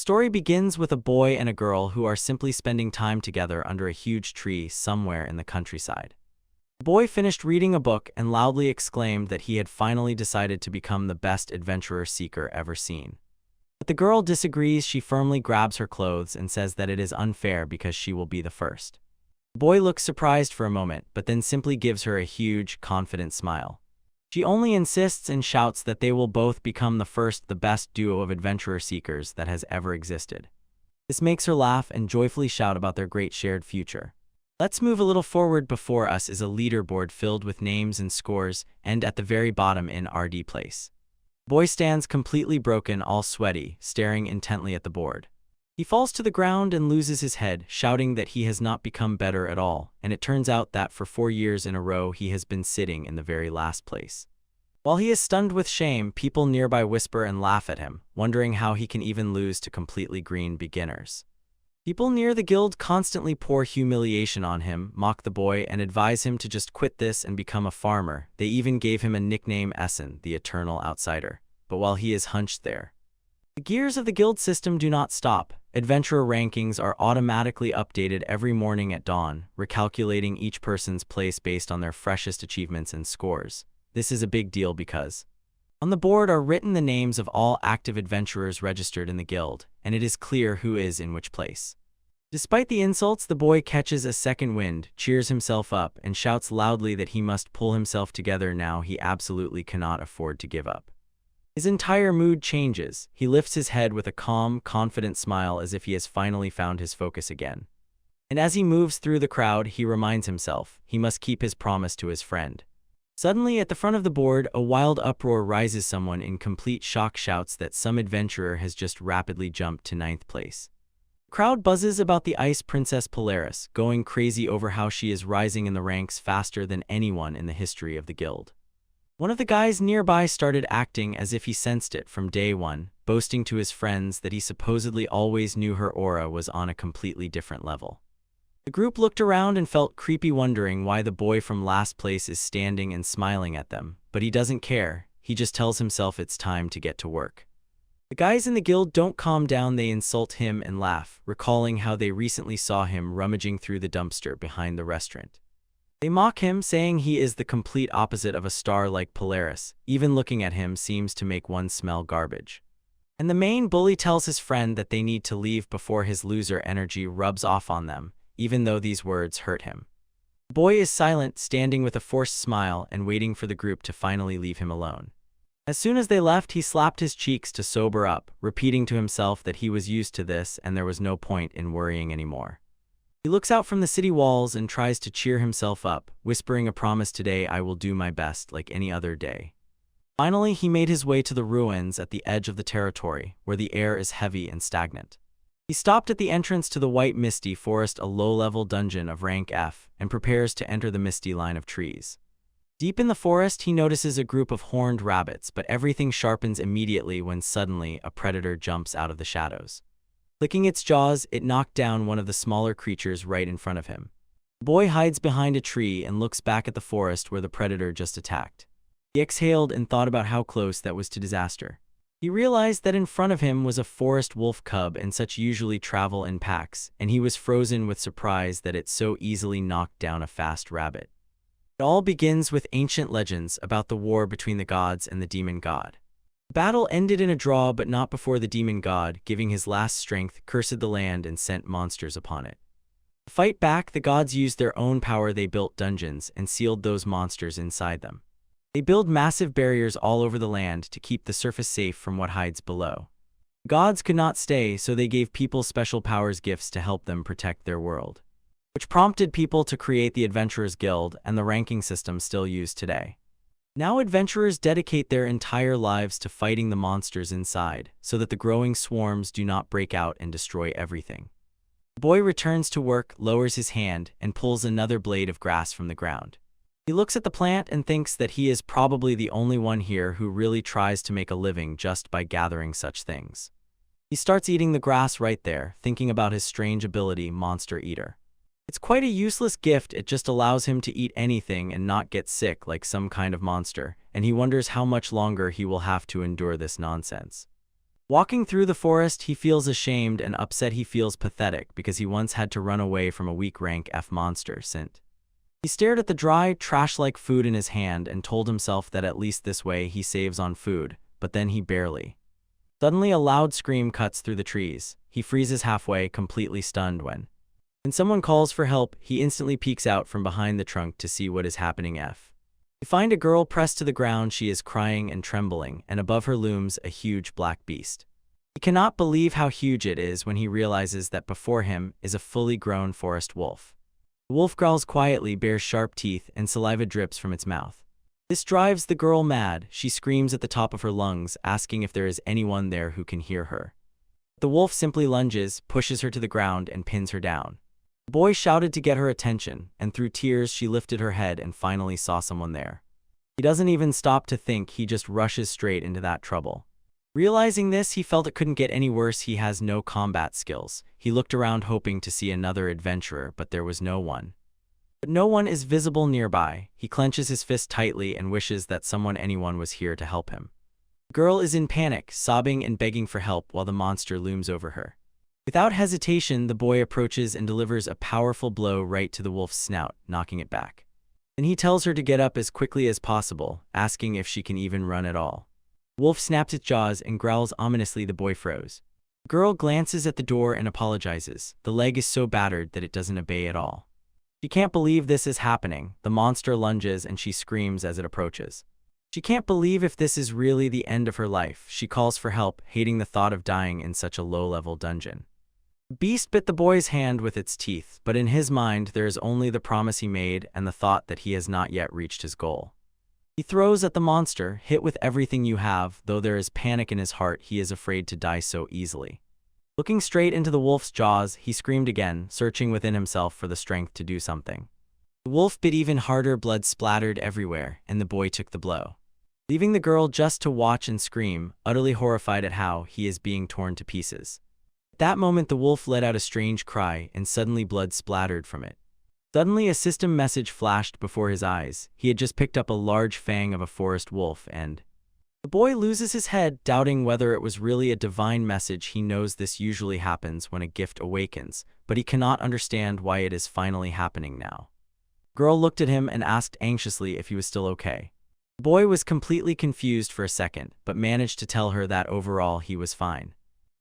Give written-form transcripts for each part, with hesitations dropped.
Story begins with a boy and a girl who are simply spending time together under a huge tree somewhere in the countryside. The boy finished reading a book and loudly exclaimed that he had finally decided to become the best adventurer seeker ever seen. But the girl disagrees. She firmly grabs her clothes and says that it is unfair because she will be the first. The boy looks surprised for a moment, but then simply gives her a huge, confident smile. She only insists and shouts that they will both become the best duo of adventurer seekers that has ever existed. This makes her laugh and joyfully shout about their great shared future. Let's move a little forward. Before us is a leaderboard filled with names and scores, and at the very bottom in RD place. The boy stands completely broken, all sweaty, staring intently at the board. He falls to the ground and loses his head, shouting that he has not become better at all, and it turns out that for 4 years in a row he has been sitting in the very last place. While he is stunned with shame, people nearby whisper and laugh at him, wondering how he can even lose to completely green beginners. People near the guild constantly pour humiliation on him, mock the boy, and advise him to just quit this and become a farmer. They even gave him a nickname, Essen, the Eternal Outsider. But while he is hunched there, the gears of the guild system do not stop. Adventurer rankings are automatically updated every morning at dawn, recalculating each person's place based on their freshest achievements and scores. This is a big deal because on the board are written the names of all active adventurers registered in the guild, and it is clear who is in which place. Despite the insults, the boy catches a second wind, cheers himself up, and shouts loudly that he must pull himself together now. He absolutely cannot afford to give up. His entire mood changes. He lifts his head with a calm, confident smile as if he has finally found his focus again. And as he moves through the crowd, he reminds himself he must keep his promise to his friend. Suddenly, at the front of the board, a wild uproar rises. Someone in complete shock shouts that some adventurer has just rapidly jumped to 9th place. The crowd buzzes about the Ice Princess Polaris, going crazy over how she is rising in the ranks faster than anyone in the history of the guild. One of the guys nearby started acting as if he sensed it from day one, boasting to his friends that he supposedly always knew her aura was on a completely different level. The group looked around and felt creepy, wondering why the boy from last place is standing and smiling at them, but he doesn't care. He just tells himself it's time to get to work. The guys in the guild don't calm down. They insult him and laugh, recalling how they recently saw him rummaging through the dumpster behind the restaurant. They mock him, saying he is the complete opposite of a star like Polaris. Even looking at him seems to make one smell garbage. And the main bully tells his friend that they need to leave before his loser energy rubs off on them, even though these words hurt him. The boy is silent, standing with a forced smile and waiting for the group to finally leave him alone. As soon as they left, he slapped his cheeks to sober up, repeating to himself that he was used to this and there was no point in worrying anymore. He looks out from the city walls and tries to cheer himself up, whispering a promise: today I will do my best like any other day. Finally, he made his way to the ruins at the edge of the territory, where the air is heavy and stagnant. He stopped at the entrance to the White Misty Forest, a low-level dungeon of rank F, and prepares to enter the misty line of trees. Deep in the forest, he notices a group of horned rabbits, but everything sharpens immediately when suddenly a predator jumps out of the shadows. Clicking its jaws, it knocked down one of the smaller creatures right in front of him. The boy hides behind a tree and looks back at the forest where the predator just attacked. He exhaled and thought about how close that was to disaster. He realized that in front of him was a forest wolf cub, and such usually travel in packs, and he was frozen with surprise that it so easily knocked down a fast rabbit. It all begins with ancient legends about the war between the gods and the demon god. The battle ended in a draw, but not before the demon god, giving his last strength, cursed the land and sent monsters upon it. To fight back, the gods used their own power. They built dungeons and sealed those monsters inside them. They build massive barriers all over the land to keep the surface safe from what hides below. Gods could not stay, so they gave people special powers, gifts to help them protect their world, which prompted people to create the Adventurers Guild and the ranking system still used today. Now adventurers dedicate their entire lives to fighting the monsters inside, so that the growing swarms do not break out and destroy everything. The boy returns to work, lowers his hand, and pulls another blade of grass from the ground. He looks at the plant and thinks that he is probably the only one here who really tries to make a living just by gathering such things. He starts eating the grass right there, thinking about his strange ability, Monster Eater. It's quite a useless gift. It just allows him to eat anything and not get sick like some kind of monster, and he wonders how much longer he will have to endure this nonsense. Walking through the forest, he feels ashamed and upset. He feels pathetic because he once had to run away from a weak rank F monster, Sint. He stared at the dry, trash-like food in his hand and told himself that at least this way he saves on food, but then he barely. Suddenly a loud scream cuts through the trees. He freezes halfway, completely stunned when someone calls for help. He instantly peeks out from behind the trunk to see what is happening. You find a girl pressed to the ground. She is crying and trembling, and above her looms a huge black beast. He cannot believe how huge it is when he realizes that before him is a fully grown forest wolf. The wolf growls quietly, bares sharp teeth, and saliva drips from its mouth. This drives the girl mad. She screams at the top of her lungs, asking if there is anyone there who can hear her. The wolf simply lunges, pushes her to the ground, and pins her down. The boy shouted to get her attention, and through tears she lifted her head and finally saw someone there. He doesn't even stop to think, he just rushes straight into that trouble. Realizing this, he felt it couldn't get any worse. He has no combat skills. He looked around hoping to see another adventurer, but there was no one. But no one is visible nearby. He clenches his fist tightly and wishes that anyone was here to help him. The girl is in panic, sobbing and begging for help while the monster looms over her. Without hesitation, the boy approaches and delivers a powerful blow right to the wolf's snout, knocking it back. Then he tells her to get up as quickly as possible, asking if she can even run at all. The wolf snaps its jaws and growls ominously. The boy froze. The girl glances at the door and apologizes. The leg is so battered that it doesn't obey at all. She can't believe this is happening. The monster lunges and she screams as it approaches. She can't believe if this is really the end of her life. She calls for help, hating the thought of dying in such a low-level dungeon. The beast bit the boy's hand with its teeth, but in his mind there is only the promise he made and the thought that he has not yet reached his goal. He throws at the monster, hit with everything you have. Though there is panic in his heart, he is afraid to die so easily. Looking straight into the wolf's jaws, he screamed again, searching within himself for the strength to do something. The wolf bit even harder. Blood splattered everywhere, and the boy took the blow, leaving the girl just to watch and scream, utterly horrified at how he is being torn to pieces. At that moment, the wolf let out a strange cry, and suddenly blood splattered from it. Suddenly, a system message flashed before his eyes. He had just picked up a large fang of a forest wolf, and the boy loses his head, doubting whether it was really a divine message. He knows this usually happens when a gift awakens, but he cannot understand why it is finally happening now. The girl looked at him and asked anxiously if he was still okay. The boy was completely confused for a second, but managed to tell her that overall he was fine.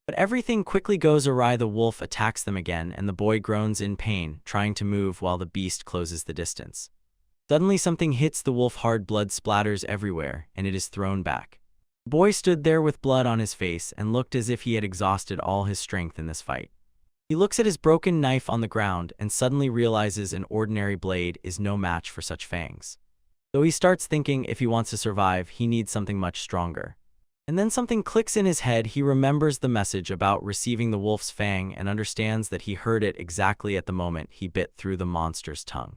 But everything quickly goes awry. The wolf attacks them again, and the boy groans in pain, trying to move while the beast closes the distance. Suddenly something hits the wolf hard. Blood splatters everywhere, and it is thrown back. The boy stood there with blood on his face and looked as if he had exhausted all his strength in this fight. He looks at his broken knife on the ground and suddenly realizes an ordinary blade is no match for such fangs. Though he starts thinking if he wants to survive, he needs something much stronger. And then something clicks in his head. He remembers the message about receiving the wolf's fang and understands that he heard it exactly at the moment he bit through the monster's tongue.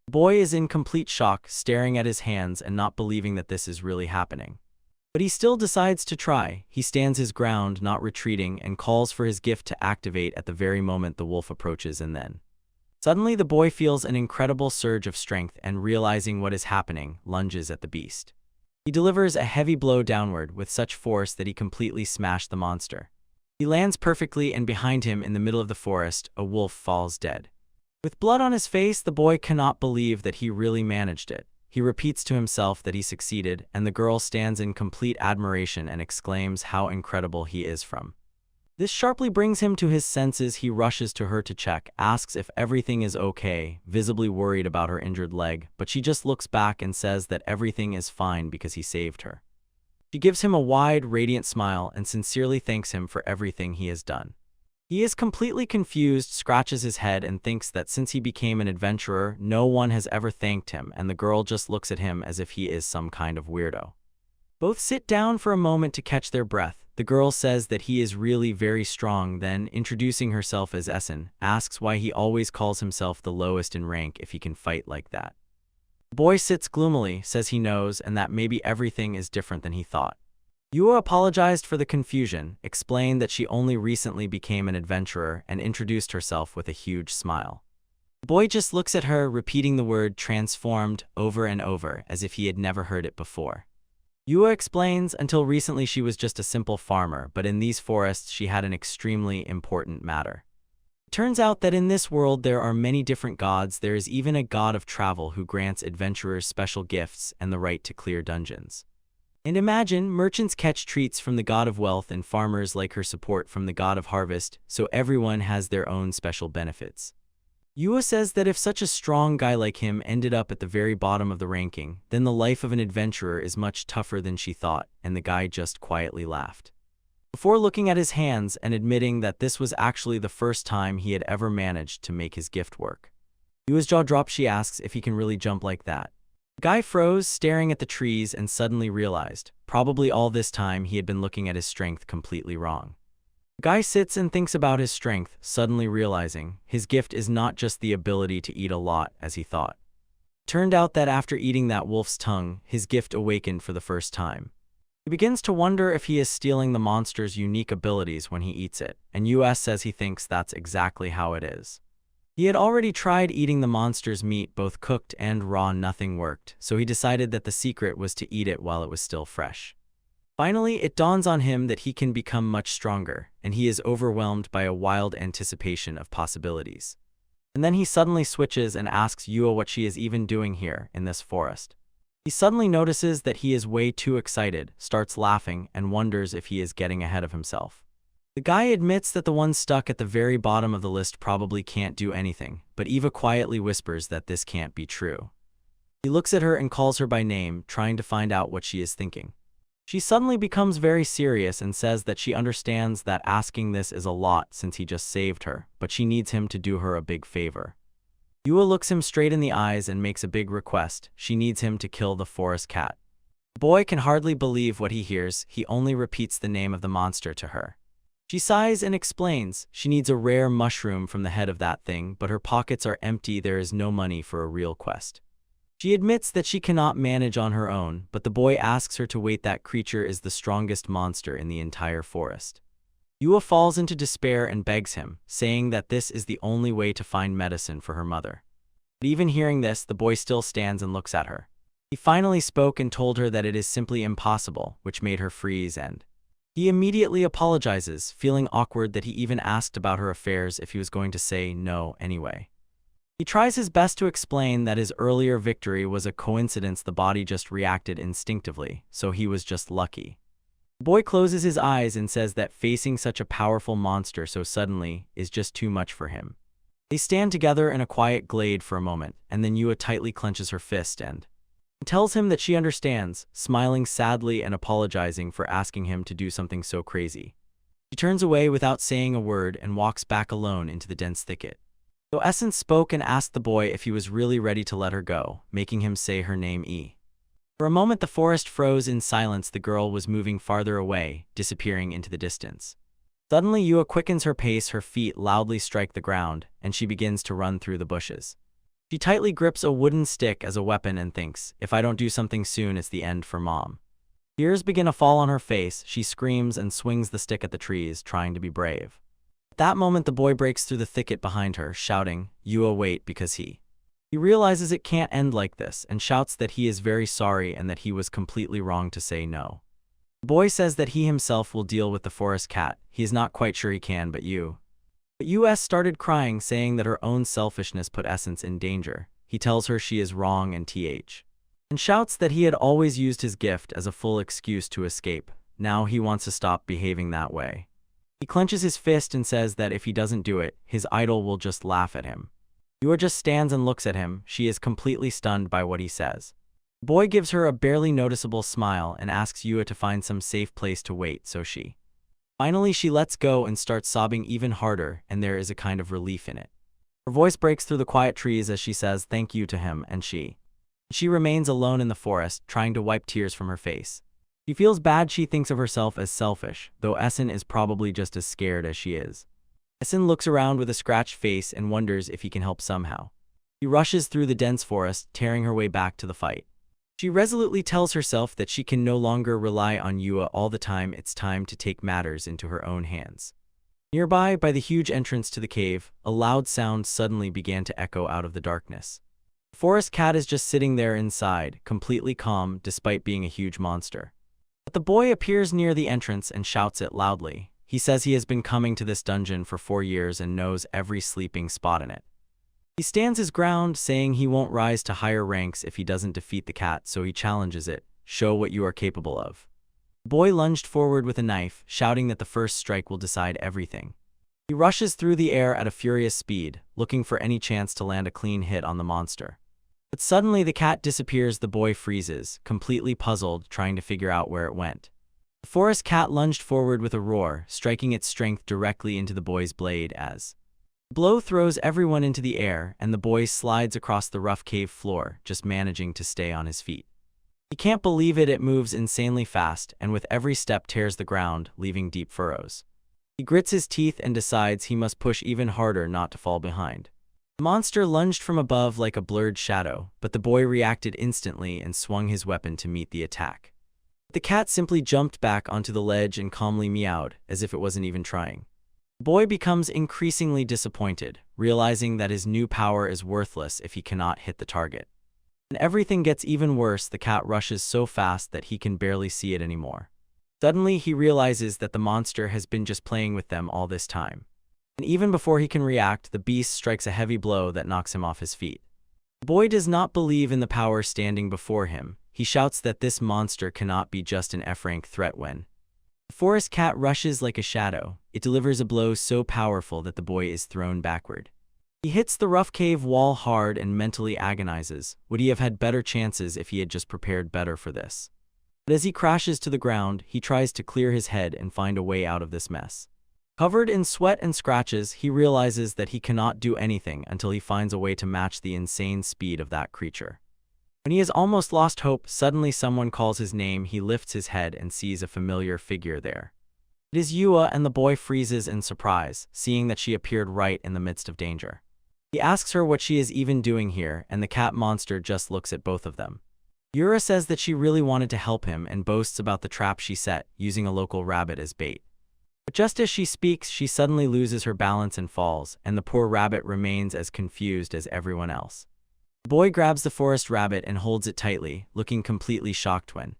The boy is in complete shock, staring at his hands and not believing that this is really happening. But he still decides to try. He stands his ground, not retreating, and calls for his gift to activate at the very moment the wolf approaches. And then suddenly the boy feels an incredible surge of strength and, realizing what is happening, lunges at the beast. He delivers a heavy blow downward with such force that he completely smashed the monster. He lands perfectly, and behind him in the middle of the forest, a wolf falls dead. With blood on his face, the boy cannot believe that he really managed it. He repeats to himself that he succeeded, and the girl stands in complete admiration and exclaims how incredible he is from. This sharply brings him to his senses. He rushes to her to check, asks if everything is okay, visibly worried about her injured leg, but she just looks back and says that everything is fine because he saved her. She gives him a wide, radiant smile and sincerely thanks him for everything he has done. He is completely confused, scratches his head, and thinks that since he became an adventurer, no one has ever thanked him, and the girl just looks at him as if he is some kind of weirdo. Both sit down for a moment to catch their breath. The girl says that he is really very strong, then, introducing herself as Essen, asks why he always calls himself the lowest in rank if he can fight like that. The boy sits gloomily, says he knows and that maybe everything is different than he thought. Yua apologized for the confusion, explained that she only recently became an adventurer, and introduced herself with a huge smile. The boy just looks at her, repeating the word transformed over and over as if he had never heard it before. Yua explains, until recently she was just a simple farmer, but in these forests she had an extremely important matter. It turns out that in this world there are many different gods. There is even a god of travel who grants adventurers special gifts and the right to clear dungeons. And imagine, merchants catch treats from the god of wealth and farmers like her support from the god of harvest, so everyone has their own special benefits. Yua says that if such a strong guy like him ended up at the very bottom of the ranking, then the life of an adventurer is much tougher than she thought, and the guy just quietly laughed. Before looking at his hands and admitting that this was actually the first time he had ever managed to make his gift work. Yua's jaw drops. She asks if he can really jump like that. The guy froze, staring at the trees, and suddenly realized, probably all this time he had been looking at his strength completely wrong. The guy sits and thinks about his strength, suddenly realizing his gift is not just the ability to eat a lot as he thought. It turned out that after eating that wolf's tongue, his gift awakened for the first time. He begins to wonder if he is stealing the monster's unique abilities when he eats it, and US says he thinks that's exactly how it is. He had already tried eating the monster's meat, both cooked and raw. Nothing worked, so he decided that the secret was to eat it while it was still fresh. Finally, it dawns on him that he can become much stronger, and he is overwhelmed by a wild anticipation of possibilities. And then he suddenly switches and asks Yua what she is even doing here in this forest. He suddenly notices that he is way too excited, starts laughing, and wonders if he is getting ahead of himself. The guy admits that the one stuck at the very bottom of the list probably can't do anything, but Eva quietly whispers that this can't be true. He looks at her and calls her by name, trying to find out what she is thinking. She suddenly becomes very serious and says that she understands that asking this is a lot since he just saved her, but she needs him to do her a big favor. Yua looks him straight in the eyes and makes a big request. She needs him to kill the forest cat. The boy can hardly believe what he hears. He only repeats the name of the monster to her. She sighs and explains she needs a rare mushroom from the head of that thing, but her pockets are empty. There is no money for a real quest. She admits that she cannot manage on her own, but the boy asks her to wait. That creature is the strongest monster in the entire forest. Yua falls into despair and begs him, saying that this is the only way to find medicine for her mother. But even hearing this, the boy still stands and looks at her. He finally spoke and told her that it is simply impossible, which made her freeze, and he immediately apologizes, feeling awkward that he even asked about her affairs if he was going to say no anyway. He tries his best to explain that his earlier victory was a coincidence. The body just reacted instinctively, so he was just lucky. The boy closes his eyes and says that facing such a powerful monster so suddenly is just too much for him. They stand together in a quiet glade for a moment, and then Yua tightly clenches her fist and tells him that she understands, smiling sadly and apologizing for asking him to do something so crazy. She turns away without saying a word and walks back alone into the dense thicket. So Essence spoke and asked the boy if he was really ready to let her go, making him say her name E. For a moment the forest froze in silence. The girl was moving farther away, disappearing into the distance. Suddenly Yua quickens her pace, her feet loudly strike the ground, and she begins to run through the bushes. She tightly grips a wooden stick as a weapon and thinks, if I don't do something soon, it's the end for Mom. Tears begin to fall on her face. She screams and swings the stick at the trees, trying to be brave. At that moment the boy breaks through the thicket behind her, shouting, Yua, wait, because he realizes it can't end like this and shouts that he is very sorry and that he was completely wrong to say no. The boy says that he himself will deal with the forest cat. He is not quite sure he can, but US started crying, saying that her own selfishness put Essence in danger. He tells her she is wrong and shouts that he had always used his gift as a full excuse to escape. Now he wants to stop behaving that way. He clenches his fist and says that if he doesn't do it, his idol will just laugh at him. Yua just stands and looks at him. She is completely stunned by what he says. The boy gives her a barely noticeable smile and asks Yua to find some safe place to wait, so finally she lets go and starts sobbing even harder, and there is a kind of relief in it. Her voice breaks through the quiet trees as she says thank you to him, and she remains alone in the forest, trying to wipe tears from her face. She feels bad. She thinks of herself as selfish, though Essen is probably just as scared as she is. Essen looks around with a scratched face and wonders if he can help somehow. He rushes through the dense forest, tearing her way back to the fight. She resolutely tells herself that she can no longer rely on Yua all the time. It's time to take matters into her own hands. Nearby, by the huge entrance to the cave, a loud sound suddenly began to echo out of the darkness. The forest cat is just sitting there inside, completely calm despite being a huge monster. But the boy appears near the entrance and shouts it loudly. He says he has been coming to this dungeon for 4 years and knows every sleeping spot in it. He stands his ground, saying he won't rise to higher ranks if he doesn't defeat the cat, so he challenges it, "Show what you are capable of." The boy lunged forward with a knife, shouting that the first strike will decide everything. He rushes through the air at a furious speed, looking for any chance to land a clean hit on the monster. But suddenly the cat disappears. The boy freezes, completely puzzled, trying to figure out where it went. The forest cat lunged forward with a roar, striking its strength directly into the boy's blade as the blow throws everyone into the air, and the boy slides across the rough cave floor, just managing to stay on his feet. He can't believe it. It moves insanely fast, and with every step tears the ground, leaving deep furrows. He grits his teeth and decides he must push even harder not to fall behind. The monster lunged from above like a blurred shadow, but the boy reacted instantly and swung his weapon to meet the attack. The cat simply jumped back onto the ledge and calmly meowed, as if it wasn't even trying. The boy becomes increasingly disappointed, realizing that his new power is worthless if he cannot hit the target. And everything gets even worse. The cat rushes so fast that he can barely see it anymore. Suddenly, he realizes that the monster has been just playing with them all this time. And even before he can react, the beast strikes a heavy blow that knocks him off his feet. The boy does not believe in the power standing before him. He shouts that this monster cannot be just an F-rank threat when the forest cat rushes like a shadow. It delivers a blow so powerful that the boy is thrown backward. He hits the rough cave wall hard and mentally agonizes. Would he have had better chances if he had just prepared better for this? But as he crashes to the ground, he tries to clear his head and find a way out of this mess. Covered in sweat and scratches, he realizes that he cannot do anything until he finds a way to match the insane speed of that creature. When he has almost lost hope, suddenly someone calls his name. He lifts his head and sees a familiar figure there. It is Yua, and the boy freezes in surprise, seeing that she appeared right in the midst of danger. He asks her what she is even doing here, and the cat monster just looks at both of them. Yura says that she really wanted to help him and boasts about the trap she set, using a local rabbit as bait. But just as she speaks, she suddenly loses her balance and falls, and the poor rabbit remains as confused as everyone else. The boy grabs the forest rabbit and holds it tightly, looking completely shocked when.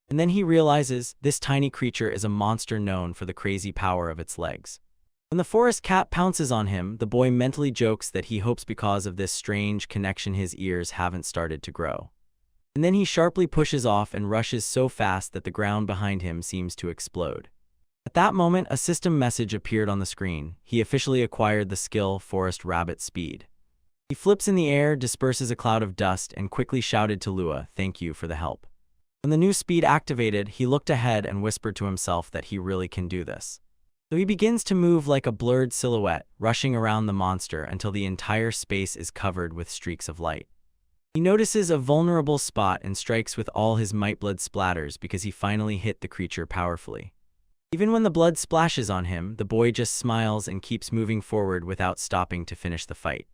And then he realizes this tiny creature is a monster known for the crazy power of its legs. When the forest cat pounces on him, the boy mentally jokes that he hopes because of this strange connection his ears haven't started to grow. And then he sharply pushes off and rushes so fast that the ground behind him seems to explode. At that moment, a system message appeared on the screen. He officially acquired the skill Forest Rabbit Speed. He flips in the air, disperses a cloud of dust, and quickly shouted to Lua, "Thank you for the help." When the new speed activated, he looked ahead and whispered to himself that he really can do this. So he begins to move like a blurred silhouette, rushing around the monster until the entire space is covered with streaks of light. He notices a vulnerable spot and strikes with all his might. Blood splatters because he finally hit the creature powerfully. Even when the blood splashes on him, the boy just smiles and keeps moving forward without stopping to finish the fight.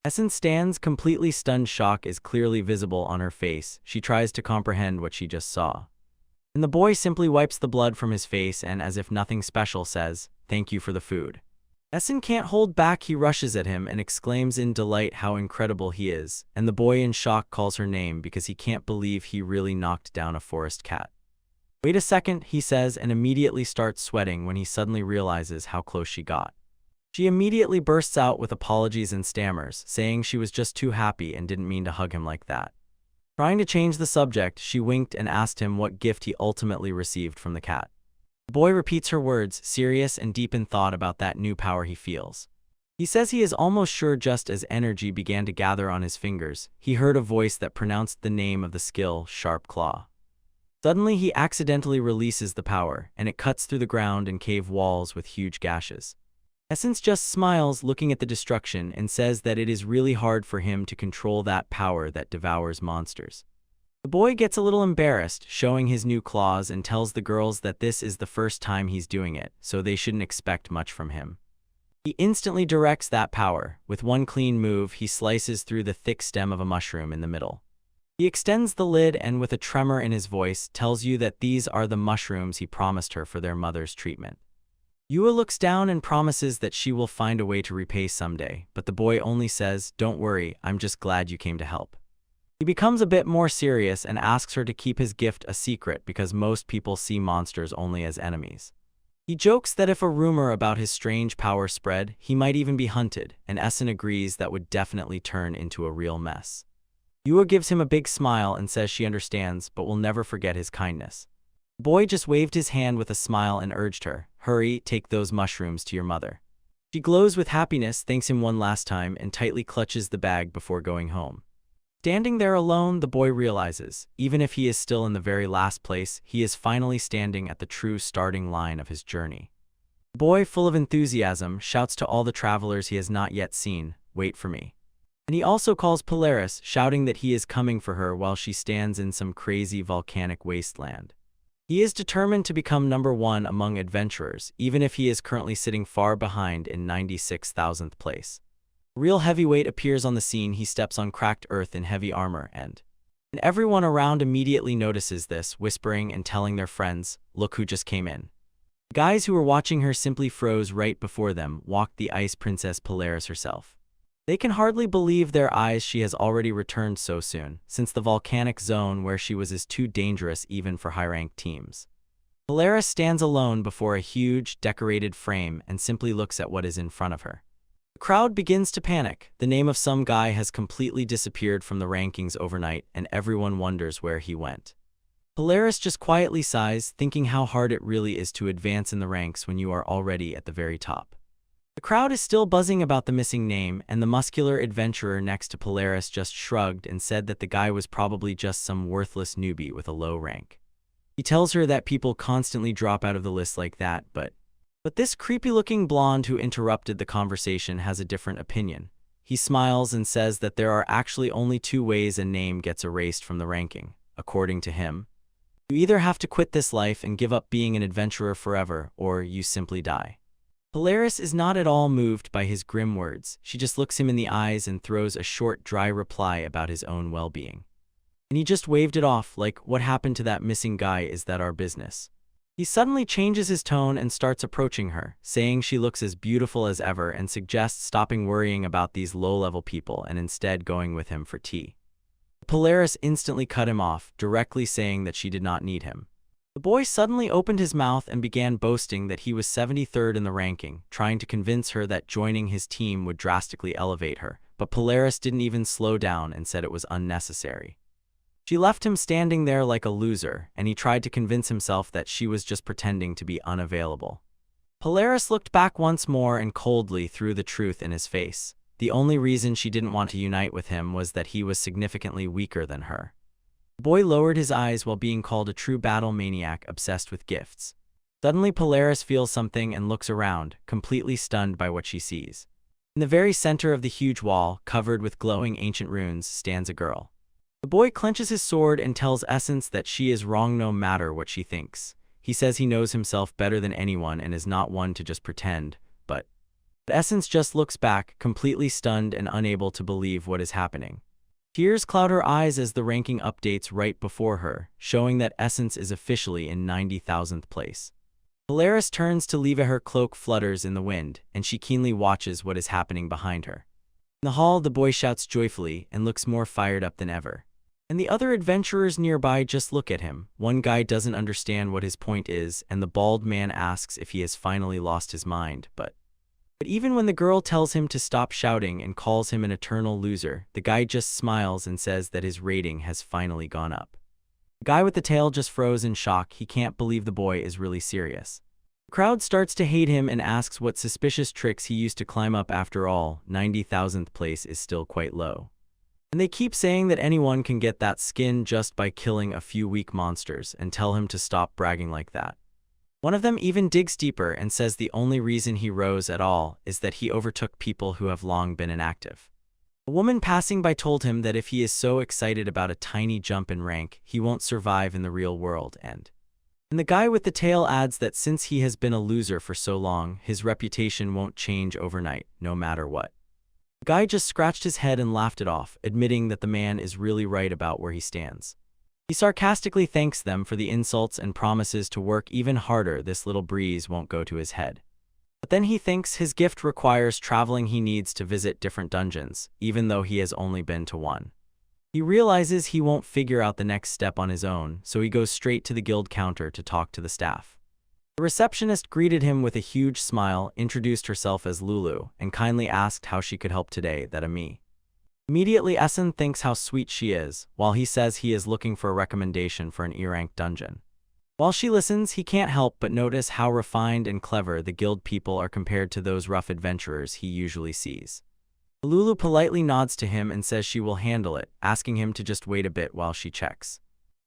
Essence stands completely stunned. Shock is clearly visible on her face. She tries to comprehend what she just saw. And the boy simply wipes the blood from his face and, as if nothing special, says, "Thank you for the food." Essen can't hold back. He rushes at him and exclaims in delight how incredible he is, and the boy in shock calls her name because he can't believe he really knocked down a forest cat. "Wait a second," he says, and immediately starts sweating when he suddenly realizes how close she got. She immediately bursts out with apologies and stammers, saying she was just too happy and didn't mean to hug him like that. Trying to change the subject, she winked and asked him what gift he ultimately received from the cat. The boy repeats her words, serious and deep in thought about that new power he feels. He says he is almost sure. Just as energy began to gather on his fingers, he heard a voice that pronounced the name of the skill, Sharp Claw. Suddenly, he accidentally releases the power, and it cuts through the ground and cave walls with huge gashes. Essence just smiles, looking at the destruction, and says that it is really hard for him to control that power that devours monsters. The boy gets a little embarrassed, showing his new claws, and tells the girls that this is the first time he's doing it, so they shouldn't expect much from him. He instantly directs that power. With one clean move, he slices through the thick stem of a mushroom in the middle. He extends the lid and, with a tremor in his voice, tells you that these are the mushrooms he promised her for their mother's treatment. Yua looks down and promises that she will find a way to repay someday, but the boy only says, "Don't worry, I'm just glad you came to help." He becomes a bit more serious and asks her to keep his gift a secret because most people see monsters only as enemies. He jokes that if a rumor about his strange power spread, he might even be hunted, and Essen agrees that would definitely turn into a real mess. Yua gives him a big smile and says she understands but will never forget his kindness. The boy just waved his hand with a smile and urged her, "Hurry, take those mushrooms to your mother." She glows with happiness, thanks him one last time, and tightly clutches the bag before going home. Standing there alone, the boy realizes, even if he is still in the very last place, he is finally standing at the true starting line of his journey. The boy, full of enthusiasm, shouts to all the travelers he has not yet seen, "Wait for me." And he also calls Polaris, shouting that he is coming for her while she stands in some crazy volcanic wasteland. He is determined to become #1 among adventurers, even if he is currently sitting far behind in 96,000th place. A real heavyweight appears on the scene. He steps on cracked earth in heavy armor and everyone around immediately notices this, whispering and telling their friends, "Look who just came in." The guys who were watching her simply froze. Right before them walked the ice princess Polaris herself. They can hardly believe their eyes. She has already returned so soon, since the volcanic zone where she was is too dangerous even for high-ranked teams. Polaris stands alone before a huge, decorated frame and simply looks at what is in front of her. The crowd begins to panic. The name of some guy has completely disappeared from the rankings overnight, and everyone wonders where he went. Polaris just quietly sighs, thinking how hard it really is to advance in the ranks when you are already at the very top. The crowd is still buzzing about the missing name, and the muscular adventurer next to Polaris just shrugged and said that the guy was probably just some worthless newbie with a low rank. He tells her that people constantly drop out of the list like that, but this creepy-looking blonde who interrupted the conversation has a different opinion. He smiles and says that there are actually only 2 ways a name gets erased from the ranking, according to him. You either have to quit this life and give up being an adventurer forever, or you simply die. Polaris is not at all moved by his grim words. She just looks him in the eyes and throws a short, dry reply about his own well-being. And he just waved it off like, "What happened to that missing guy? Is that our business?" He suddenly changes his tone and starts approaching her, saying she looks as beautiful as ever and suggests stopping worrying about these low-level people and instead going with him for tea. Polaris instantly cut him off, directly saying that she did not need him. The boy suddenly opened his mouth and began boasting that he was 73rd in the ranking, trying to convince her that joining his team would drastically elevate her, but Polaris didn't even slow down and said it was unnecessary. She left him standing there like a loser, and he tried to convince himself that she was just pretending to be unavailable. Polaris looked back once more and coldly threw the truth in his face. The only reason she didn't want to unite with him was that he was significantly weaker than her. The boy lowered his eyes while being called a true battle maniac obsessed with gifts. Suddenly Polaris feels something and looks around, completely stunned by what she sees. In the very center of the huge wall, covered with glowing ancient runes, stands a girl. The boy clenches his sword and tells Essence that she is wrong no matter what she thinks. He says he knows himself better than anyone and is not one to just pretend, but Essence just looks back, completely stunned and unable to believe what is happening. Tears cloud her eyes as the ranking updates right before her, showing that Essence is officially in 90,000th place. Polaris turns to leave. Her cloak flutters in the wind, and she keenly watches what is happening behind her. In the hall, the boy shouts joyfully and looks more fired up than ever. And the other adventurers nearby just look at him. One guy doesn't understand what his point is, and the bald man asks if he has finally lost his mind, but even when the girl tells him to stop shouting and calls him an eternal loser, the guy just smiles and says that his rating has finally gone up. The guy with the tail just froze in shock. He can't believe the boy is really serious. The crowd starts to hate him and asks what suspicious tricks he used to climb up. After all, 90,000th place is still quite low. And they keep saying that anyone can get that skin just by killing a few weak monsters, and tell him to stop bragging like that. One of them even digs deeper and says the only reason he rose at all is that he overtook people who have long been inactive. A woman passing by told him that if he is so excited about a tiny jump in rank, he won't survive in the real world, and the guy with the tail adds that since he has been a loser for so long, his reputation won't change overnight, no matter what. The guy just scratched his head and laughed it off, admitting that the man is really right about where he stands. He sarcastically thanks them for the insults and promises to work even harder. This little breeze won't go to his head. But then he thinks his gift requires traveling. He needs to visit different dungeons, even though he has only been to one. He realizes he won't figure out the next step on his own, so he goes straight to the guild counter to talk to the staff. The receptionist greeted him with a huge smile, introduced herself as Lulu, and kindly asked how she could help today, that me. Immediately, Essen thinks how sweet she is, while he says he is looking for a recommendation for an E-rank dungeon. While she listens, he can't help but notice how refined and clever the guild people are compared to those rough adventurers he usually sees. Lulu politely nods to him and says she will handle it, asking him to just wait a bit while she checks.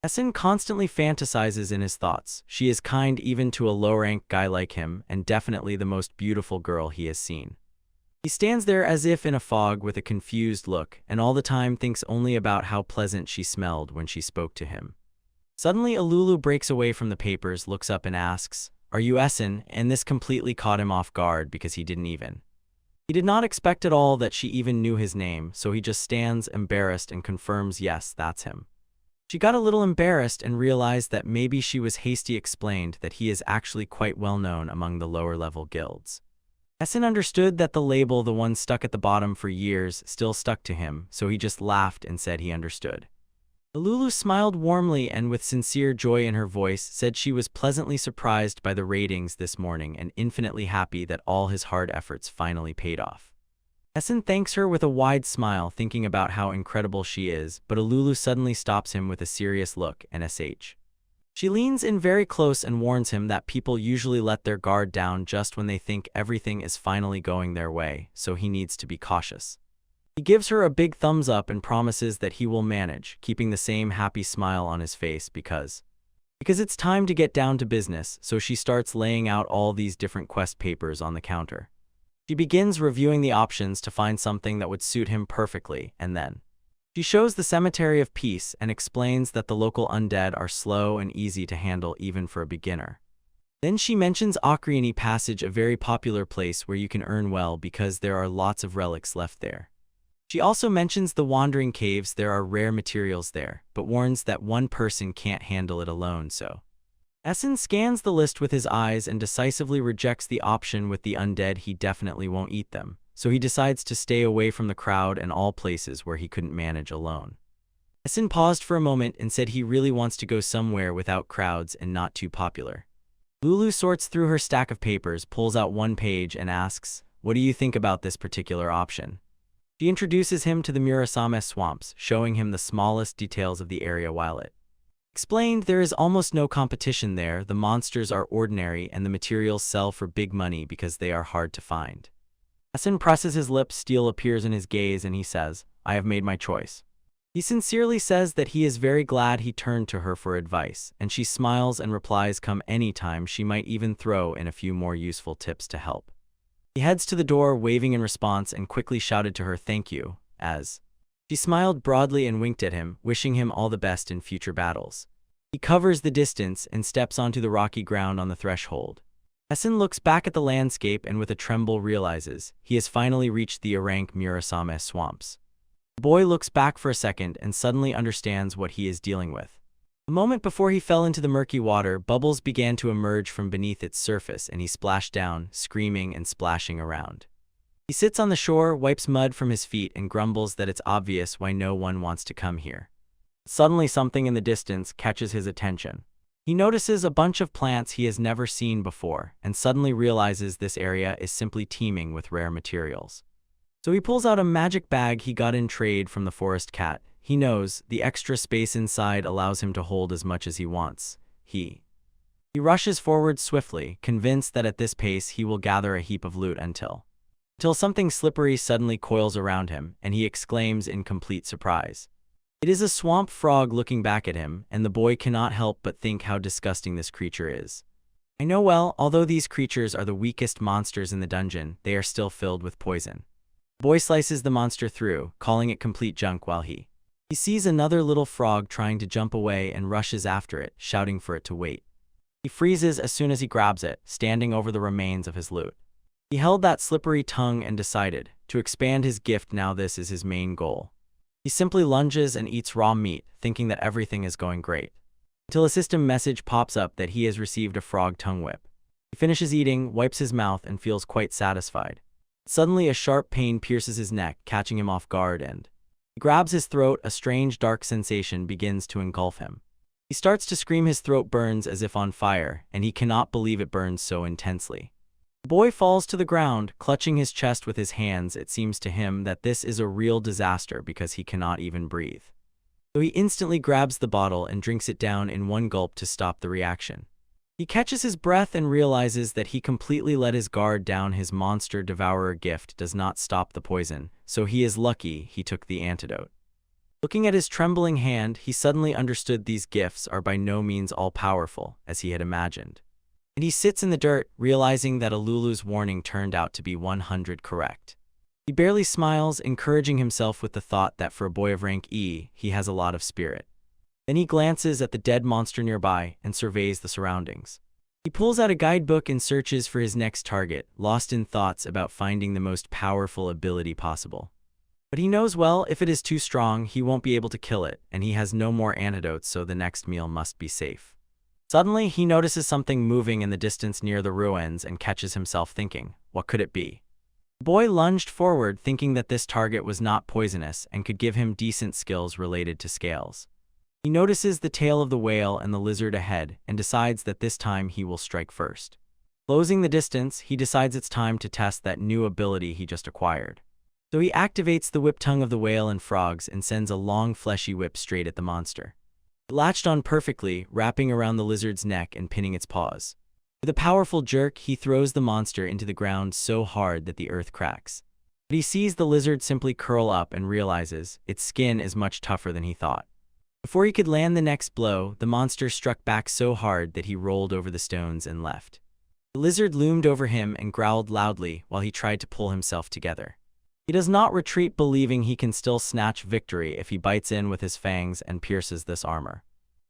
Essen constantly fantasizes in his thoughts. She is kind even to a low-rank guy like him, and definitely the most beautiful girl he has seen. He stands there as if in a fog with a confused look, and all the time thinks only about how pleasant she smelled when she spoke to him. Suddenly, Lulu breaks away from the papers, looks up and asks, "Are you Essen?" And this completely caught him off guard because he did not expect at all that she even knew his name, so he just stands embarrassed and confirms yes, that's him. She got a little embarrassed and realized that maybe she was hasty, explained that he is actually quite well known among the lower-level guilds. Essen understood that the label, the one stuck at the bottom for years, still stuck to him, so he just laughed and said he understood. Lulu smiled warmly and with sincere joy in her voice said she was pleasantly surprised by the ratings this morning and infinitely happy that all his hard efforts finally paid off. Essen thanks her with a wide smile, thinking about how incredible she is, but Lulu suddenly stops him with a serious look and she leans in very close and warns him that people usually let their guard down just when they think everything is finally going their way, so he needs to be cautious. He gives her a big thumbs up and promises that he will manage, keeping the same happy smile on his face because it's time to get down to business, so she starts laying out all these different quest papers on the counter. She begins reviewing the options to find something that would suit him perfectly, and then she shows the Cemetery of Peace and explains that the local undead are slow and easy to handle even for a beginner. Then she mentions Okriani Passage, a very popular place where you can earn well because there are lots of relics left there. She also mentions the Wandering Caves, there are rare materials there, but warns that one person can't handle it alone, so Essen scans the list with his eyes and decisively rejects the option with the undead. He definitely won't eat them, so he decides to stay away from the crowd and all places where he couldn't manage alone. Essen paused for a moment and said he really wants to go somewhere without crowds and not too popular. Lulu sorts through her stack of papers, pulls out one page and asks, "What do you think about this particular option?" She introduces him to the Murasame swamps, showing him the smallest details of the area while it explained there is almost no competition there, the monsters are ordinary and the materials sell for big money because they are hard to find. Essen presses his lips, steel appears in his gaze, and he says, "I have made my choice." He sincerely says that he is very glad he turned to her for advice, and she smiles and replies come anytime, she might even throw in a few more useful tips to help. He heads to the door, waving in response, and quickly shouted to her thank you, as she smiled broadly and winked at him, wishing him all the best in future battles. He covers the distance and steps onto the rocky ground on the threshold. Essen looks back at the landscape and with a tremble realizes he has finally reached the Arank Murasame swamps. The boy looks back for a second and suddenly understands what he is dealing with. A moment before he fell into the murky water, bubbles began to emerge from beneath its surface and he splashed down, screaming and splashing around. He sits on the shore, wipes mud from his feet, and grumbles that it's obvious why no one wants to come here. Suddenly, something in the distance catches his attention. He notices a bunch of plants he has never seen before, and suddenly realizes this area is simply teeming with rare materials. So he pulls out a magic bag he got in trade from the forest cat. He knows the extra space inside allows him to hold as much as he wants. He rushes forward swiftly, convinced that at this pace he will gather a heap of loot until something slippery suddenly coils around him, and he exclaims in complete surprise. It is a swamp frog looking back at him, and the boy cannot help but think how disgusting this creature is. I know well, although these creatures are the weakest monsters in the dungeon, they are still filled with poison. The boy slices the monster through, calling it complete junk while he sees another little frog trying to jump away and rushes after it, shouting for it to wait. He freezes as soon as he grabs it, standing over the remains of his loot. He held that slippery tongue and decided to expand his gift. Now this is his main goal. He simply lunges and eats raw meat, thinking that everything is going great, until a system message pops up that he has received a frog tongue whip. He finishes eating, wipes his mouth, and feels quite satisfied. Suddenly a sharp pain pierces his neck, catching him off guard, and He grabs his throat, a strange dark sensation begins to engulf him. He starts to scream, his throat burns as if on fire, and he cannot believe it burns so intensely. The boy falls to the ground, clutching his chest with his hands. It seems to him that this is a real disaster because he cannot even breathe. So he instantly grabs the bottle and drinks it down in one gulp to stop the reaction. He catches his breath and realizes that he completely let his guard down. His monster devourer gift does not stop the poison, so he is lucky he took the antidote. Looking at his trembling hand, he suddenly understood these gifts are by no means all-powerful, as he had imagined. And he sits in the dirt, realizing that Alulu's warning turned out to be 100 correct. He barely smiles, encouraging himself with the thought that for a boy of rank E, he has a lot of spirit. Then he glances at the dead monster nearby and surveys the surroundings. He pulls out a guidebook and searches for his next target, lost in thoughts about finding the most powerful ability possible. But he knows well, if it is too strong, he won't be able to kill it, and he has no more antidotes, so the next meal must be safe. Suddenly, he notices something moving in the distance near the ruins and catches himself thinking, what could it be? The boy lunged forward, thinking that this target was not poisonous and could give him decent skills related to scales. He notices the tail of the whale and the lizard ahead and decides that this time he will strike first. Closing the distance, he decides it's time to test that new ability he just acquired. So he activates the whip tongue of the whale and frogs and sends a long fleshy whip straight at the monster. It latched on perfectly, wrapping around the lizard's neck and pinning its paws. With a powerful jerk, he throws the monster into the ground so hard that the earth cracks. But he sees the lizard simply curl up and realizes its skin is much tougher than he thought. Before he could land the next blow, the monster struck back so hard that he rolled over the stones and left. The lizard loomed over him and growled loudly while he tried to pull himself together. He does not retreat, believing he can still snatch victory if he bites in with his fangs and pierces this armor.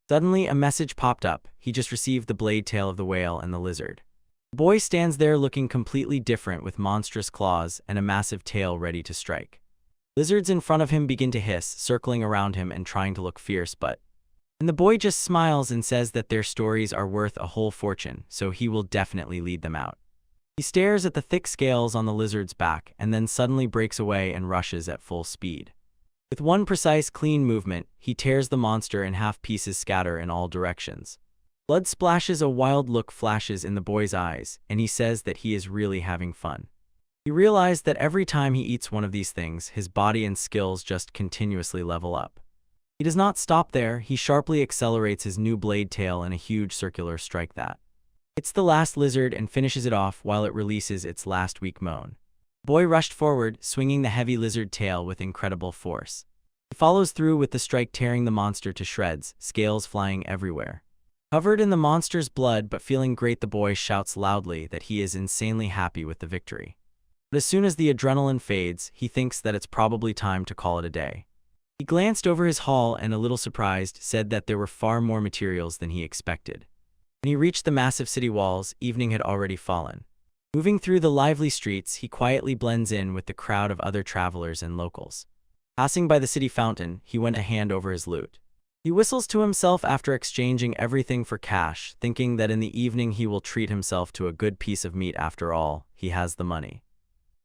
Suddenly, a message popped up. He just received the blade tail of the whale and the lizard. The boy stands there looking completely different with monstrous claws and a massive tail ready to strike. Lizards in front of him begin to hiss, circling around him and trying to look fierce, and the boy just smiles and says that their stories are worth a whole fortune, so he will definitely lead them out. He stares at the thick scales on the lizard's back and then suddenly breaks away and rushes at full speed. With one precise, clean movement, he tears the monster in half, pieces scatter in all directions. Blood splashes, a wild look flashes in the boy's eyes, and he says that he is really having fun. He realized that every time he eats one of these things, his body and skills just continuously level up. He does not stop there. He sharply accelerates his new blade tail in a huge circular strike that hits the last lizard and finishes it off while it releases its last weak moan. The boy rushed forward, swinging the heavy lizard tail with incredible force. He follows through with the strike, tearing the monster to shreds, scales flying everywhere. Covered in the monster's blood but feeling great, the boy shouts loudly that he is insanely happy with the victory. But as soon as the adrenaline fades, he thinks that it's probably time to call it a day. He glanced over his haul and, a little surprised, said that there were far more materials than he expected. When he reached the massive city walls, evening had already fallen. Moving through the lively streets, he quietly blends in with the crowd of other travelers and locals. Passing by the city fountain, he went to hand over his loot. He whistles to himself after exchanging everything for cash, thinking that in the evening he will treat himself to a good piece of meat. After all, he has the money.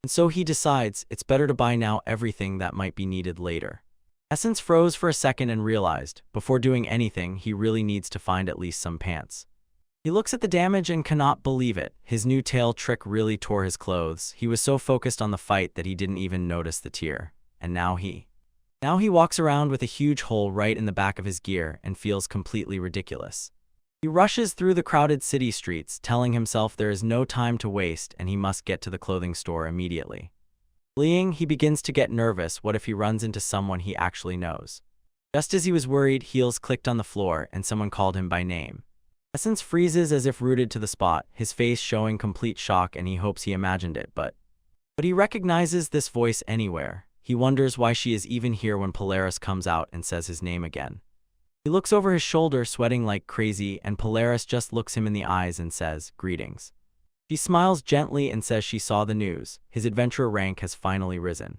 And so he decides it's better to buy now everything that might be needed later. Essence froze for a second and realized, before doing anything, he really needs to find at least some pants. He looks at the damage and cannot believe it. His new tail trick really tore his clothes. He was so focused on the fight that he didn't even notice the tear. And now he walks around with a huge hole right in the back of his gear and feels completely ridiculous. He rushes through the crowded city streets, telling himself there is no time to waste and he must get to the clothing store immediately. Fleeing, he begins to get nervous. What if he runs into someone he actually knows? Just as he was worried, heels clicked on the floor and someone called him by name. Essence freezes as if rooted to the spot, his face showing complete shock, and he hopes he imagined it, but he recognizes this voice anywhere. He wonders why she is even here when Polaris comes out and says his name again. He looks over his shoulder, sweating like crazy, and Polaris just looks him in the eyes and says, "Greetings." She smiles gently and says she saw the news. His adventurer rank has finally risen.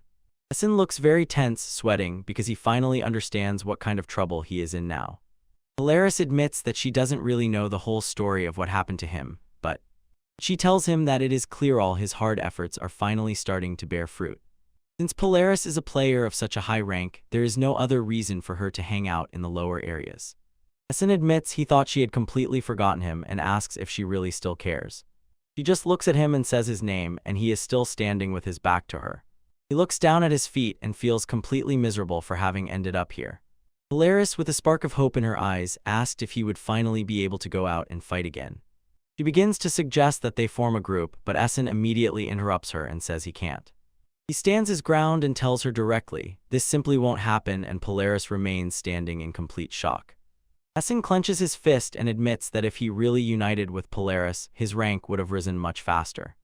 Essence looks very tense, sweating, because he finally understands what kind of trouble he is in now. Polaris admits that she doesn't really know the whole story of what happened to him, but she tells him that it is clear all his hard efforts are finally starting to bear fruit. Since Polaris is a player of such a high rank, there is no other reason for her to hang out in the lower areas. Essen admits he thought she had completely forgotten him and asks if she really still cares. She just looks at him and says his name, and he is still standing with his back to her. He looks down at his feet and feels completely miserable for having ended up here. Polaris, with a spark of hope in her eyes, asked if he would finally be able to go out and fight again. She begins to suggest that they form a group, but Essen immediately interrupts her and says he can't. He stands his ground and tells her directly, this simply won't happen, and Polaris remains standing in complete shock. Essen clenches his fist and admits that if he really united with Polaris, his rank would have risen much faster.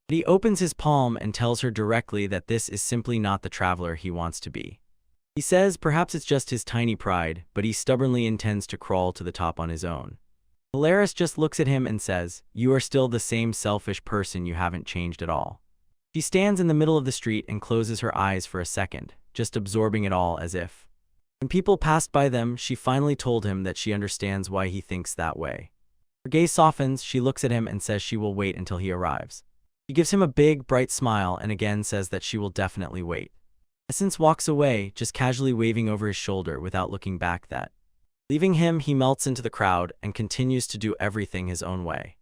But he opens his palm and tells her directly that this is simply not the traveler he wants to be. He says perhaps it's just his tiny pride, but he stubbornly intends to crawl to the top on his own. Polaris just looks at him and says, "You are still the same selfish person, you haven't changed at all." She stands in the middle of the street and closes her eyes for a second, just absorbing it all as if. When people passed by them, she finally told him that she understands why he thinks that way. Her gaze softens, she looks at him and says she will wait until he arrives. She gives him a big, bright smile and again says that she will definitely wait. Essen walks away, just casually waving over his shoulder without looking back. Leaving him, he melts into the crowd and continues to do everything his own way.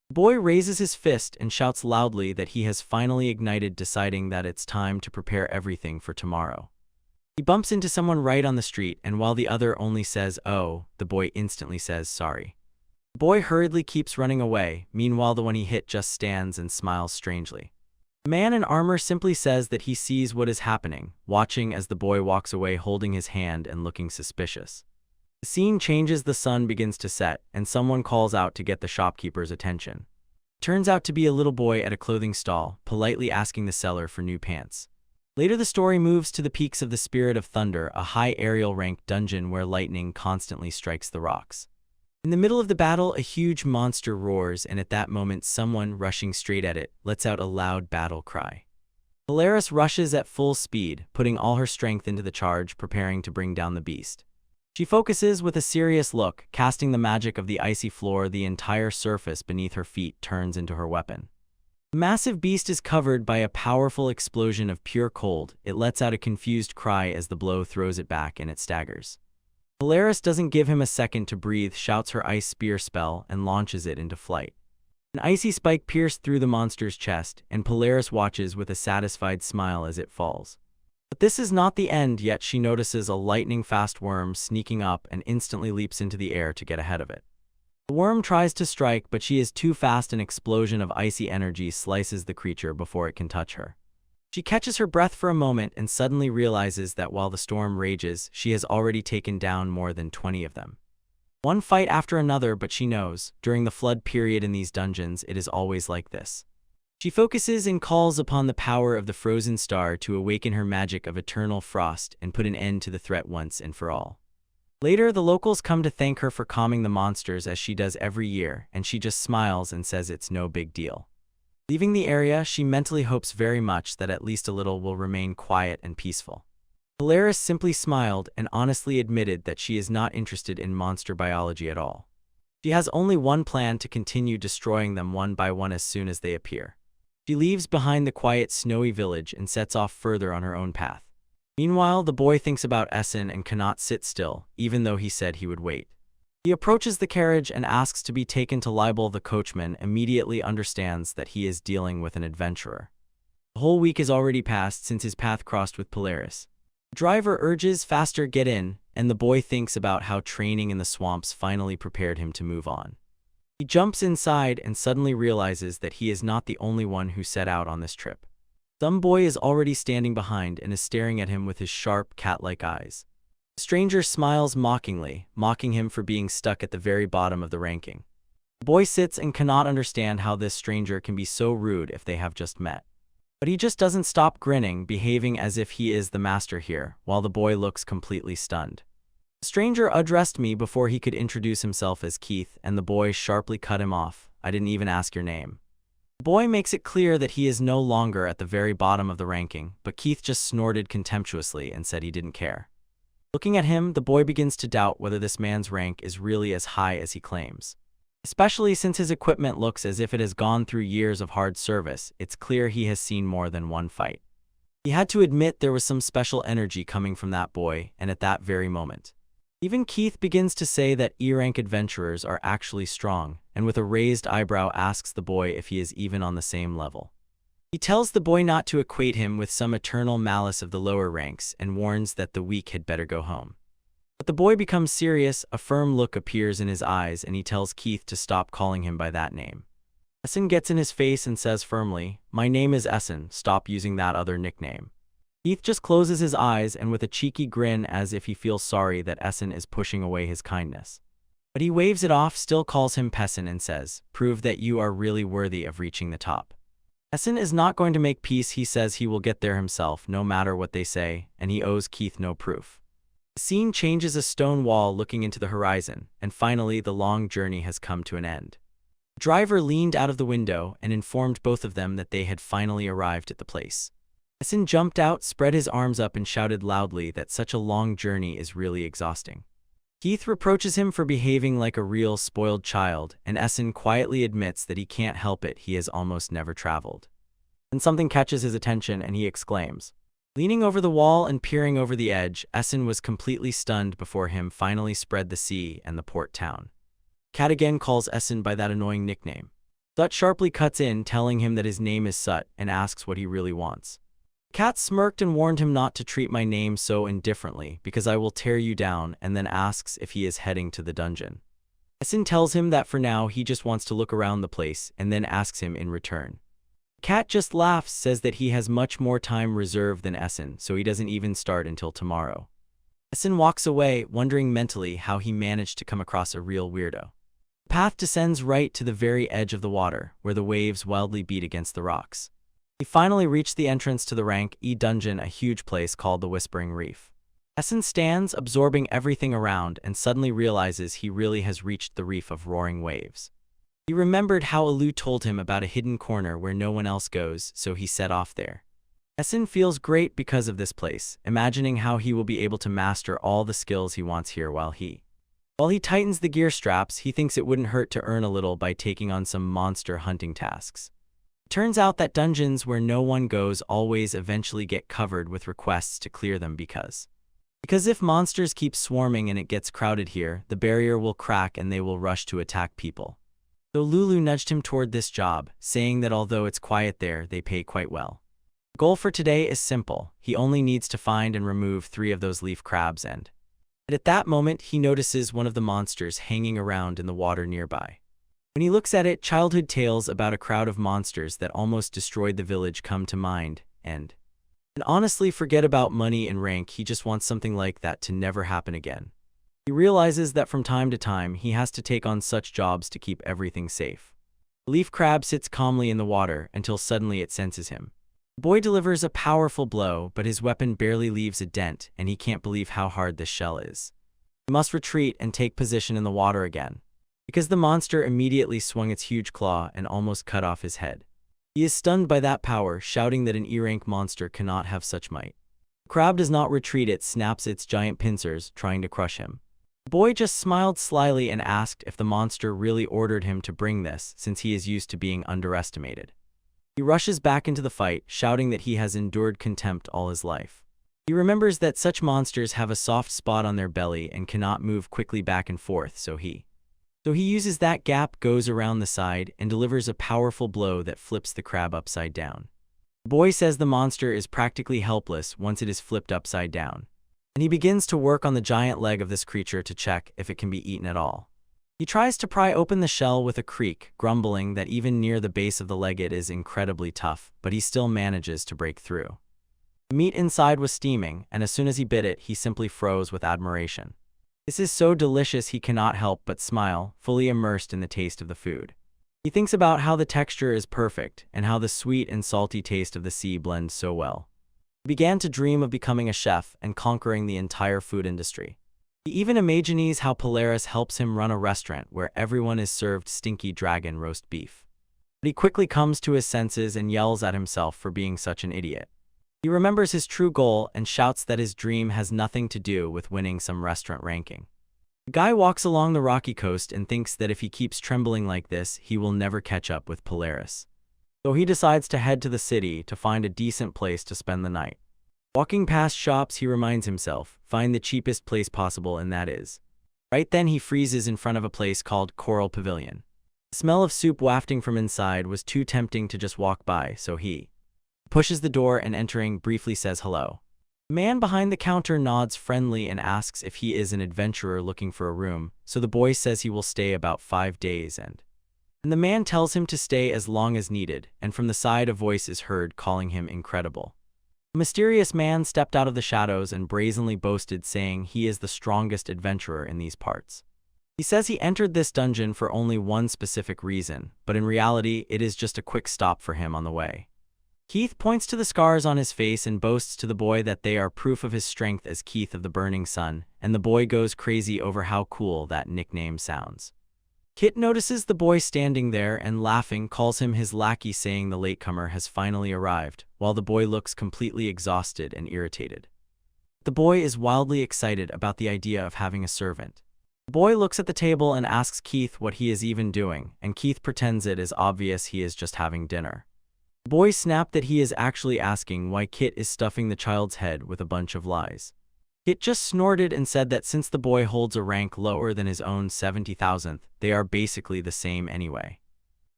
The boy raises his fist and shouts loudly that he has finally ignited, deciding that it's time to prepare everything for tomorrow. He bumps into someone right on the street, and while the other only says, "Oh," the boy instantly says, "Sorry." The boy hurriedly keeps running away. Meanwhile, the one he hit just stands and smiles strangely. The man in armor simply says that he sees what is happening, watching as the boy walks away holding his hand and looking suspicious. The scene changes, the sun begins to set, and someone calls out to get the shopkeeper's attention. It turns out to be a little boy at a clothing stall, politely asking the seller for new pants. Later the story moves to the peaks of the Spirit of Thunder, a high aerial ranked dungeon where lightning constantly strikes the rocks. In the middle of the battle, a huge monster roars, and at that moment someone, rushing straight at it, lets out a loud battle cry. Polaris rushes at full speed, putting all her strength into the charge, preparing to bring down the beast. She focuses with a serious look, casting the magic of the icy floor. The entire surface beneath her feet turns into her weapon. The massive beast is covered by a powerful explosion of pure cold. It lets out a confused cry as the blow throws it back and it staggers. Polaris doesn't give him a second to breathe, shouts her ice spear spell, and launches it into flight. An icy spike pierced through the monster's chest, and Polaris watches with a satisfied smile as it falls. But this is not the end yet. She notices a lightning-fast worm sneaking up and instantly leaps into the air to get ahead of it. The worm tries to strike, but she is too fast. An explosion of icy energy slices the creature before it can touch her. She catches her breath for a moment and suddenly realizes that while the storm rages, she has already taken down more than 20 of them. One fight after another, but she knows, during the flood period in these dungeons, it is always like this. She focuses and calls upon the power of the frozen star to awaken her magic of eternal frost and put an end to the threat once and for all. Later, the locals come to thank her for calming the monsters as she does every year, and she just smiles and says it's no big deal. Leaving the area, she mentally hopes very much that at least a little will remain quiet and peaceful. Polaris simply smiled and honestly admitted that she is not interested in monster biology at all. She has only one plan: to continue destroying them one by one as soon as they appear. She leaves behind the quiet, snowy village and sets off further on her own path. Meanwhile, the boy thinks about Essen and cannot sit still, even though he said he would wait. He approaches the carriage and asks to be taken to Libel. The coachman immediately understands that he is dealing with an adventurer. The whole week has already passed since his path crossed with Polaris. The driver urges, "Faster, get in," and the boy thinks about how training in the swamps finally prepared him to move on. He jumps inside and suddenly realizes that he is not the only one who set out on this trip. Some boy is already standing behind and is staring at him with his sharp, cat-like eyes. The stranger smiles mockingly, mocking him for being stuck at the very bottom of the ranking. The boy sits and cannot understand how this stranger can be so rude if they have just met. But he just doesn't stop grinning, behaving as if he is the master here, while the boy looks completely stunned. The stranger addressed me before he could introduce himself as Keith, and the boy sharply cut him off. "I didn't even ask your name." The boy makes it clear that he is no longer at the very bottom of the ranking, but Keith just snorted contemptuously and said he didn't care. Looking at him, the boy begins to doubt whether this man's rank is really as high as he claims. Especially since his equipment looks as if it has gone through years of hard service. It's clear he has seen more than one fight. He had to admit there was some special energy coming from that boy, and at that very moment. Even Keith begins to say that E-rank adventurers are actually strong, and with a raised eyebrow asks the boy if he is even on the same level. He tells the boy not to equate him with some eternal malice of the lower ranks and warns that the weak had better go home. But the boy becomes serious, a firm look appears in his eyes, and he tells Keith to stop calling him by that name. Essen gets in his face and says firmly, "My name is Essen, stop using that other nickname." Keith just closes his eyes and with a cheeky grin as if he feels sorry that Essen is pushing away his kindness. But he waves it off, still calls him Pessin and says, "Prove that you are really worthy of reaching the top." Essen is not going to make peace. He says he will get there himself, no matter what they say, and he owes Keith no proof. The scene changes, a stone wall looking into the horizon, and finally the long journey has come to an end. The driver leaned out of the window and informed both of them that they had finally arrived at the place. Essen jumped out, spread his arms up and shouted loudly that such a long journey is really exhausting. Keith reproaches him for behaving like a real spoiled child, and Essen quietly admits that he can't help it, he has almost never traveled. Then something catches his attention and he exclaims. Leaning over the wall and peering over the edge, Essen was completely stunned before him finally spread the sea and the port town. Cat again calls Essen by that annoying nickname. Sut sharply cuts in, telling him that his name is Sut, and asks what he really wants. Cat smirked and warned him not to treat my name so indifferently, because I will tear you down, and then asks if he is heading to the dungeon. Essen tells him that for now he just wants to look around the place, and then asks him in return. Cat just laughs, says that he has much more time reserved than Essen, so he doesn't even start until tomorrow. Essen walks away, wondering mentally how he managed to come across a real weirdo. The path descends right to the very edge of the water, where the waves wildly beat against the rocks. He finally reached the entrance to the rank E dungeon, a huge place called the Whispering Reef. Essen stands, absorbing everything around, and suddenly realizes he really has reached the reef of roaring waves. He remembered how Alu told him about a hidden corner where no one else goes, so he set off there. Essen feels great because of this place, imagining how he will be able to master all the skills he wants here while he tightens the gear straps. He thinks it wouldn't hurt to earn a little by taking on some monster hunting tasks. Turns out that dungeons where no one goes always eventually get covered with requests to clear them because if monsters keep swarming and it gets crowded here, the barrier will crack and they will rush to attack people. So Lulu nudged him toward this job, saying that although it's quiet there, they pay quite well. The goal for today is simple. He only needs to find and remove 3 of those leaf crabs, and at that moment he notices one of the monsters hanging around in the water nearby. When he looks at it, childhood tales about a crowd of monsters that almost destroyed the village come to mind, and honestly, forget about money and rank, he just wants something like that to never happen again. He realizes that from time to time he has to take on such jobs to keep everything safe. The leaf crab sits calmly in the water until suddenly it senses him. The boy delivers a powerful blow, but his weapon barely leaves a dent, and he can't believe how hard this shell is. He must retreat and take position in the water again, because the monster immediately swung its huge claw and almost cut off his head. He is stunned by that power, shouting that an E-rank monster cannot have such might. The crab does not retreat, it snaps its giant pincers, trying to crush him. The boy just smiled slyly and asked if the monster really ordered him to bring this, since he is used to being underestimated. He rushes back into the fight, shouting that he has endured contempt all his life. He remembers that such monsters have a soft spot on their belly and cannot move quickly back and forth, so he uses that gap, goes around the side, and delivers a powerful blow that flips the crab upside down. The boy says the monster is practically helpless once it is flipped upside down, and he begins to work on the giant leg of this creature to check if it can be eaten at all. He tries to pry open the shell with a creak, grumbling that even near the base of the leg it is incredibly tough, but he still manages to break through. The meat inside was steaming, and as soon as he bit it, he simply froze with admiration. This is so delicious he cannot help but smile, fully immersed in the taste of the food. He thinks about how the texture is perfect, and how the sweet and salty taste of the sea blends so well. He began to dream of becoming a chef and conquering the entire food industry. He even imagines how Polaris helps him run a restaurant where everyone is served stinky dragon roast beef. But he quickly comes to his senses and yells at himself for being such an idiot. He remembers his true goal and shouts that his dream has nothing to do with winning some restaurant ranking. The guy walks along the rocky coast and thinks that if he keeps trembling like this, he will never catch up with Polaris. So he decides to head to the city to find a decent place to spend the night. Walking past shops, he reminds himself, find the cheapest place possible, and that is. Right then he freezes in front of a place called Coral Pavilion. The smell of soup wafting from inside was too tempting to just walk by, so he pushes the door and entering briefly says hello. The man behind the counter nods friendly and asks if he is an adventurer looking for a room, so the boy says he will stay about 5 days and the man tells him to stay as long as needed, and from the side a voice is heard calling him incredible. A mysterious man stepped out of the shadows and brazenly boasted, saying he is the strongest adventurer in these parts. He says he entered this dungeon for only one specific reason, but in reality it is just a quick stop for him on the way. Keith points to the scars on his face and boasts to the boy that they are proof of his strength as Keith of the Burning Sun, and the boy goes crazy over how cool that nickname sounds. Kit notices the boy standing there and laughing calls him his lackey, saying the latecomer has finally arrived, while the boy looks completely exhausted and irritated. The boy is wildly excited about the idea of having a servant. The boy looks at the table and asks Keith what he is even doing, and Keith pretends it is obvious he is just having dinner. The boy snapped that he is actually asking why Kit is stuffing the child's head with a bunch of lies. Kit just snorted and said that since the boy holds a rank lower than his own 70,000th, they are basically the same anyway.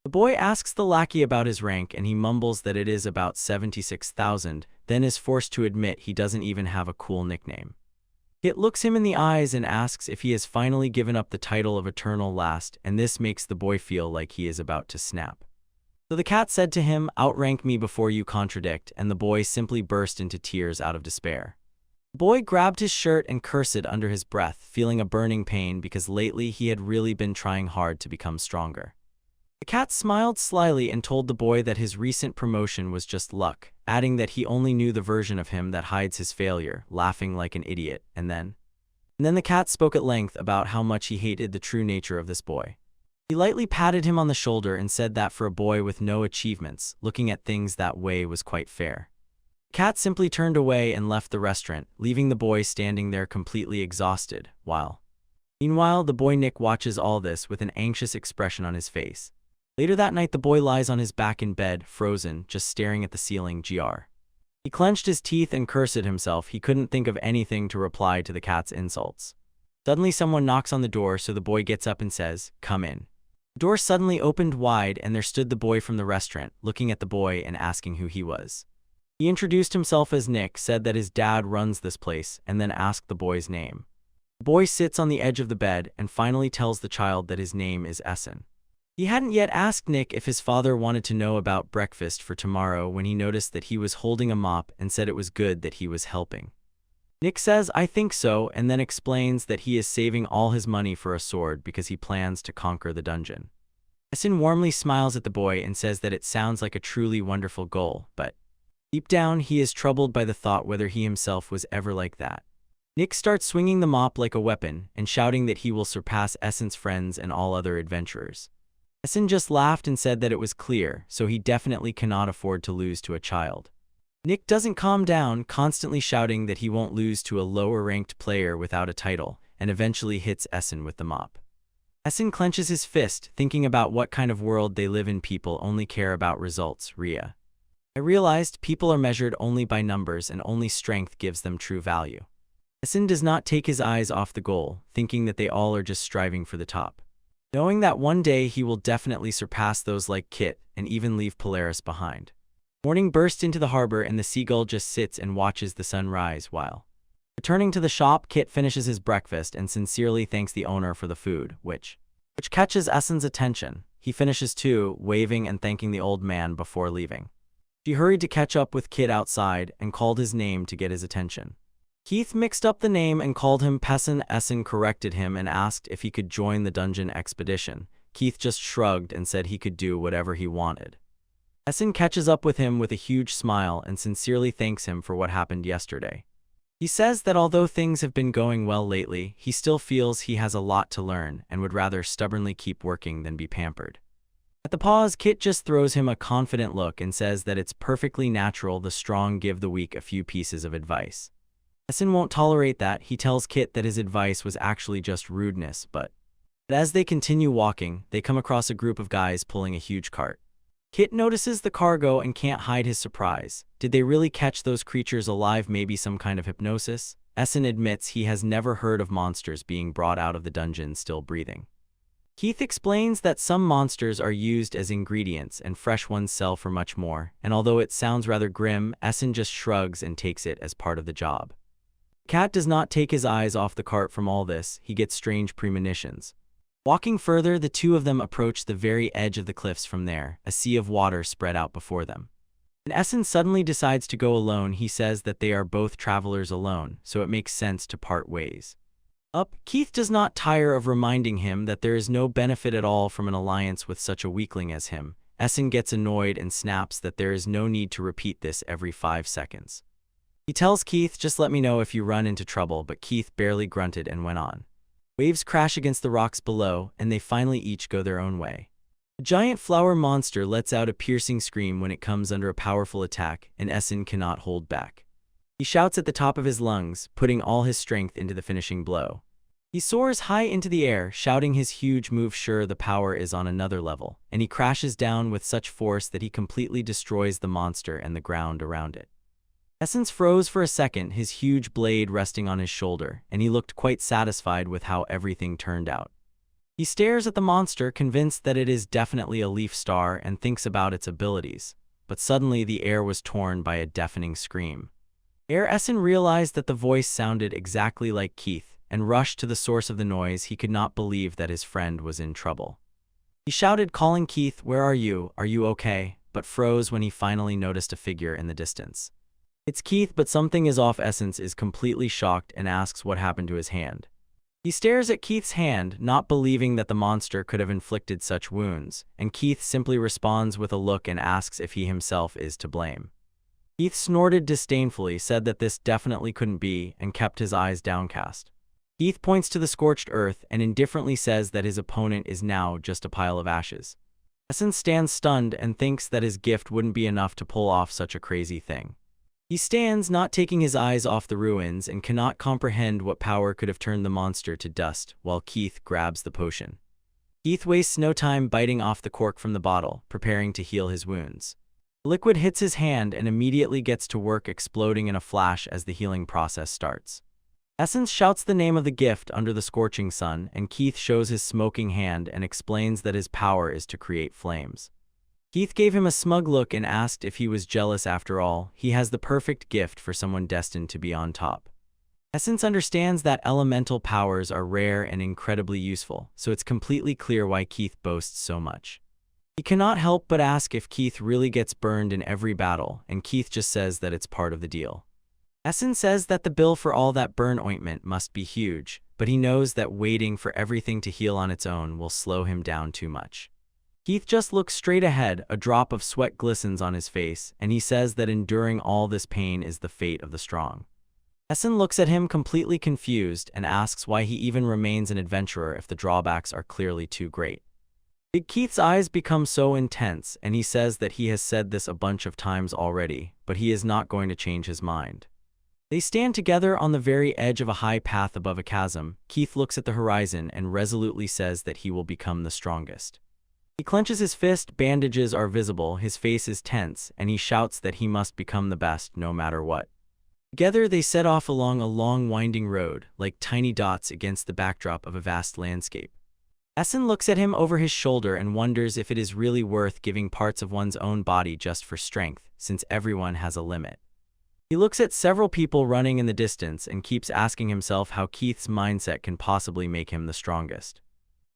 The boy asks the lackey about his rank and he mumbles that it is about 76,000, then is forced to admit he doesn't even have a cool nickname. Kit looks him in the eyes and asks if he has finally given up the title of Eternal Last, and this makes the boy feel like he is about to snap. So the cat said to him, outrank me before you contradict, and the boy simply burst into tears out of despair. The boy grabbed his shirt and cursed under his breath, feeling a burning pain because lately he had really been trying hard to become stronger. The cat smiled slyly and told the boy that his recent promotion was just luck, adding that he only knew the version of him that hides his failure, laughing like an idiot, and then the cat spoke at length about how much he hated the true nature of this boy. He lightly patted him on the shoulder and said that for a boy with no achievements, looking at things that way was quite fair. The cat simply turned away and left the restaurant, leaving the boy standing there completely exhausted, Meanwhile, the boy Nick watches all this with an anxious expression on his face. Later that night, the boy lies on his back in bed, frozen, just staring at the ceiling. He clenched his teeth and cursed himself. He couldn't think of anything to reply to the cat's insults. Suddenly someone knocks on the door, so the boy gets up and says, "Come in." The door suddenly opened wide and there stood the boy from the restaurant, looking at the boy and asking who he was. He introduced himself as Nick, said that his dad runs this place, and then asked the boy's name. The boy sits on the edge of the bed and finally tells the child that his name is Essen. He hadn't yet asked Nick if his father wanted to know about breakfast for tomorrow when he noticed that he was holding a mop and said it was good that he was helping. Nick says, "I think so," and then explains that he is saving all his money for a sword because he plans to conquer the dungeon. Essen warmly smiles at the boy and says that it sounds like a truly wonderful goal, but deep down he is troubled by the thought whether he himself was ever like that. Nick starts swinging the mop like a weapon and shouting that he will surpass Essen's friends and all other adventurers. Essen just laughed and said that it was clear, so he definitely cannot afford to lose to a child. Nick doesn't calm down, constantly shouting that he won't lose to a lower-ranked player without a title, and eventually hits Essen with the mop. Essen clenches his fist, thinking about what kind of world they live in. People only care about results, Rhea. I realized people are measured only by numbers and only strength gives them true value. Essen does not take his eyes off the goal, thinking that they all are just striving for the top. Knowing that one day he will definitely surpass those like Kit and even leave Polaris behind. Morning bursts into the harbor and the seagull just sits and watches the sun rise while. Returning to the shop, Kit finishes his breakfast and sincerely thanks the owner for the food, which catches Essen's attention. He finishes too, waving and thanking the old man before leaving. She hurried to catch up with Kit outside and called his name to get his attention. Keith mixed up the name and called him Pessin. Essen corrected him and asked if he could join the dungeon expedition. Keith just shrugged and said he could do whatever he wanted. Essen catches up with him with a huge smile and sincerely thanks him for what happened yesterday. He says that although things have been going well lately, he still feels he has a lot to learn and would rather stubbornly keep working than be pampered. At the pause, Kit just throws him a confident look and says that it's perfectly natural the strong give the weak a few pieces of advice. Essen won't tolerate that. He tells Kit that his advice was actually just rudeness, but as they continue walking, they come across a group of guys pulling a huge cart. Kit notices the cargo and can't hide his surprise. Did they really catch those creatures alive? Maybe some kind of hypnosis? Essen admits he has never heard of monsters being brought out of the dungeon still breathing. Keith explains that some monsters are used as ingredients and fresh ones sell for much more, and although it sounds rather grim, Essen just shrugs and takes it as part of the job. Cat does not take his eyes off the cart from all this. He gets strange premonitions. Walking further, the two of them approach the very edge of the cliffs. From there, a sea of water spread out before them. And Essen suddenly decides to go alone. He says that they are both travelers alone, so it makes sense to part ways. Keith does not tire of reminding him that there is no benefit at all from an alliance with such a weakling as him. Essen gets annoyed and snaps that there is no need to repeat this every 5 seconds. He tells Keith, "Just let me know if you run into trouble," but Keith barely grunted and went on. Waves crash against the rocks below, and they finally each go their own way. A giant flower monster lets out a piercing scream when it comes under a powerful attack, and Essen cannot hold back. He shouts at the top of his lungs, putting all his strength into the finishing blow. He soars high into the air, shouting his huge move. Sure, the power is on another level, and he crashes down with such force that he completely destroys the monster and the ground around it. Essen froze for a second, his huge blade resting on his shoulder, and he looked quite satisfied with how everything turned out. He stares at the monster, convinced that it is definitely a leaf star, and thinks about its abilities. But suddenly the air was torn by a deafening scream. Essen realized that the voice sounded exactly like Keith, and rushed to the source of the noise. He could not believe that his friend was in trouble. He shouted, calling Keith, "Where are you? Are you okay?" but froze when he finally noticed a figure in the distance. It's Keith, but something is off. Essen is completely shocked and asks what happened to his hand. He stares at Keith's hand, not believing that the monster could have inflicted such wounds, and Keith simply responds with a look and asks if he himself is to blame. Keith snorted disdainfully, said that this definitely couldn't be, and kept his eyes downcast. Keith points to the scorched earth and indifferently says that his opponent is now just a pile of ashes. Essen stands stunned and thinks that his gift wouldn't be enough to pull off such a crazy thing. He stands, not taking his eyes off the ruins, and cannot comprehend what power could have turned the monster to dust, while Keith grabs the potion. Keith wastes no time biting off the cork from the bottle, preparing to heal his wounds. The liquid hits his hand and immediately gets to work, exploding in a flash as the healing process starts. Essen shouts the name of the gift under the scorching sun, and Keith shows his smoking hand and explains that his power is to create flames. Keith gave him a smug look and asked if he was jealous. After all, he has the perfect gift for someone destined to be on top. Essen understands that elemental powers are rare and incredibly useful, so it's completely clear why Keith boasts so much. He cannot help but ask if Keith really gets burned in every battle, and Keith just says that it's part of the deal. Essen says that the bill for all that burn ointment must be huge, but he knows that waiting for everything to heal on its own will slow him down too much. Keith just looks straight ahead, a drop of sweat glistens on his face, and he says that enduring all this pain is the fate of the strong. Essen looks at him completely confused and asks why he even remains an adventurer if the drawbacks are clearly too great. Big Keith's eyes become so intense, and he says that he has said this a bunch of times already, but he is not going to change his mind. They stand together on the very edge of a high path above a chasm. Keith looks at the horizon and resolutely says that he will become the strongest. He clenches his fist, bandages are visible, his face is tense, and he shouts that he must become the best no matter what. Together they set off along a long winding road, like tiny dots against the backdrop of a vast landscape. Essen looks at him over his shoulder and wonders if it is really worth giving parts of one's own body just for strength, since everyone has a limit. He looks at several people running in the distance and keeps asking himself how Keith's mindset can possibly make him the strongest.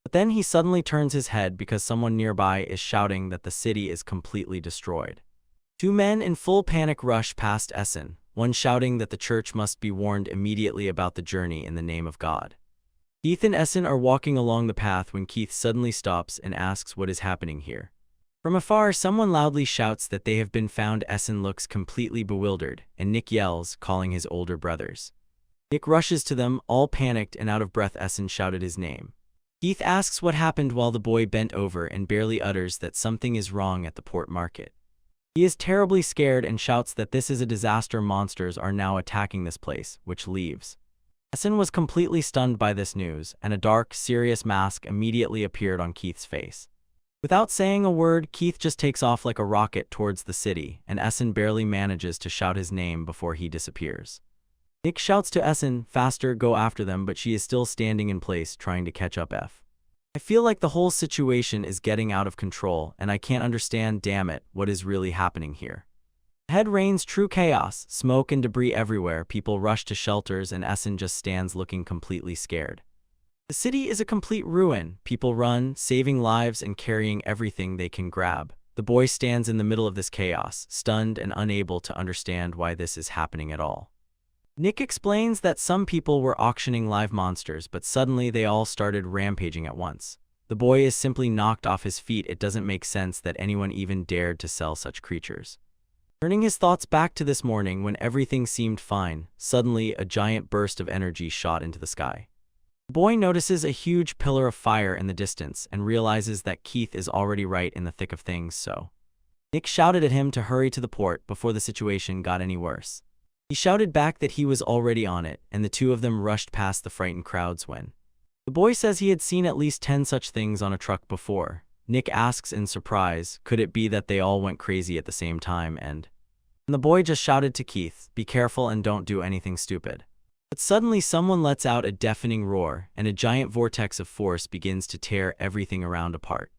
But then he suddenly turns his head because someone nearby is shouting that the city is completely destroyed. Two men in full panic rush past Essen, one shouting that the church must be warned immediately about the journey in the name of God. Keith and Essen are walking along the path when Keith suddenly stops and asks what is happening here. From afar, someone loudly shouts that they have been found. Essen looks completely bewildered, and Nick yells, calling his older brothers. Nick rushes to them, all panicked and out of breath. Essen shouted his name. Keith asks what happened while the boy bent over and barely utters that something is wrong at the port market. He is terribly scared and shouts that this is a disaster. Monsters are now attacking this place, which leaves. Essen was completely stunned by this news, and a dark, serious mask immediately appeared on Keith's face. Without saying a word, Keith just takes off like a rocket towards the city, and Essen barely manages to shout his name before he disappears. Nick shouts to Essen, "Faster, go after them," but she is still standing in place, trying to catch up. I feel like the whole situation is getting out of control, and I can't understand, damn it, what is really happening here. Ahead reigns true chaos, smoke and debris everywhere, people rush to shelters, and Essen just stands looking completely scared. The city is a complete ruin, people run, saving lives and carrying everything they can grab. The boy stands in the middle of this chaos, stunned and unable to understand why this is happening at all. Nick explains that some people were auctioning live monsters, but suddenly they all started rampaging at once. The boy is simply knocked off his feet. It doesn't make sense that anyone even dared to sell such creatures. Turning his thoughts back to this morning when everything seemed fine, suddenly a giant burst of energy shot into the sky. The boy notices a huge pillar of fire in the distance and realizes that Keith is already right in the thick of things, so Nick shouted at him to hurry to the port before the situation got any worse. He shouted back that he was already on it, and the two of them rushed past the frightened crowds when the boy says he had seen at least 10 such things on a truck before. Nick asks in surprise, could it be that they all went crazy at the same time, and the boy just shouted to Keith, "Be careful and don't do anything stupid." But suddenly someone lets out a deafening roar, and a giant vortex of force begins to tear everything around apart.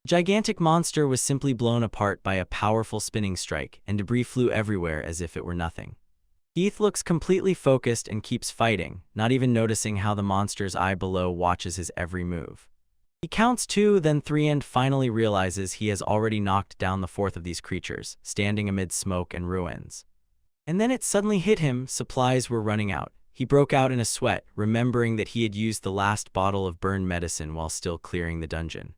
The gigantic monster was simply blown apart by a powerful spinning strike, and debris flew everywhere as if it were nothing. Keith looks completely focused and keeps fighting, not even noticing how the monster's eye below watches his every move. He counts 2, then 3, and finally realizes he has already knocked down the 4th of these creatures, standing amid smoke and ruins. And then it suddenly hit him, supplies were running out. He broke out in a sweat, remembering that he had used the last bottle of burn medicine while still clearing the dungeon.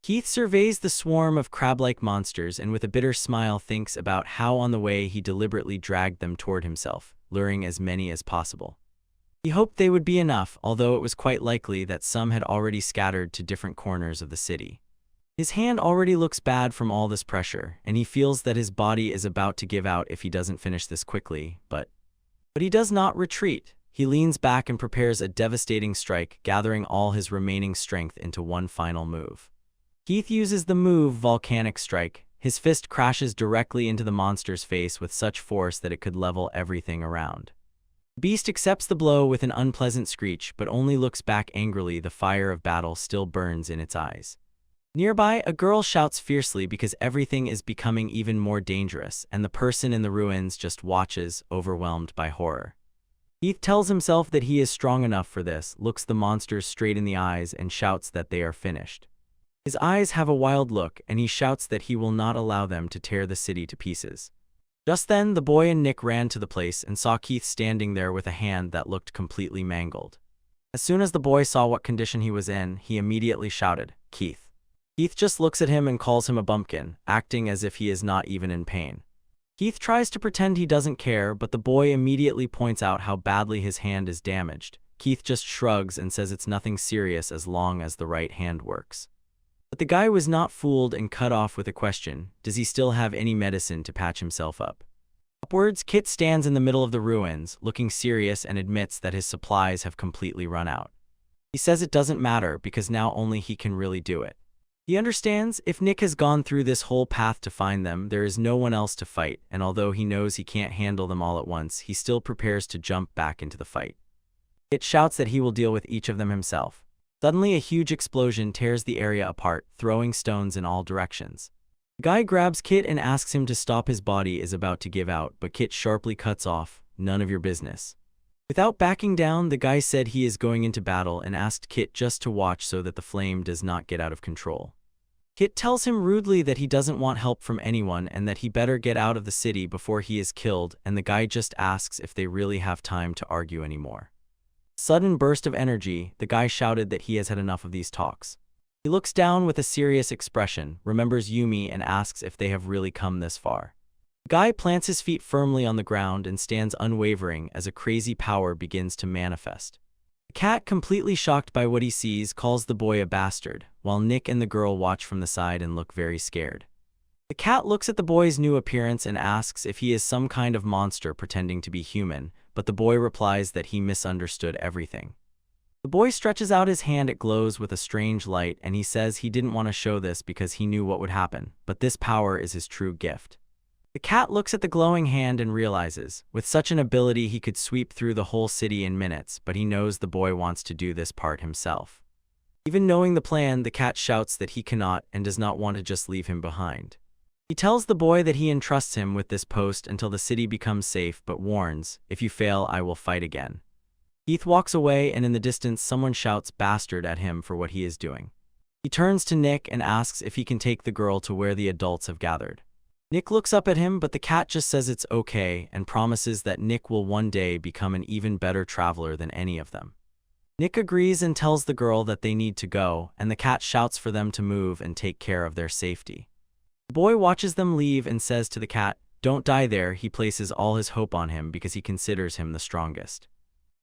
Keith surveys the swarm of crab-like monsters and with a bitter smile thinks about how on the way he deliberately dragged them toward himself, luring as many as possible. He hoped they would be enough, although it was quite likely that some had already scattered to different corners of the city. His hand already looks bad from all this pressure, and he feels that his body is about to give out if he doesn't finish this quickly, but he does not retreat. He leans back and prepares a devastating strike, gathering all his remaining strength into one final move. Keith uses the move Volcanic Strike. His fist crashes directly into the monster's face with such force that it could level everything around. The beast accepts the blow with an unpleasant screech, but only looks back angrily. The fire of battle still burns in its eyes. Nearby, a girl shouts fiercely because everything is becoming even more dangerous, and the person in the ruins just watches, overwhelmed by horror. Keith tells himself that he is strong enough for this, looks the monsters straight in the eyes, and shouts that they are finished. His eyes have a wild look, and he shouts that he will not allow them to tear the city to pieces. Just then, the boy and Nick ran to the place and saw Keith standing there with a hand that looked completely mangled. As soon as the boy saw what condition he was in, he immediately shouted, "Keith." Keith just looks at him and calls him a bumpkin, acting as if he is not even in pain. Keith tries to pretend he doesn't care, but the boy immediately points out how badly his hand is damaged. Keith just shrugs and says it's nothing serious as long as the right hand works. But the guy was not fooled and cut off with a question, does he still have any medicine to patch himself up? Upwards, Kit stands in the middle of the ruins, looking serious and admits that his supplies have completely run out. He says it doesn't matter because now only he can really do it. He understands if Nick has gone through this whole path to find them, there is no one else to fight, and although he knows he can't handle them all at once, he still prepares to jump back into the fight. Kit shouts that he will deal with each of them himself. Suddenly, a huge explosion tears the area apart, throwing stones in all directions. The guy grabs Kit and asks him to stop. His body is about to give out, but Kit sharply cuts off, "None of your business." Without backing down, the guy said he is going into battle and asked Kit just to watch so that the flame does not get out of control. Kit tells him rudely that he doesn't want help from anyone and that he better get out of the city before he is killed, and the guy just asks if they really have time to argue anymore. Sudden burst of energy, the guy shouted that he has had enough of these talks. He looks down with a serious expression, remembers Yumi, and asks if they have really come this far. The guy plants his feet firmly on the ground and stands unwavering as a crazy power begins to manifest. The cat, completely shocked by what he sees, calls the boy a bastard, while Nick and the girl watch from the side and look very scared. The cat looks at the boy's new appearance and asks if he is some kind of monster pretending to be human, but the boy replies that he misunderstood everything. The boy stretches out his hand. It glows with a strange light, and he says he didn't want to show this because he knew what would happen, but this power is his true gift. The cat looks at the glowing hand and realizes, with such an ability he could sweep through the whole city in minutes, but he knows the boy wants to do this part himself. Even knowing the plan, the cat shouts that he cannot and does not want to just leave him behind. He tells the boy that he entrusts him with this post until the city becomes safe, but warns, "If you fail, I will fight again." Heath walks away, and in the distance someone shouts "bastard" at him for what he is doing. He turns to Nick and asks if he can take the girl to where the adults have gathered. Nick looks up at him, but the cat just says it's okay and promises that Nick will one day become an even better traveler than any of them. Nick agrees and tells the girl that they need to go, and the cat shouts for them to move and take care of their safety. The boy watches them leave and says to the cat, "Don't die there." He places all his hope on him because he considers him the strongest.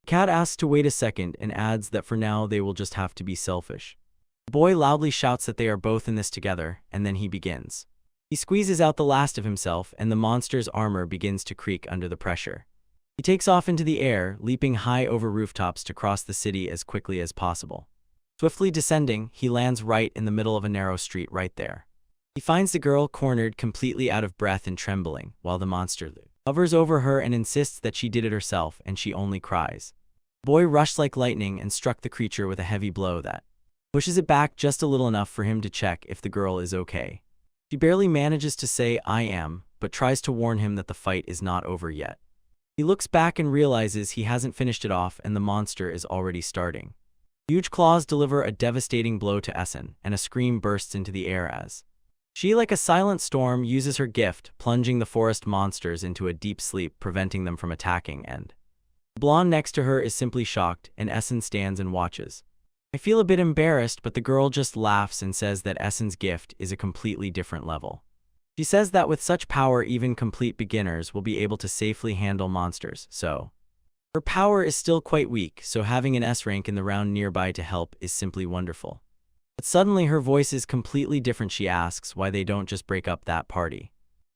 The cat asks to wait a second and adds that for now they will just have to be selfish. The boy loudly shouts that they are both in this together, and then he begins. He squeezes out the last of himself, and the monster's armor begins to creak under the pressure. He takes off into the air, leaping high over rooftops to cross the city as quickly as possible. Swiftly descending, he lands right in the middle of a narrow street right there. He finds the girl cornered, completely out of breath and trembling, while the monster hovers over her and insists that she did it herself, and she only cries. The boy rushed like lightning and struck the creature with a heavy blow that pushes it back just a little, enough for him to check if the girl is okay. She barely manages to say "I am," but tries to warn him that the fight is not over yet. He looks back and realizes he hasn't finished it off, and the monster is already starting. Huge claws deliver a devastating blow to Essen, and a scream bursts into the air as she, like a silent storm, uses her gift, plunging the forest monsters into a deep sleep, preventing them from attacking, and the blonde next to her is simply shocked, and Essen stands and watches. I feel a bit embarrassed, but the girl just laughs and says that Essen's gift is a completely different level. She says that with such power, even complete beginners will be able to safely handle monsters, so her power is still quite weak, so having an S rank in the round nearby to help is simply wonderful. But suddenly her voice is completely different. She asks why they don't just break up that party.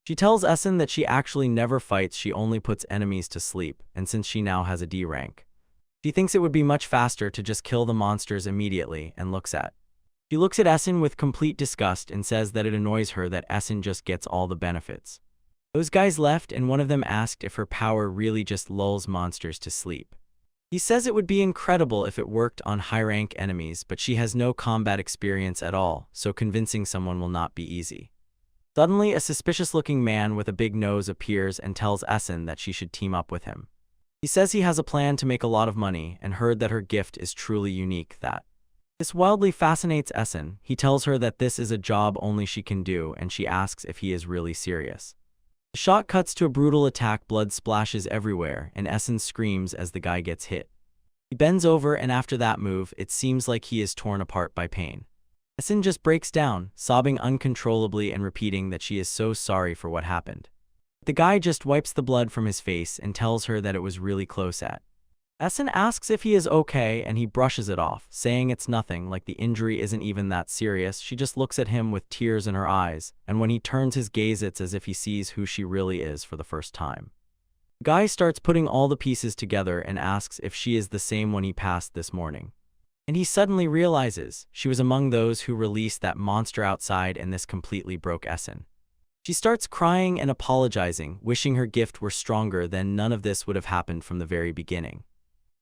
She tells Essen that she actually never fights, she only puts enemies to sleep, and since she now has a D rank, she thinks it would be much faster to just kill the monsters immediately, and she looks at Essen with complete disgust and says that it annoys her that Essen just gets all the benefits. Those guys left, and one of them asked if her power really just lulls monsters to sleep. He says it would be incredible if it worked on high-rank enemies, but she has no combat experience at all, so convincing someone will not be easy. Suddenly, a suspicious-looking man with a big nose appears and tells Essen that she should team up with him. He says he has a plan to make a lot of money and heard that her gift is truly unique. This wildly fascinates Essen. He tells her that this is a job only she can do, and she asks if he is really serious. The shot cuts to a brutal attack, blood splashes everywhere, and Essen screams as the guy gets hit. He bends over, and after that move, it seems like he is torn apart by pain. Essen just breaks down, sobbing uncontrollably and repeating that she is so sorry for what happened. The guy just wipes the blood from his face and tells her that it was really close at. Essen asks if he is okay, and he brushes it off, saying it's nothing, like the injury isn't even that serious. She just looks at him with tears in her eyes, and when he turns his gaze, it's as if he sees who she really is for the first time. The guy starts putting all the pieces together and asks if she is the same one he passed this morning. And he suddenly realizes she was among those who released that monster outside, and this completely broke Essen. She starts crying and apologizing, wishing her gift were stronger, then none of this would have happened from the very beginning.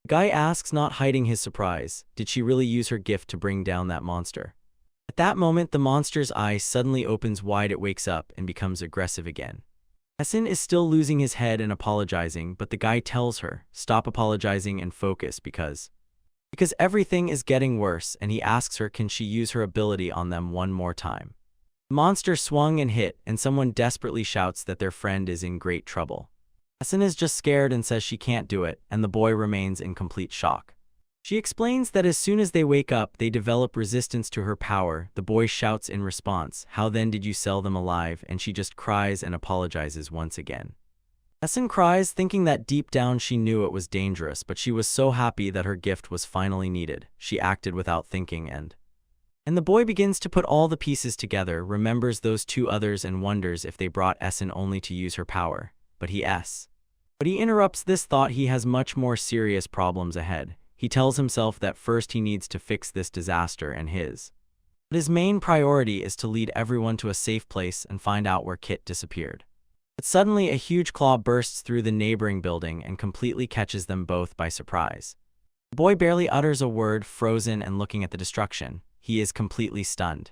The guy asks, not hiding his surprise, did she really use her gift to bring down that monster? At that moment, the monster's eye suddenly opens wide, it wakes up and becomes aggressive again. Essen is still losing his head and apologizing, but the guy tells her, stop apologizing and focus because everything is getting worse, and he asks her can she use her ability on them one more time. The monster swung and hit, and someone desperately shouts that their friend is in great trouble. Essen is just scared and says she can't do it, and the boy remains in complete shock. She explains that as soon as they wake up, they develop resistance to her power. The boy shouts in response, how then did you sell them alive? And she just cries and apologizes once again. Essen cries, thinking that deep down she knew it was dangerous, but she was so happy that her gift was finally needed. She acted without thinking, and the boy begins to put all the pieces together, remembers those two others, and wonders if they brought Essen only to use her power. But he interrupts this thought. He has much more serious problems ahead. He tells himself that first he needs to fix this disaster and but his main priority is to lead everyone to a safe place and find out where Kit disappeared. But suddenly a huge claw bursts through the neighboring building and completely catches them both by surprise. The boy barely utters a word, frozen and looking at the destruction. He is completely stunned.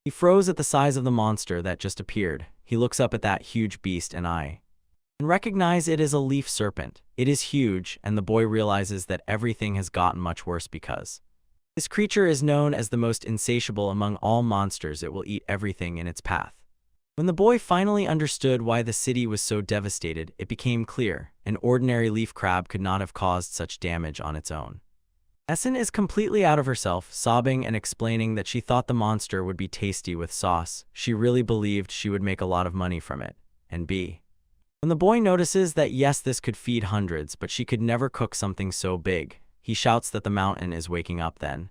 He froze at the size of the monster that just appeared. He looks up at that huge beast and recognize it is a leaf serpent. It is huge, and the boy realizes that everything has gotten much worse because this creature is known as the most insatiable among all monsters. It will eat everything in its path. When the boy finally understood why the city was so devastated, it became clear an ordinary leaf crab could not have caused such damage on its own. Essen is completely out of herself, sobbing and explaining that she thought the monster would be tasty with sauce. She really believed she would make a lot of money from it. And when the boy notices that yes, this could feed hundreds, but she could never cook something so big, he shouts that the mountain is waking up then.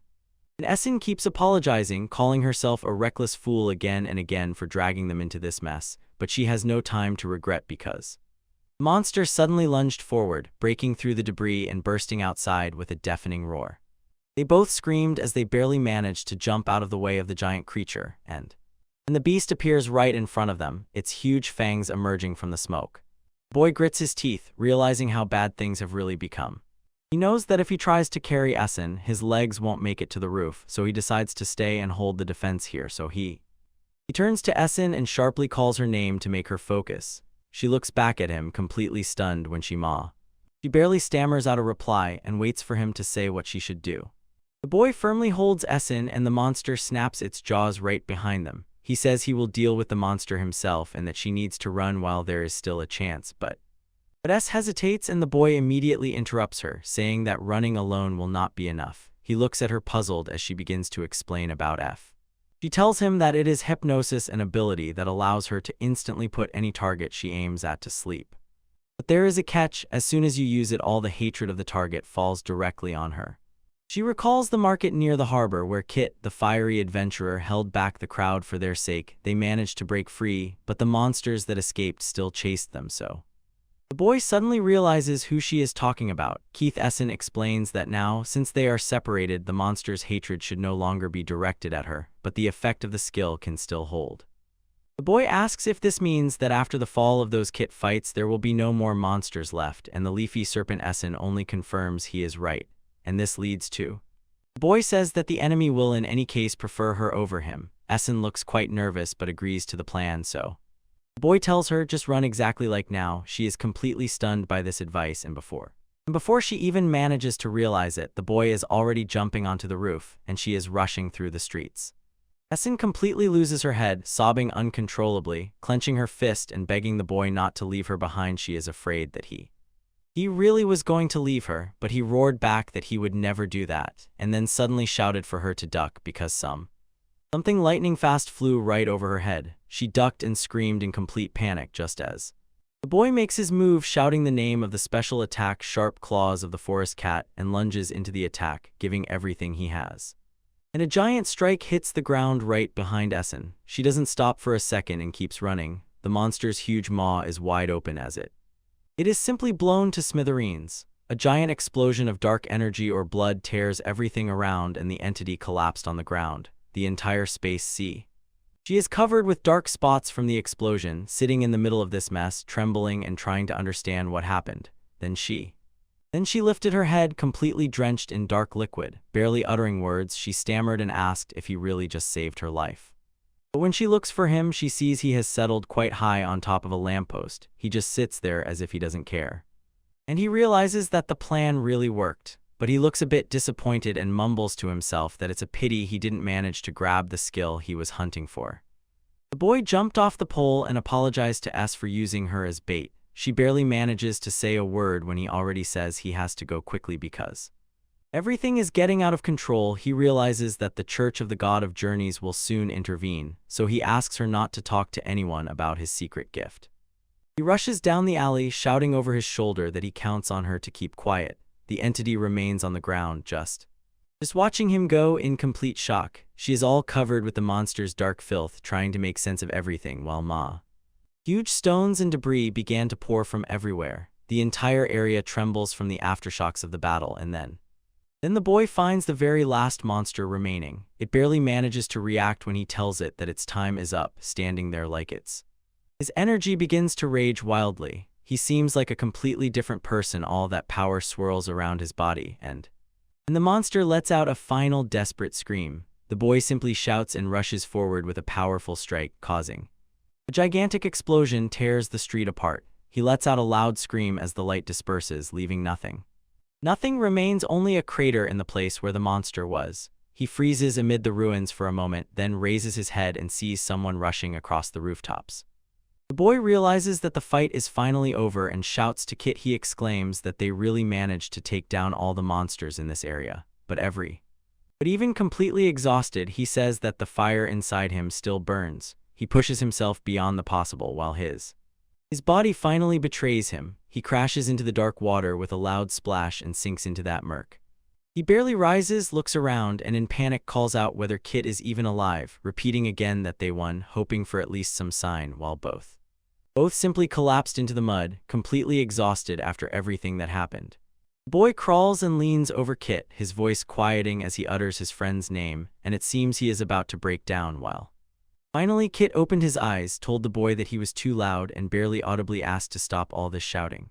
And Essen keeps apologizing, calling herself a reckless fool again and again for dragging them into this mess, but she has no time to regret because the monster suddenly lunged forward, breaking through the debris and bursting outside with a deafening roar. They both screamed as they barely managed to jump out of the way of the giant creature, and the beast appears right in front of them, its huge fangs emerging from the smoke. The boy grits his teeth, realizing how bad things have really become. He knows that if he tries to carry Essen, his legs won't make it to the roof, so he decides to stay and hold the defense here. So he turns to Essen and sharply calls her name to make her focus. She looks back at him, completely stunned when she barely stammers out a reply and waits for him to say what she should do. The boy firmly holds Essen and the monster snaps its jaws right behind them. He says he will deal with the monster himself and that she needs to run while there is still a chance, but S hesitates and the boy immediately interrupts her, saying that running alone will not be enough. He looks at her puzzled as she begins to explain about F. She tells him that it is hypnosis, an ability that allows her to instantly put any target she aims at to sleep. But there is a catch: as soon as you use it, all the hatred of the target falls directly on her. She recalls the market near the harbor where Kit, the fiery adventurer, held back the crowd for their sake. They managed to break free, but the monsters that escaped still chased them, so the boy suddenly realizes who she is talking about. Keith Essen explains that now, since they are separated, the monster's hatred should no longer be directed at her, but the effect of the skill can still hold. The boy asks if this means that after the fall of those Kit fights, there will be no more monsters left, and the leafy serpent Essen only confirms he is right, and this leads to the boy says that the enemy will in any case prefer her over him. Essen looks quite nervous but agrees to the plan, so the boy tells her just run exactly like now. She is completely stunned by this advice, and before she even manages to realize it, the boy is already jumping onto the roof, and she is rushing through the streets. Essen completely loses her head, sobbing uncontrollably, clenching her fist and begging the boy not to leave her behind. She is afraid that he really was going to leave her, but he roared back that he would never do that, and then suddenly shouted for her to duck because something lightning fast flew right over her head. She ducked and screamed in complete panic just as the boy makes his move, shouting the name of the special attack, Sharp Claws of the Forest Cat, and lunges into the attack, giving everything he has. And a giant strike hits the ground right behind Essen. She doesn't stop for a second and keeps running. The monster's huge maw is wide open as it is simply blown to smithereens. A giant explosion of dark energy or blood tears everything around, and the entity collapsed on the ground. The entire space sea. She is covered with dark spots from the explosion, sitting in the middle of this mess, trembling and trying to understand what happened. Then she lifted her head, completely drenched in dark liquid. Barely uttering words, she stammered and asked if he really just saved her life. But when she looks for him, she sees he has settled quite high on top of a lamppost. He just sits there as if he doesn't care. And he realizes that the plan really worked. But he looks a bit disappointed and mumbles to himself that it's a pity he didn't manage to grab the skill he was hunting for. The boy jumped off the pole and apologized to S for using her as bait. She barely manages to say a word when he already says he has to go quickly because everything is getting out of control. He realizes that the Church of the God of Journeys will soon intervene, so he asks her not to talk to anyone about his secret gift. He rushes down the alley, shouting over his shoulder that he counts on her to keep quiet. The entity remains on the ground, just watching him go in complete shock. She is all covered with the monster's dark filth, trying to make sense of everything while huge stones and debris began to pour from everywhere. The entire area trembles from the aftershocks of the battle, and then Then the boy finds the very last monster remaining. It barely manages to react when he tells it that its time is up, standing there like it's. His energy begins to rage wildly. He seems like a completely different person. All that power swirls around his body, and the monster lets out a final desperate scream. The boy simply shouts and rushes forward with a powerful strike, causing a gigantic explosion tears the street apart. He lets out a loud scream as the light disperses, leaving nothing. Nothing remains, only a crater in the place where the monster was. He freezes amid the ruins for a moment, then raises his head and sees someone rushing across the rooftops. The boy realizes that the fight is finally over and shouts to Kit. He exclaims that they really managed to take down all the monsters in this area, but even completely exhausted, he says that the fire inside him still burns. He pushes himself beyond the possible while his body finally betrays him. He crashes into the dark water with a loud splash and sinks into that murk. He barely rises, looks around, and in panic calls out whether Kit is even alive, repeating again that they won, hoping for at least some sign, while both simply collapsed into the mud, completely exhausted after everything that happened. The boy crawls and leans over Kit, his voice quieting as he utters his friend's name, and it seems he is about to break down while finally Kit opened his eyes, told the boy that he was too loud, and barely audibly asked to stop all this shouting.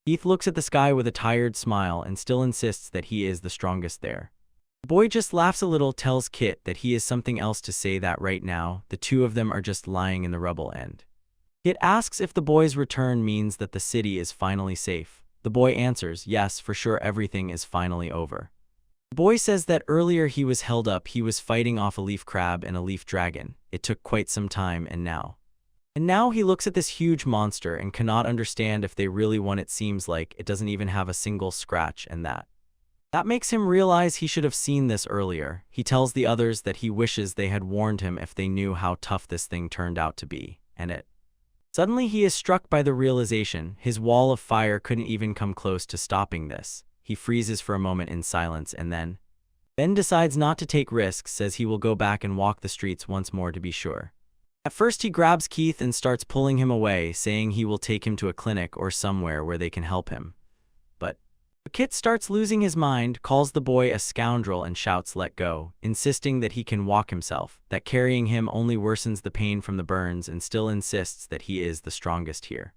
Keith looks at the sky with a tired smile and still insists that he is the strongest there. The boy just laughs a little, tells Kit that he has something else to say, that right now, the two of them are just lying in the rubble, and Kit asks if the boy's return means that the city is finally safe. The boy answers, yes, for sure, everything is finally over. The boy says that earlier he was held up, he was fighting off a leaf crab and a leaf dragon. It took quite some time, and now he looks at this huge monster and cannot understand if they really won. It seems like it doesn't even have a single scratch, and that makes him realize he should have seen this earlier. He tells the others that he wishes they had warned him if they knew how tough this thing turned out to be, and suddenly he is struck by the realization his wall of fire couldn't even come close to stopping this. He freezes for a moment in silence and then decides not to take risks, says he will go back and walk the streets once more to be sure. At first he grabs Keith and starts pulling him away, saying he will take him to a clinic or somewhere where they can help him. But Kit starts losing his mind, calls the boy a scoundrel and shouts let go, insisting that he can walk himself, that carrying him only worsens the pain from the burns, and still insists that he is the strongest here.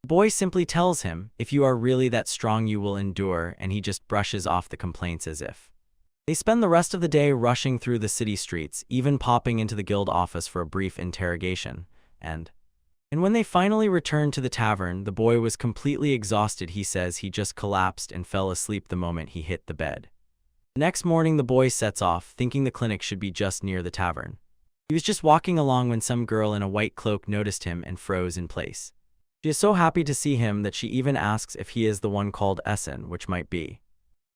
The boy simply tells him, if you are really that strong you will endure, and he just brushes off the complaints as if. They spend the rest of the day rushing through the city streets, even popping into the guild office for a brief interrogation, and when they finally return to the tavern, the boy was completely exhausted. He says he just collapsed and fell asleep the moment he hit the bed. The next morning the boy sets off, thinking the clinic should be just near the tavern. He was just walking along when some girl in a white cloak noticed him and froze in place. She is so happy to see him that she even asks if he is the one called Essen, which might be.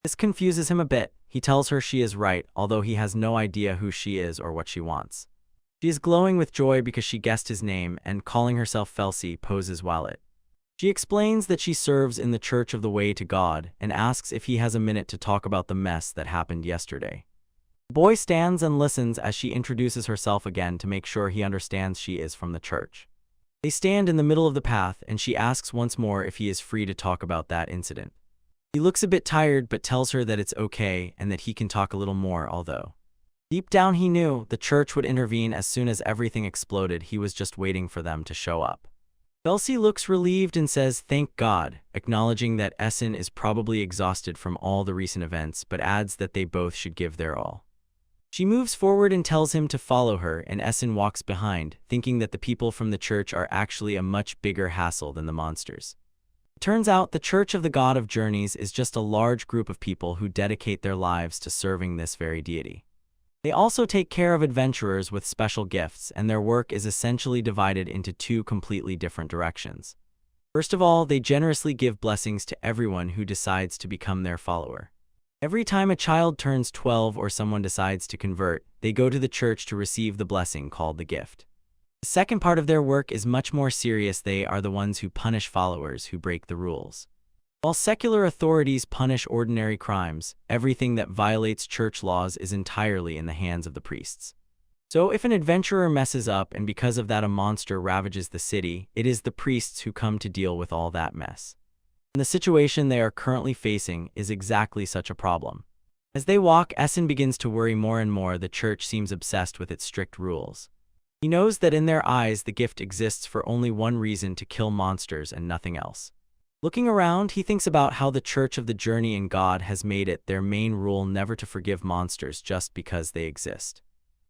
This confuses him a bit. He tells her she is right, although he has no idea who she is or what she wants. She is glowing with joy because she guessed his name, and calling herself Felsi, poses while she explains that she serves in the Church of the Way to God and asks if he has a minute to talk about the mess that happened yesterday. The boy stands and listens as she introduces herself again to make sure he understands she is from the church. They stand in the middle of the path and she asks once more if he is free to talk about that incident. He looks a bit tired but tells her that it's okay and that he can talk a little more, although deep down he knew the church would intervene as soon as everything exploded. He was just waiting for them to show up. Felsi looks relieved and says thank God, acknowledging that Essen is probably exhausted from all the recent events, but adds that they both should give their all. She moves forward and tells him to follow her, and Essen walks behind, thinking that the people from the church are actually a much bigger hassle than the monsters. It turns out the Church of the God of Journeys is just a large group of people who dedicate their lives to serving this very deity. They also take care of adventurers with special gifts, and their work is essentially divided into two completely different directions. First of all, they generously give blessings to everyone who decides to become their follower. Every time a child turns 12 or someone decides to convert, they go to the church to receive the blessing called the gift. The second part of their work is much more serious. They are the ones who punish followers who break the rules. While secular authorities punish ordinary crimes, everything that violates church laws is entirely in the hands of the priests. So if an adventurer messes up and because of that a monster ravages the city, it is the priests who come to deal with all that mess. And the situation they are currently facing is exactly such a problem. As they walk, Essen begins to worry more and more. The church seems obsessed with its strict rules. He knows that in their eyes the gift exists for only one reason: to kill monsters and nothing else. Looking around, he thinks about how the Church of the Journey in God has made it their main rule never to forgive monsters just because they exist.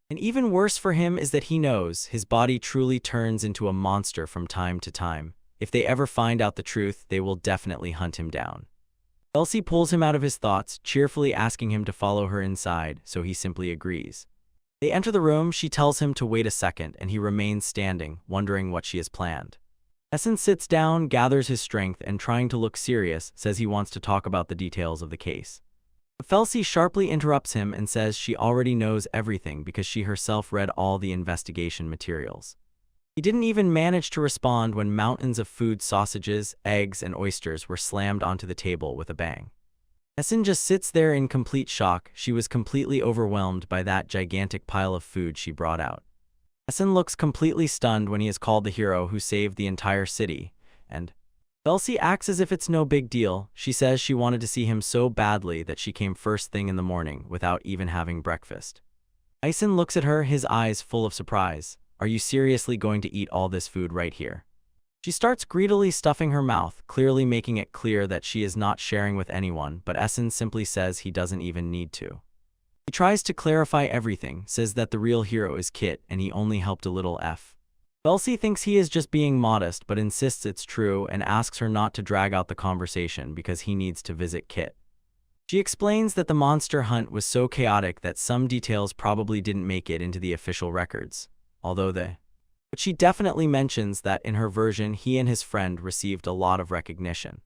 And even worse for him is that he knows his body truly turns into a monster from time to time. If they ever find out the truth, they will definitely hunt him down. Elsie pulls him out of his thoughts, cheerfully asking him to follow her inside, so he simply agrees. They enter the room. She tells him to wait a second, and he remains standing, wondering what she has planned. Essen sits down, gathers his strength, and trying to look serious, says he wants to talk about the details of the case. Elsie sharply interrupts him and says she already knows everything because she herself read all the investigation materials. He didn't even manage to respond when mountains of food, sausages, eggs, and oysters were slammed onto the table with a bang. Essen just sits there in complete shock. She was completely overwhelmed by that gigantic pile of food she brought out. Essen looks completely stunned when he is called the hero who saved the entire city, and Elsie acts as if it's no big deal. She says she wanted to see him so badly that she came first thing in the morning without even having breakfast. Essen looks at her, his eyes full of surprise. Are you seriously going to eat all this food right here? She starts greedily stuffing her mouth, clearly making it clear that she is not sharing with anyone, but Essen simply says he doesn't even need to. He tries to clarify everything, says that the real hero is Kit and he only helped a little. Elsie thinks he is just being modest but insists it's true and asks her not to drag out the conversation because he needs to visit Kit. She explains that the monster hunt was so chaotic that some details probably didn't make it into the official records, but she definitely mentions that in her version he and his friend received a lot of recognition.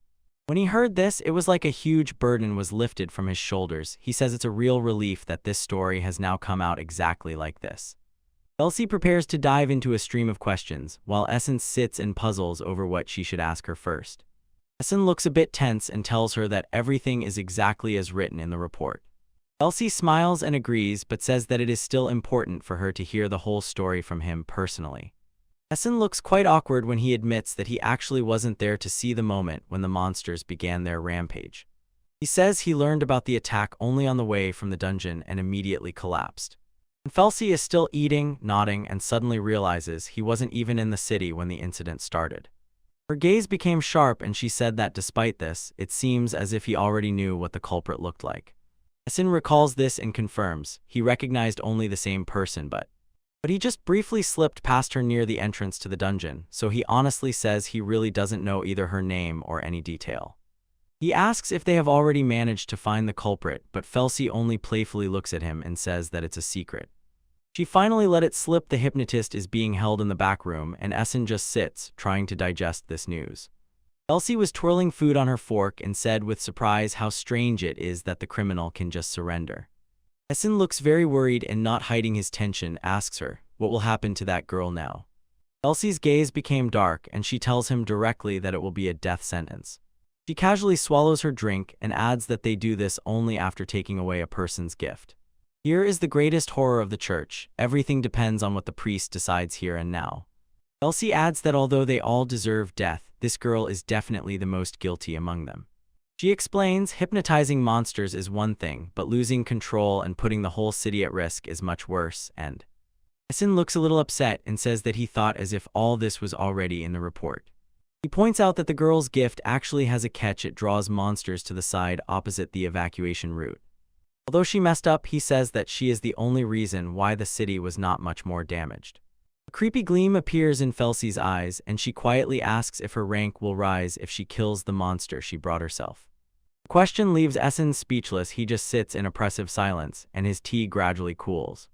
When he heard this, it was like a huge burden was lifted from his shoulders. He says it's a real relief that this story has now come out exactly like this. Elsie prepares to dive into a stream of questions, while Essen sits and puzzles over what she should ask her first. Essen looks a bit tense and tells her that everything is exactly as written in the report. Elsie smiles and agrees, but says that it is still important for her to hear the whole story from him personally. Essen looks quite awkward when he admits that he actually wasn't there to see the moment when the monsters began their rampage. He says he learned about the attack only on the way from the dungeon and immediately collapsed. Elsie is still eating, nodding, and suddenly realizes he wasn't even in the city when the incident started. Her gaze became sharp and she said that despite this, it seems as if he already knew what the culprit looked like. Essen recalls this and confirms he recognized only the same person, but he just briefly slipped past her near the entrance to the dungeon, so he honestly says he really doesn't know either her name or any detail. He asks if they have already managed to find the culprit, but Elsie only playfully looks at him and says that it's a secret. She finally let it slip. The hypnotist is being held in the back room, and Essen just sits, trying to digest this news. Elsie was twirling food on her fork and said with surprise how strange it is that the criminal can just surrender. Essen looks very worried and, not hiding his tension, asks her, what will happen to that girl now? Elsie's gaze became dark and she tells him directly that it will be a death sentence. She casually swallows her drink and adds that they do this only after taking away a person's gift. Here is the greatest horror of the church. Everything depends on what the priest decides here and now. Elsie adds that although they all deserve death, this girl is definitely the most guilty among them. She explains hypnotizing monsters is one thing, but losing control and putting the whole city at risk is much worse, and Essen looks a little upset and says that he thought as if all this was already in the report. He points out that the girl's gift actually has a catch: it draws monsters to the side opposite the evacuation route. Although she messed up, he says that she is the only reason why the city was not much more damaged. A creepy gleam appears in Elsie's eyes, and she quietly asks if her rank will rise if she kills the monster she brought herself. The question leaves Essen speechless. He just sits in oppressive silence, and his tea gradually cools.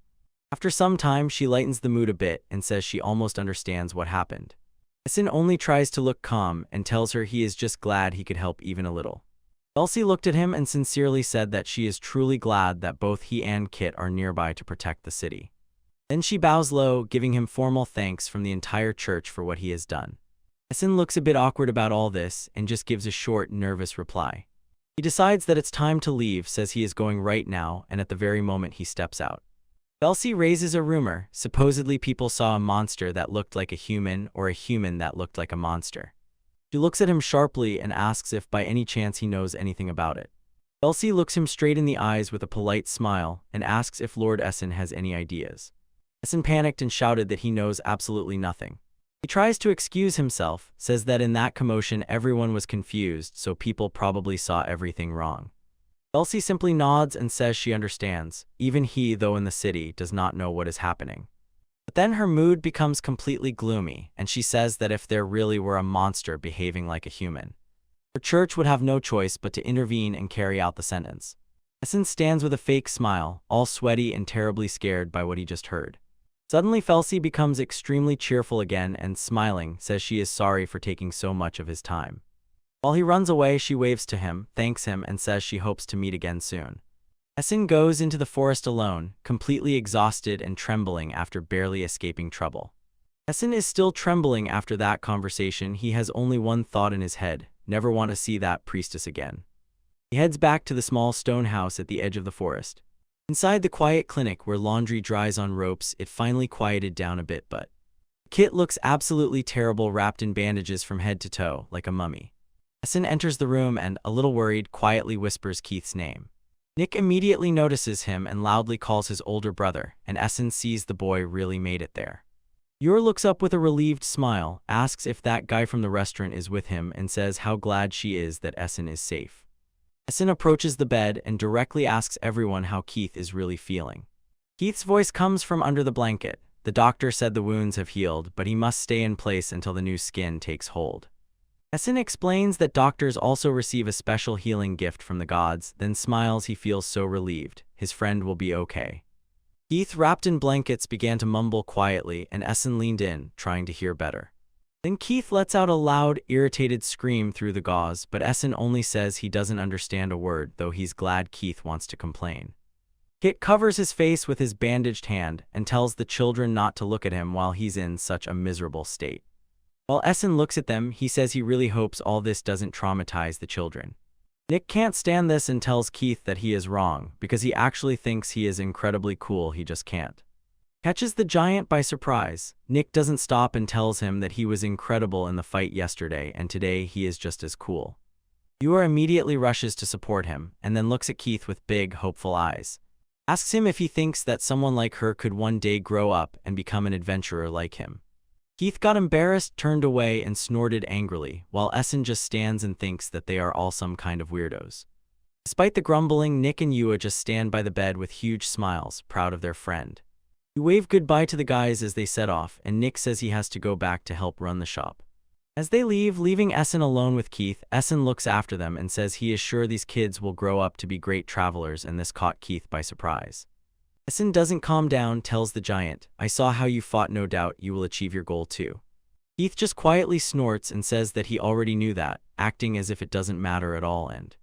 After some time, she lightens the mood a bit and says she almost understands what happened. Essen only tries to look calm and tells her he is just glad he could help even a little. Elsie looked at him and sincerely said that she is truly glad that both he and Kit are nearby to protect the city. Then she bows low, giving him formal thanks from the entire church for what he has done. Essen looks a bit awkward about all this and just gives a short, nervous reply. He decides that it's time to leave, says he is going right now, and at the very moment he steps out. Elsie raises a rumor. Supposedly people saw a monster that looked like a human or a human that looked like a monster. She looks at him sharply and asks if by any chance he knows anything about it. Elsie looks him straight in the eyes with a polite smile and asks if Lord Essen has any ideas. Essen panicked and shouted that he knows absolutely nothing. He tries to excuse himself, says that in that commotion everyone was confused, so people probably saw everything wrong. Elsie simply nods and says she understands. Even he, though in the city, does not know what is happening. But then her mood becomes completely gloomy, and she says that if there really were a monster behaving like a human, her church would have no choice but to intervene and carry out the sentence. Essen stands with a fake smile, all sweaty and terribly scared by what he just heard. Suddenly Felsie becomes extremely cheerful again and, smiling, says she is sorry for taking so much of his time. While he runs away, she waves to him, thanks him, and says she hopes to meet again soon. Essen goes into the forest alone, completely exhausted and trembling after barely escaping trouble. Essen is still trembling after that conversation. He has only one thought in his head: never want to see that priestess again. He heads back to the small stone house at the edge of the forest. Inside the quiet clinic where laundry dries on ropes, it finally quieted down a bit, but Kit looks absolutely terrible, wrapped in bandages from head to toe, like a mummy. Essen enters the room and, a little worried, quietly whispers Keith's name. Nick immediately notices him and loudly calls his older brother, and Essen sees the boy really made it there. Yor looks up with a relieved smile, asks if that guy from the restaurant is with him, and says how glad she is that Essen is safe. Essen approaches the bed and directly asks everyone how Keith is really feeling. Keith's voice comes from under the blanket. The doctor said the wounds have healed, but he must stay in place until the new skin takes hold. Essen explains that doctors also receive a special healing gift from the gods, then smiles. He feels so relieved. His friend will be okay. Keith, wrapped in blankets, began to mumble quietly, and Essen leaned in, trying to hear better. Then Keith lets out a loud, irritated scream through the gauze, but Essen only says he doesn't understand a word, though he's glad Keith wants to complain. Kit covers his face with his bandaged hand and tells the children not to look at him while he's in such a miserable state. While Essen looks at them, he says he really hopes all this doesn't traumatize the children. Nick can't stand this and tells Keith that he is wrong, because he actually thinks he is incredibly cool, he just can't. Catches the giant by surprise. Nick doesn't stop and tells him that he was incredible in the fight yesterday, and today he is just as cool. Yor immediately rushes to support him, and then looks at Keith with big, hopeful eyes. Asks him if he thinks that someone like her could one day grow up and become an adventurer like him. Keith got embarrassed, turned away, and snorted angrily, while Essen just stands and thinks that they are all some kind of weirdos. Despite the grumbling, Nick and Yua just stand by the bed with huge smiles, proud of their friend. He waved goodbye to the guys as they set off, and Nick says he has to go back to help run the shop. As they leave, leaving Essen alone with Keith, Essen looks after them and says he is sure these kids will grow up to be great travelers, and this caught Keith by surprise. Essen doesn't calm down, tells the giant, "I saw how you fought, no doubt you will achieve your goal too." Keith just quietly snorts and says that he already knew that, acting as if it doesn't matter at all, and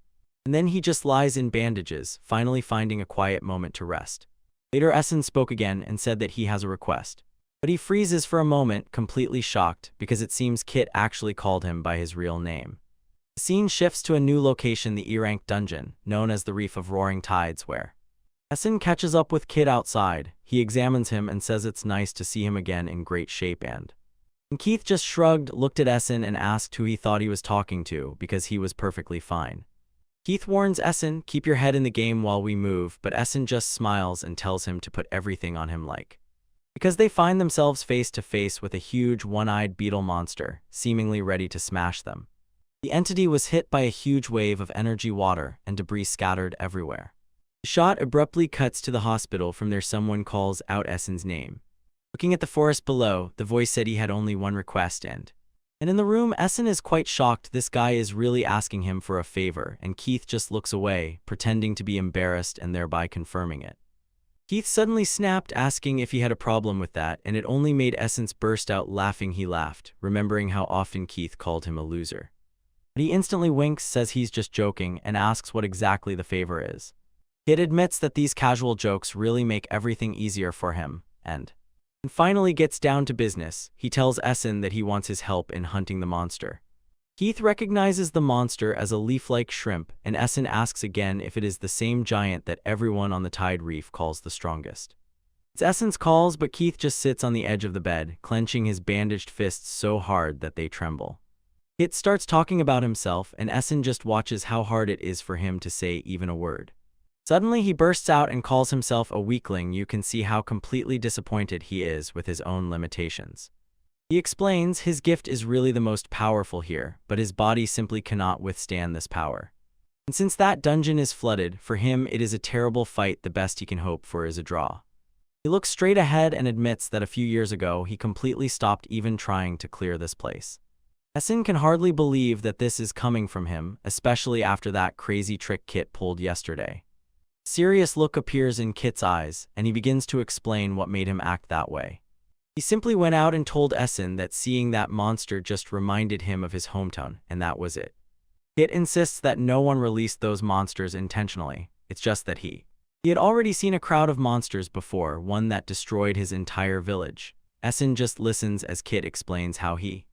then he just lies in bandages, finally finding a quiet moment to rest. Later Essen spoke again and said that he has a request. But he freezes for a moment, completely shocked, because it seems Kit actually called him by his real name. The scene shifts to a new location, the E-rank dungeon, known as the Reef of Roaring Tides, where Essen catches up with Kit outside. He examines him and says it's nice to see him again in great shape, and Keith just shrugged, looked at Essen, and asked who he thought he was talking to, because he was perfectly fine. Keith warns Essen, "Keep your head in the game while we move," but Essen just smiles and tells him to put everything on him, because they find themselves face to face with a huge one-eyed beetle monster, seemingly ready to smash them. The entity was hit by a huge wave of energy water, and debris scattered everywhere. The shot abruptly cuts to the hospital. From there someone calls out Essen's name. Looking at the forest below, the voice said he had only one request, and in the room Essen is quite shocked. This guy is really asking him for a favor, and Keith just looks away, pretending to be embarrassed and thereby confirming it. Keith suddenly snapped, asking if he had a problem with that, and it only made Essen burst out laughing. He laughed, remembering how often Keith called him a loser. But he instantly winks, says he's just joking, and asks what exactly the favor is. Kit admits that these casual jokes really make everything easier for him, and finally gets down to business. He tells Essen that he wants his help in hunting the monster. Keith recognizes the monster as a leaf-like shrimp, and Essen asks again if it is the same giant that everyone on the Tide Reef calls the strongest. It's Essen's calls, but Keith just sits on the edge of the bed, clenching his bandaged fists so hard that they tremble. Kit starts talking about himself, and Essen just watches how hard it is for him to say even a word. Suddenly, he bursts out and calls himself a weakling. You can see how completely disappointed he is with his own limitations. He explains his gift is really the most powerful here, but his body simply cannot withstand this power. And since that dungeon is flooded, for him it is a terrible fight. The best he can hope for is a draw. He looks straight ahead and admits that a few years ago he completely stopped even trying to clear this place. Essen can hardly believe that this is coming from him, especially after that crazy trick Kit pulled yesterday. A serious look appears in Kit's eyes, and he begins to explain what made him act that way. He simply went out and told Essen that seeing that monster just reminded him of his hometown, and that was it. Kit insists that no one released those monsters intentionally, it's just that he had already seen a crowd of monsters before, one that destroyed his entire village. Essen just listens as Kit explains how he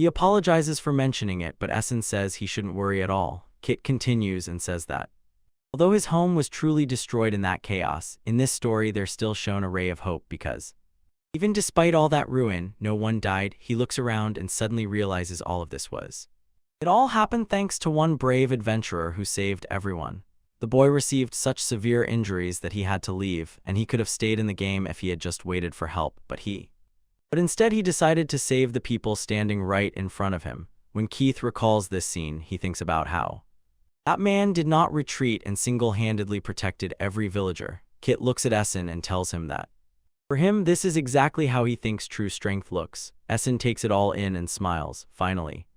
apologizes for mentioning it, but Essen says he shouldn't worry at all. Kit continues and says that although his home was truly destroyed in that chaos, in this story there's still shown a ray of hope because even despite all that ruin, no one died. He looks around and suddenly realizes all of this it all happened thanks to one brave adventurer who saved everyone. The boy received such severe injuries that he had to leave, and he could have stayed in the game if he had just waited for help, but instead he decided to save the people standing right in front of him. When Keith recalls this scene, he thinks about how that man did not retreat and single-handedly protected every villager. Kit looks at Essen and tells him that for him, this is exactly how he thinks true strength looks. Essen takes it all in and smiles. Finally,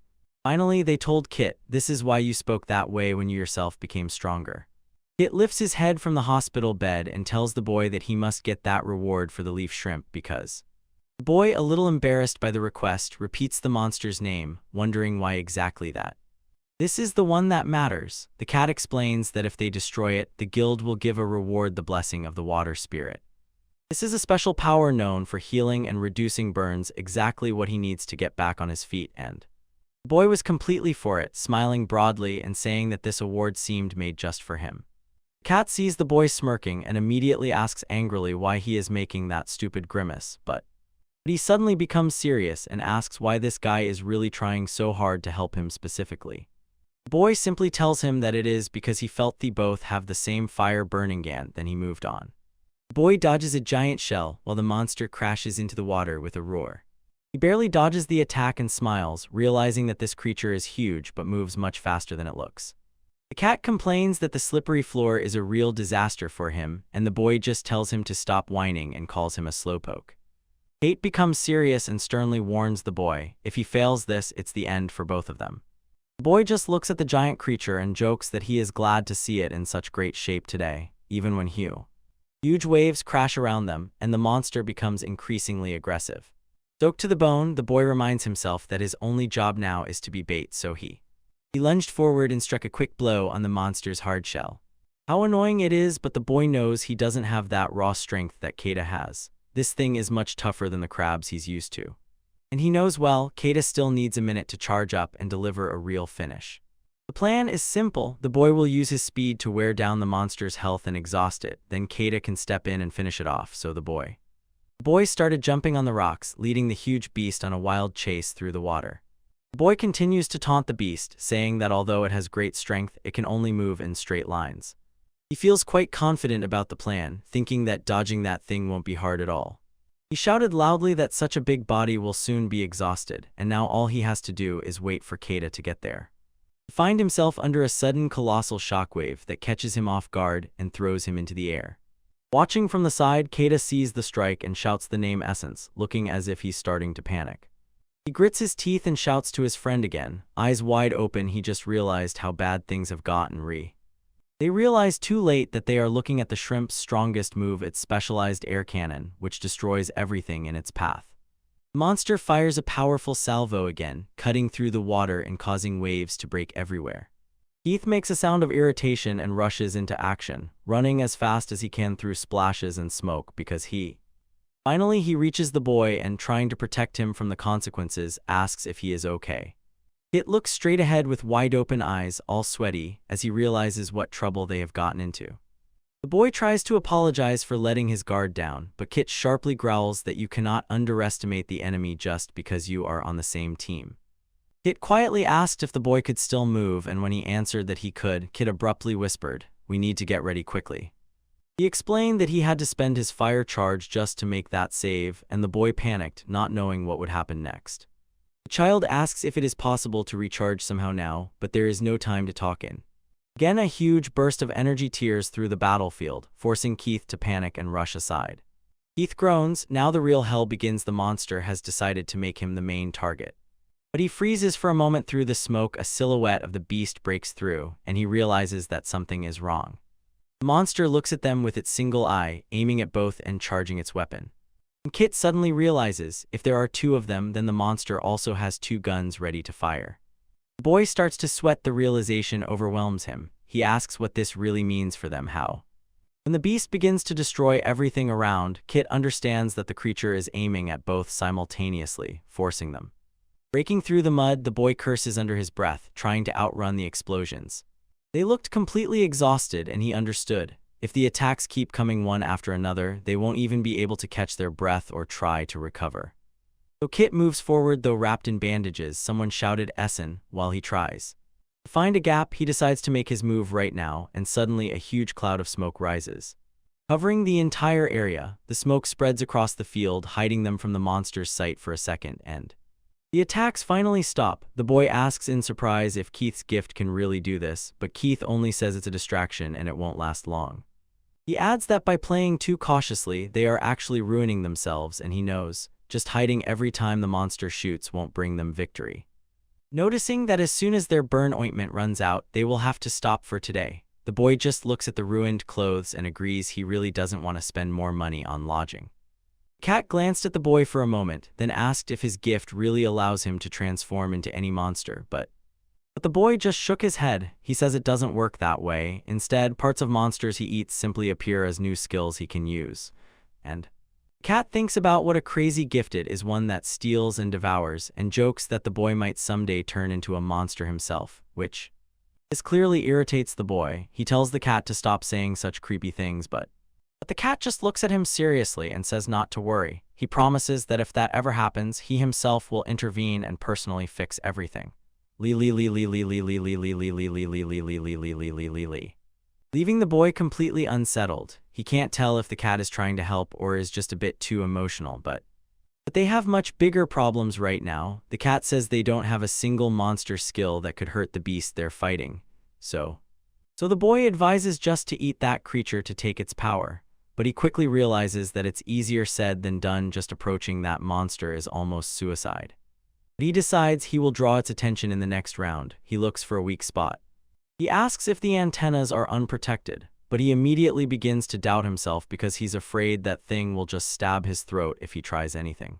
they told Kit, this is why you spoke that way when you yourself became stronger. Kit lifts his head from the hospital bed and tells the boy that he must get that reward for the leaf shrimp because the boy, a little embarrassed by the request, repeats the monster's name, wondering why exactly that. This is the one that matters. The cat explains that if they destroy it, the guild will give a reward, the blessing of the water spirit. This is a special power known for healing and reducing burns, exactly what he needs to get back on his feet, and the boy was completely for it, smiling broadly and saying that this award seemed made just for him. The cat sees the boy smirking and immediately asks angrily why he is making that stupid grimace, but he suddenly becomes serious and asks why this guy is really trying so hard to help him specifically. The boy simply tells him that it is because he felt they both have the same fire burning gan, then he moved on. The boy dodges a giant shell while the monster crashes into the water with a roar. He barely dodges the attack and smiles, realizing that this creature is huge but moves much faster than it looks. The cat complains that the slippery floor is a real disaster for him, and the boy just tells him to stop whining and calls him a slowpoke. Kate becomes serious and sternly warns the boy, if he fails this, it's the end for both of them. The boy just looks at the giant creature and jokes that he is glad to see it in such great shape today, even when huge waves crash around them, and the monster becomes increasingly aggressive. Soaked to the bone, the boy reminds himself that his only job now is to be bait, so he lunged forward and struck a quick blow on the monster's hard shell. How annoying it is, but the boy knows he doesn't have that raw strength that Kata has. This thing is much tougher than the crabs he's used to. And he knows well, Kata still needs a minute to charge up and deliver a real finish. The plan is simple. The boy will use his speed to wear down the monster's health and exhaust it, then Kata can step in and finish it off, so the boy started jumping on the rocks, leading the huge beast on a wild chase through the water. The boy continues to taunt the beast, saying that although it has great strength, it can only move in straight lines. He feels quite confident about the plan, thinking that dodging that thing won't be hard at all. He shouted loudly that such a big body will soon be exhausted, and now all he has to do is wait for Kata to get there. He finds himself under a sudden colossal shockwave that catches him off guard and throws him into the air. Watching from the side, Kata sees the strike and shouts the name Essence, looking as if he's starting to panic. He grits his teeth and shouts to his friend again, eyes wide open. He just realized how bad things have gotten. They realize too late that they are looking at the shrimp's strongest move, its specialized air cannon, which destroys everything in its path. The monster fires a powerful salvo again, cutting through the water and causing waves to break everywhere. Keith makes a sound of irritation and rushes into action, running as fast as he can through splashes and smoke because finally he reaches the boy and, trying to protect him from the consequences, asks if he is okay. Kit looks straight ahead with wide-open eyes, all sweaty, as he realizes what trouble they have gotten into. The boy tries to apologize for letting his guard down, but Kit sharply growls that you cannot underestimate the enemy just because you are on the same team. Kit quietly asked if the boy could still move, and when he answered that he could, Kit abruptly whispered, "We need to get ready quickly." He explained that he had to spend his fire charge just to make that save, and the boy panicked, not knowing what would happen next. The child asks if it is possible to recharge somehow now, but there is no time to talk in. Again, a huge burst of energy tears through the battlefield, forcing Keith to panic and rush aside. Keith groans. Now the real hell begins. The monster has decided to make him the main target. But he freezes for a moment. Through the smoke, a silhouette of the beast breaks through, and he realizes that something is wrong. The monster looks at them with its single eye, aiming at both and charging its weapon. And Kit suddenly realizes, if there are two of them, then the monster also has two guns ready to fire. The boy starts to sweat. The realization overwhelms him. He asks what this really means for them. How? When the beast begins to destroy everything around, Kit understands that the creature is aiming at both simultaneously, forcing them. Breaking through the mud, the boy curses under his breath, trying to outrun the explosions. They looked completely exhausted, and he understood. If the attacks keep coming one after another, they won't even be able to catch their breath or try to recover. So Kit moves forward, though wrapped in bandages. Someone shouted "Essen" while he tries. To find a gap, he decides to make his move right now, and suddenly a huge cloud of smoke rises. Covering the entire area, the smoke spreads across the field, hiding them from the monster's sight for a second, and the attacks finally stop. The boy asks in surprise if Keith's gift can really do this, but Keith only says it's a distraction and it won't last long. He adds that by playing too cautiously, they are actually ruining themselves, and he knows, just hiding every time the monster shoots won't bring them victory. Noticing that as soon as their burn ointment runs out, they will have to stop for today, the boy just looks at the ruined clothes and agrees he really doesn't want to spend more money on lodging. Cat glanced at the boy for a moment, then asked if his gift really allows him to transform into any monster, but the boy just shook his head. He says it doesn't work that way. Instead, parts of monsters he eats simply appear as new skills he can use. And Cat thinks about what a crazy gift it is, one that steals and devours, and jokes that the boy might someday turn into a monster himself, which this clearly irritates the boy. He tells the cat to stop saying such creepy things, but the cat just looks at him seriously and says not to worry. He promises that if that ever happens, he himself will intervene and personally fix everything. Leaving the boy completely unsettled. He can't tell if the cat is trying to help or is just a bit too emotional, but they have much bigger problems right now. The cat says they don't have a single monster skill that could hurt the beast they're fighting. So the boy advises just to eat that creature to take its power. But he quickly realizes that it's easier said than done. Just approaching that monster is almost suicide. But he decides he will draw its attention in the next round. He looks for a weak spot. He asks if the antennas are unprotected, but he immediately begins to doubt himself because he's afraid that thing will just stab his throat if he tries anything.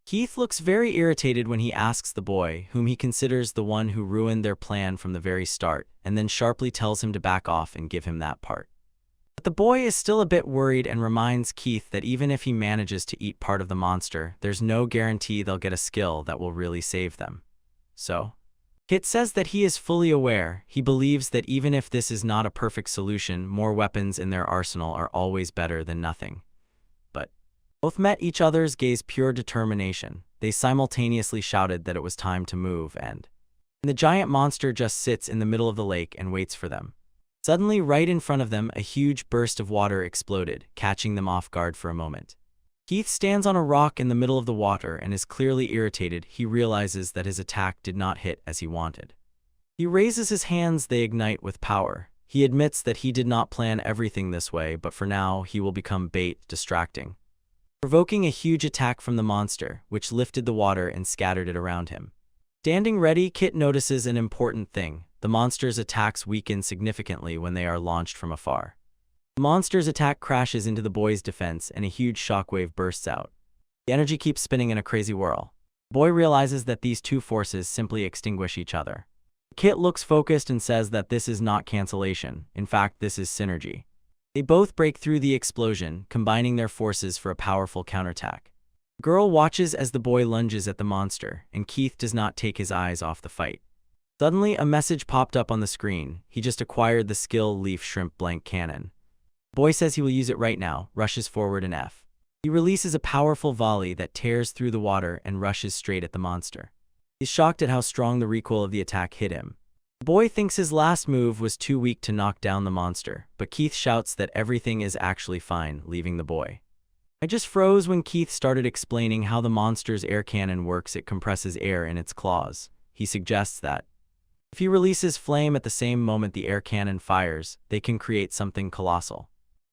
Keith looks very irritated when he asks the boy, whom he considers the one who ruined their plan from the very start, and then sharply tells him to back off and give him that part. But the boy is still a bit worried and reminds Keith that even if he manages to eat part of the monster, there's no guarantee they'll get a skill that will really save them. So Kit says that he is fully aware. He believes that even if this is not a perfect solution, more weapons in their arsenal are always better than nothing. But both met each other's gaze, pure determination. They simultaneously shouted that it was time to move, and the giant monster just sits in the middle of the lake and waits for them. Suddenly, right in front of them, a huge burst of water exploded, catching them off guard for a moment. Keith stands on a rock in the middle of the water and is clearly irritated. He realizes that his attack did not hit as he wanted. He raises his hands, they ignite with power. He admits that he did not plan everything this way, but for now he will become bait, distracting, provoking a huge attack from the monster, which lifted the water and scattered it around him. Standing ready, Kit notices an important thing. The monster's attacks weaken significantly when they are launched from afar. The monster's attack crashes into the boy's defense and a huge shockwave bursts out. The energy keeps spinning in a crazy whirl. The boy realizes that these two forces simply extinguish each other. Kit looks focused and says that this is not cancellation. In fact, this is synergy. They both break through the explosion, combining their forces for a powerful counterattack. The girl watches as the boy lunges at the monster, and Keith does not take his eyes off the fight. Suddenly, a message popped up on the screen. He just acquired the skill Leaf Shrimp Blank Cannon. The boy says he will use it right now, rushes forward and F. He releases a powerful volley that tears through the water and rushes straight at the monster. He's shocked at how strong the recoil of the attack hit him. The boy thinks his last move was too weak to knock down the monster, but Keith shouts that everything is actually fine, leaving the boy. I just froze when Keith started explaining how the monster's air cannon works. It compresses air in its claws. He suggests that if he releases flame at the same moment the air cannon fires, they can create something colossal.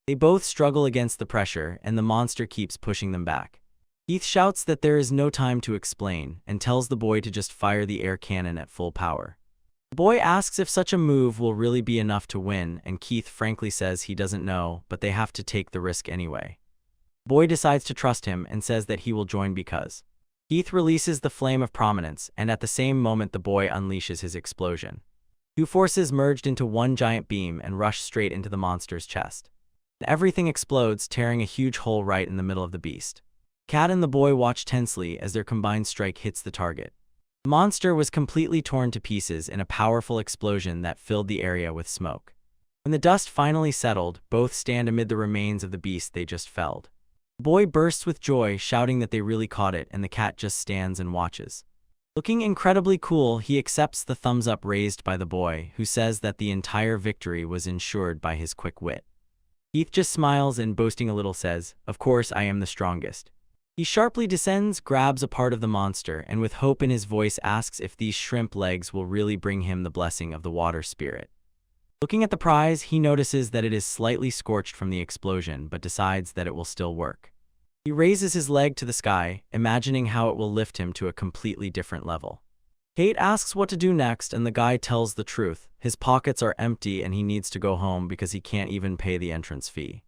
They both struggle against the pressure, and the monster keeps pushing them back. Keith shouts that there is no time to explain, and tells the boy to just fire the air cannon at full power. The boy asks if such a move will really be enough to win, and Keith frankly says he doesn't know, but they have to take the risk anyway. The boy decides to trust him and says that he will join because Keith releases the flame of prominence, and at the same moment the boy unleashes his explosion. Two forces merged into one giant beam and rush straight into the monster's chest. Everything explodes, tearing a huge hole right in the middle of the beast. Cat and the boy watch tensely as their combined strike hits the target. The monster was completely torn to pieces in a powerful explosion that filled the area with smoke. When the dust finally settled, both stand amid the remains of the beast they just felled. The boy bursts with joy, shouting that they really caught it, and the cat just stands and watches. Looking incredibly cool, he accepts the thumbs up raised by the boy, who says that the entire victory was ensured by his quick wit. Keith just smiles and, boasting a little, says, "Of course I am the strongest." He sharply descends, grabs a part of the monster, and with hope in his voice asks if these shrimp legs will really bring him the blessing of the water spirit. Looking at the prize, he notices that it is slightly scorched from the explosion, but decides that it will still work. He raises his leg to the sky, imagining how it will lift him to a completely different level. Kate asks what to do next, and the guy tells the truth. His pockets are empty and he needs to go home because he can't even pay the entrance fee.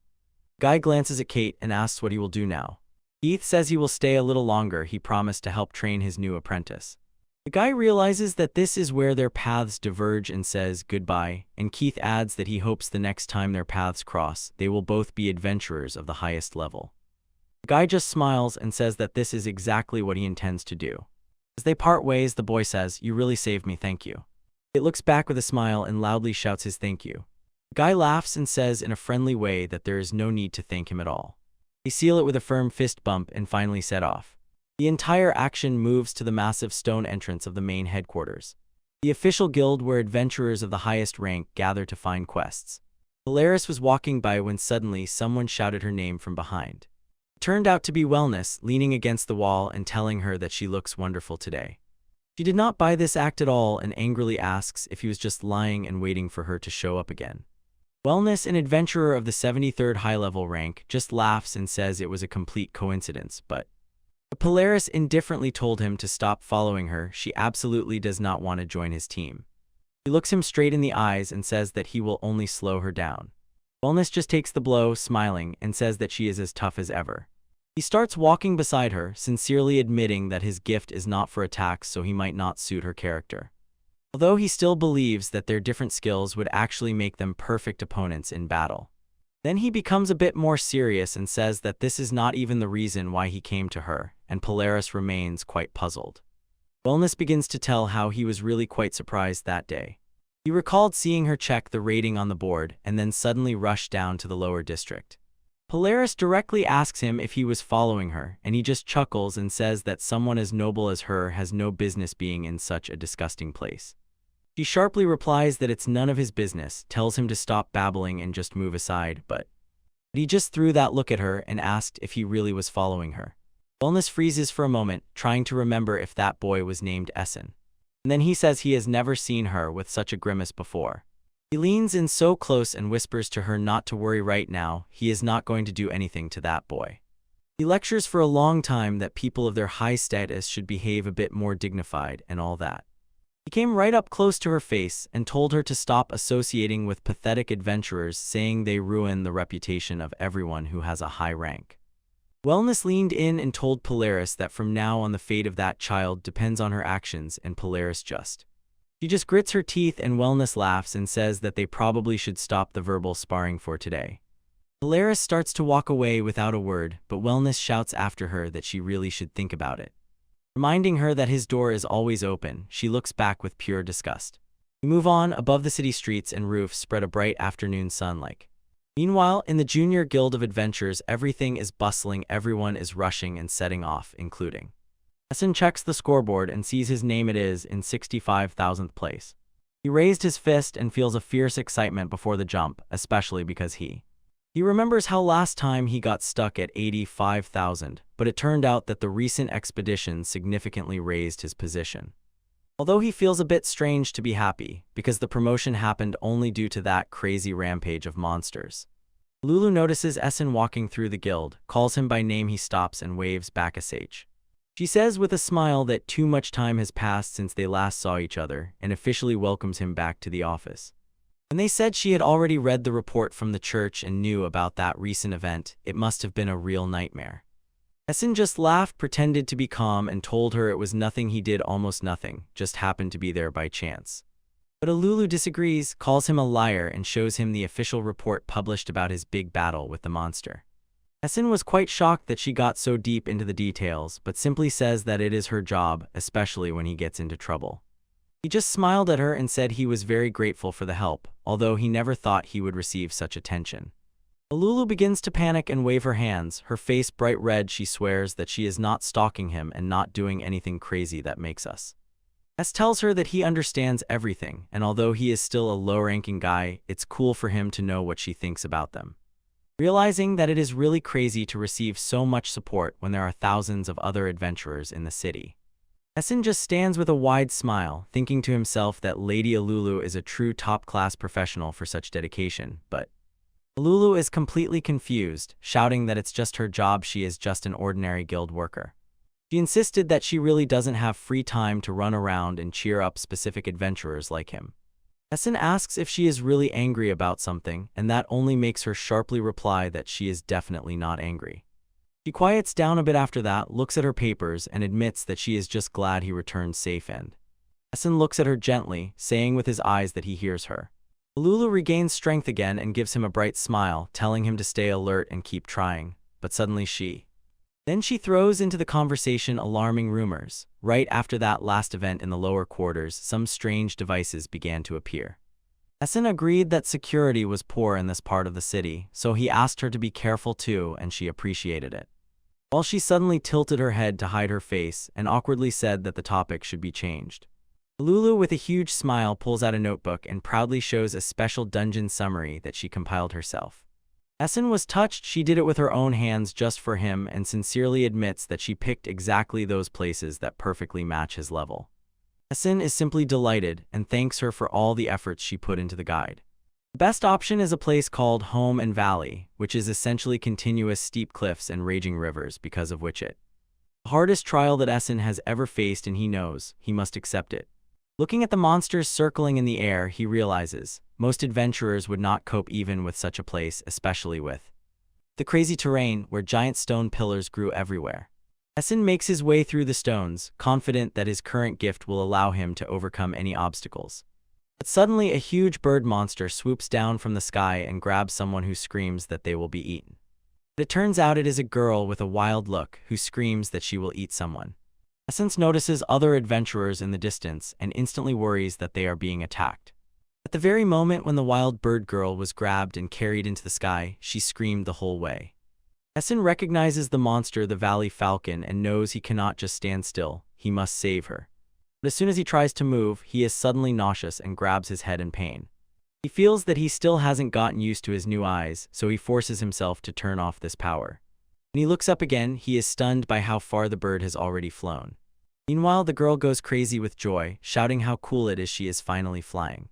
The guy glances at Kate and asks what he will do now. Keith says he will stay a little longer. He promised to help train his new apprentice. The guy realizes that this is where their paths diverge and says goodbye, and Keith adds that he hopes the next time their paths cross, they will both be adventurers of the highest level. The guy just smiles and says that this is exactly what he intends to do. As they part ways, the boy says, "You really saved me, thank you." It looks back with a smile and loudly shouts his thank you. The guy laughs and says in a friendly way that there is no need to thank him at all. They seal it with a firm fist bump and finally set off. The entire action moves to the massive stone entrance of the main headquarters, the official guild where adventurers of the highest rank gather to find quests. Polaris was walking by when suddenly someone shouted her name from behind. It turned out to be Wellness, leaning against the wall and telling her that she looks wonderful today. She did not buy this act at all and angrily asks if he was just lying and waiting for her to show up again. Wellness, an adventurer of the 73rd high-level rank, just laughs and says it was a complete coincidence, but Polaris indifferently told him to stop following her. She absolutely does not want to join his team. He looks him straight in the eyes and says that he will only slow her down. Wellness just takes the blow, smiling, and says that she is as tough as ever. He starts walking beside her, sincerely admitting that his gift is not for attacks, so he might not suit her character. Although he still believes that their different skills would actually make them perfect opponents in battle. Then he becomes a bit more serious and says that this is not even the reason why he came to her, and Polaris remains quite puzzled. Wellness begins to tell how he was really quite surprised that day. He recalled seeing her check the rating on the board and then suddenly rush down to the lower district. Polaris directly asks him if he was following her, and he just chuckles and says that someone as noble as her has no business being in such a disgusting place. She sharply replies that it's none of his business, tells him to stop babbling and just move aside, but he just threw that look at her and asked if he really was following her. Wellness freezes for a moment, trying to remember if that boy was named Essen. And then he says he has never seen her with such a grimace before. He leans in so close and whispers to her not to worry right now, he is not going to do anything to that boy. He lectures for a long time that people of their high status should behave a bit more dignified and all that. He came right up close to her face and told her to stop associating with pathetic adventurers, saying they ruin the reputation of everyone who has a high rank. Wellness leaned in and told Polaris that from now on the fate of that child depends on her actions, and Polaris She just grits her teeth, and Wellness laughs and says that they probably should stop the verbal sparring for today. Polaris starts to walk away without a word, but Wellness shouts after her that she really should think about it. Reminding her that his door is always open, she looks back with pure disgust. We move on. Above the city streets and roofs spread a bright afternoon sunlight. Meanwhile, in the Junior Guild of Adventurers, everything is bustling, everyone is rushing and setting off, including Essen checks the scoreboard and sees his name it is in 65,000th place. He raised his fist and feels a fierce excitement before the jump, especially because he remembers how last time he got stuck at 85,000, but it turned out that the recent expedition significantly raised his position. Although he feels a bit strange to be happy, because the promotion happened only due to that crazy rampage of monsters. Lulu notices Essen walking through the guild, calls him by name. He stops and waves back a sage. She says with a smile that too much time has passed since they last saw each other, and officially welcomes him back to the office. When they said she had already read the report from the church and knew about that recent event, it must have been a real nightmare. Essen just laughed, pretended to be calm, and told her it was nothing. He did almost nothing, just happened to be there by chance. But Lulu disagrees, calls him a liar, and shows him the official report published about his big battle with the monster. Essen was quite shocked that she got so deep into the details, but simply says that it is her job, especially when he gets into trouble. He just smiled at her and said he was very grateful for the help, although he never thought he would receive such attention. Lulu begins to panic and wave her hands, her face bright red. She swears that she is not stalking him and not doing anything crazy that makes us. S tells her that he understands everything, and although he is still a low-ranking guy, it's cool for him to know what she thinks about them. Realizing that it is really crazy to receive so much support when there are thousands of other adventurers in the city. Essen just stands with a wide smile, thinking to himself that Lady Alulu is a true top-class professional for such dedication, but Alulu is completely confused, shouting that it's just her job. She is just an ordinary guild worker. She insisted that she really doesn't have free time to run around and cheer up specific adventurers like him. Essen asks if she is really angry about something, and that only makes her sharply reply that she is definitely not angry. She quiets down a bit after that, looks at her papers, and admits that she is just glad he returned safe. And Essen looks at her gently, saying with his eyes that he hears her. Lulu regains strength again and gives him a bright smile, telling him to stay alert and keep trying, but suddenly she throws into the conversation alarming rumors. Right after that last event in the lower quarters, some strange devices began to appear. Essen agreed that security was poor in this part of the city, so he asked her to be careful too, and she appreciated it. While she suddenly tilted her head to hide her face and awkwardly said that the topic should be changed. Lulu, with a huge smile, pulls out a notebook and proudly shows a special dungeon summary that she compiled herself. Essen was touched. She did it with her own hands just for him and sincerely admits that she picked exactly those places that perfectly match his level. Essen is simply delighted and thanks her for all the efforts she put into the guide. The best option is a place called Home and Valley, which is essentially continuous steep cliffs and raging rivers, because of which it the hardest trial that Essen has ever faced, and he knows he must accept it. Looking at the monsters circling in the air, he realizes most adventurers would not cope even with such a place, especially with the crazy terrain where giant stone pillars grew everywhere. Essen makes his way through the stones, confident that his current gift will allow him to overcome any obstacles. But suddenly a huge bird monster swoops down from the sky and grabs someone, who screams that they will be eaten. But it turns out it is a girl with a wild look who screams that she will eat someone. Essen notices other adventurers in the distance and instantly worries that they are being attacked. At the very moment when the wild bird girl was grabbed and carried into the sky, she screamed the whole way. Essen recognizes the monster, the Valley Falcon, and knows he cannot just stand still. He must save her. But as soon as he tries to move, he is suddenly nauseous and grabs his head in pain. He feels that he still hasn't gotten used to his new eyes, so he forces himself to turn off this power. When he looks up again, he is stunned by how far the bird has already flown. Meanwhile, the girl goes crazy with joy, shouting how cool it is she is finally flying.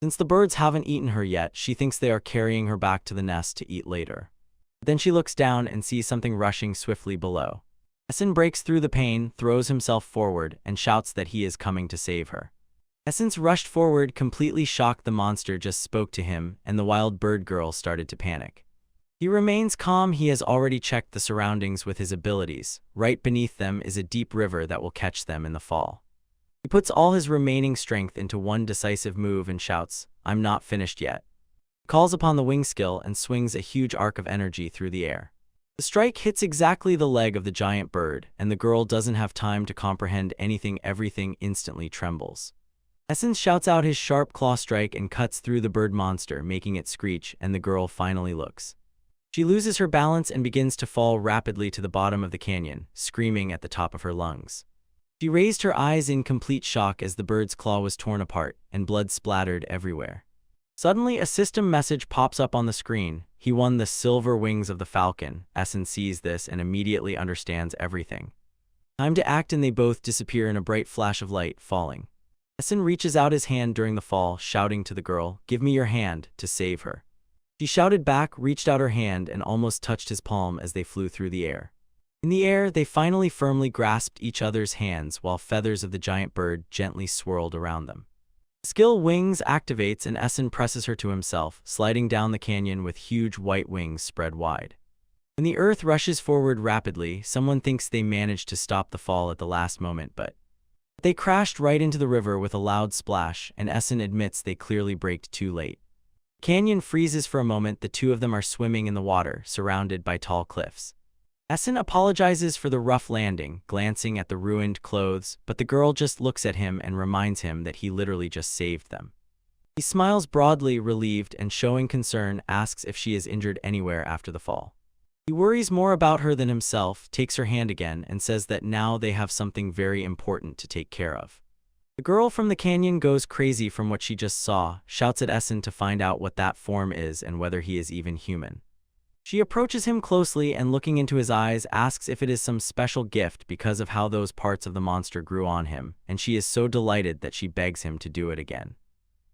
Since the birds haven't eaten her yet, she thinks they are carrying her back to the nest to eat later. But then she looks down and sees something rushing swiftly below. Essen breaks through the pain, throws himself forward, and shouts that he is coming to save her. Essen rushed forward, completely shocked. The monster just spoke to him, and the wild bird girl started to panic. He remains calm. He has already checked the surroundings with his abilities. Right beneath them is a deep river that will catch them in the fall. He puts all his remaining strength into one decisive move and shouts, "I'm not finished yet." He calls upon the wing skill and swings a huge arc of energy through the air. The strike hits exactly the leg of the giant bird, and the girl doesn't have time to comprehend anything. Everything instantly trembles. Essen shouts out his sharp claw strike and cuts through the bird monster, making it screech, and the girl finally looks. She loses her balance and begins to fall rapidly to the bottom of the canyon, screaming at the top of her lungs. She raised her eyes in complete shock as the bird's claw was torn apart, and blood splattered everywhere. Suddenly, a system message pops up on the screen. He won the silver wings of the falcon. Essen sees this and immediately understands everything. Time to act, and they both disappear in a bright flash of light, falling. Essen reaches out his hand during the fall, shouting to the girl, "Give me your hand," to save her. She shouted back, reached out her hand, and almost touched his palm as they flew through the air. In the air, they finally firmly grasped each other's hands while feathers of the giant bird gently swirled around them. Skill Wings activates and Essen presses her to himself, sliding down the canyon with huge white wings spread wide. When the earth rushes forward rapidly, someone thinks they managed to stop the fall at the last moment, but they crashed right into the river with a loud splash, and Essen admits they clearly braked too late. The canyon freezes for a moment. The two of them are swimming in the water, surrounded by tall cliffs. Essen apologizes for the rough landing, glancing at the ruined clothes, but the girl just looks at him and reminds him that he literally just saved them. He smiles broadly, relieved, and showing concern, asks if she is injured anywhere after the fall. He worries more about her than himself, takes her hand again, and says that now they have something very important to take care of. The girl from the canyon goes crazy from what she just saw, shouts at Essen to find out what that form is and whether he is even human. She approaches him closely and, looking into his eyes, asks if it is some special gift because of how those parts of the monster grew on him, and she is so delighted that she begs him to do it again.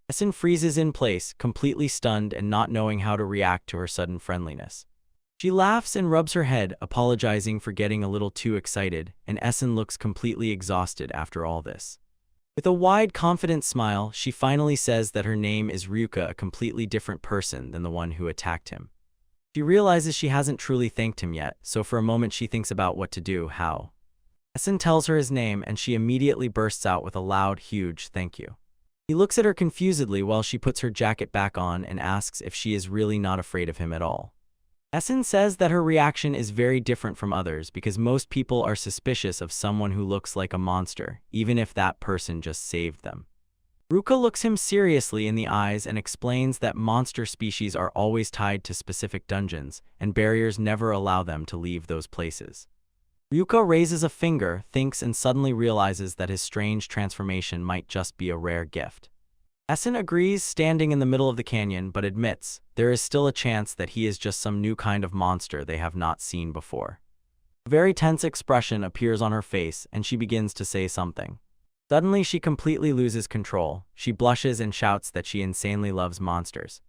Essen freezes in place, completely stunned and not knowing how to react to her sudden friendliness. She laughs and rubs her head, apologizing for getting a little too excited, and Essen looks completely exhausted after all this. With a wide, confident smile, she finally says that her name is Ryuka, a completely different person than the one who attacked him. She realizes she hasn't truly thanked him yet, so for a moment she thinks about what to do, how. Essen tells her his name, and she immediately bursts out with a loud, huge thank you. He looks at her confusedly while she puts her jacket back on and asks if she is really not afraid of him at all. Essen says that her reaction is very different from others because most people are suspicious of someone who looks like a monster, even if that person just saved them. Ruka looks him seriously in the eyes and explains that monster species are always tied to specific dungeons, and barriers never allow them to leave those places. Ryuka raises a finger, thinks, and suddenly realizes that his strange transformation might just be a rare gift. Essen agrees, standing in the middle of the canyon, but admits there is still a chance that he is just some new kind of monster they have not seen before. A very tense expression appears on her face, and she begins to say something. Suddenly, she completely loses control. She blushes and shouts that she insanely loves monsters.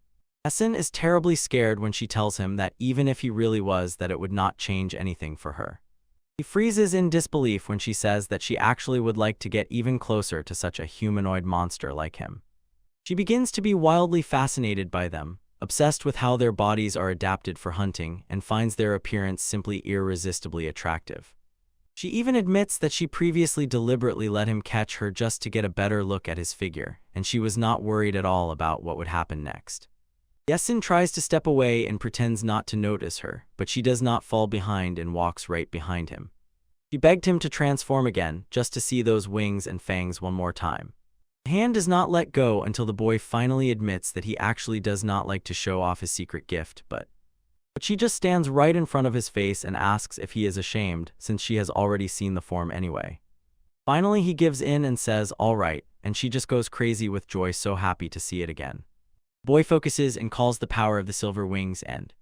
Essen is terribly scared when she tells him that even if he really was, that it would not change anything for her. He freezes in disbelief when she says that she actually would like to get even closer to such a humanoid monster like him. She begins to be wildly fascinated by them, obsessed with how their bodies are adapted for hunting, and finds their appearance simply irresistibly attractive. She even admits that she previously deliberately let him catch her just to get a better look at his figure, and she was not worried at all about what would happen next. Essen tries to step away and pretends not to notice her, but she does not fall behind and walks right behind him. She begged him to transform again, just to see those wings and fangs one more time. The hand does not let go until the boy finally admits that he actually does not like to show off his secret gift, but she just stands right in front of his face and asks if he is ashamed, since she has already seen the form anyway. Finally, he gives in and says, "All right," and she just goes crazy with joy, so happy to see it again. The boy focuses and calls the power of the silver wings, and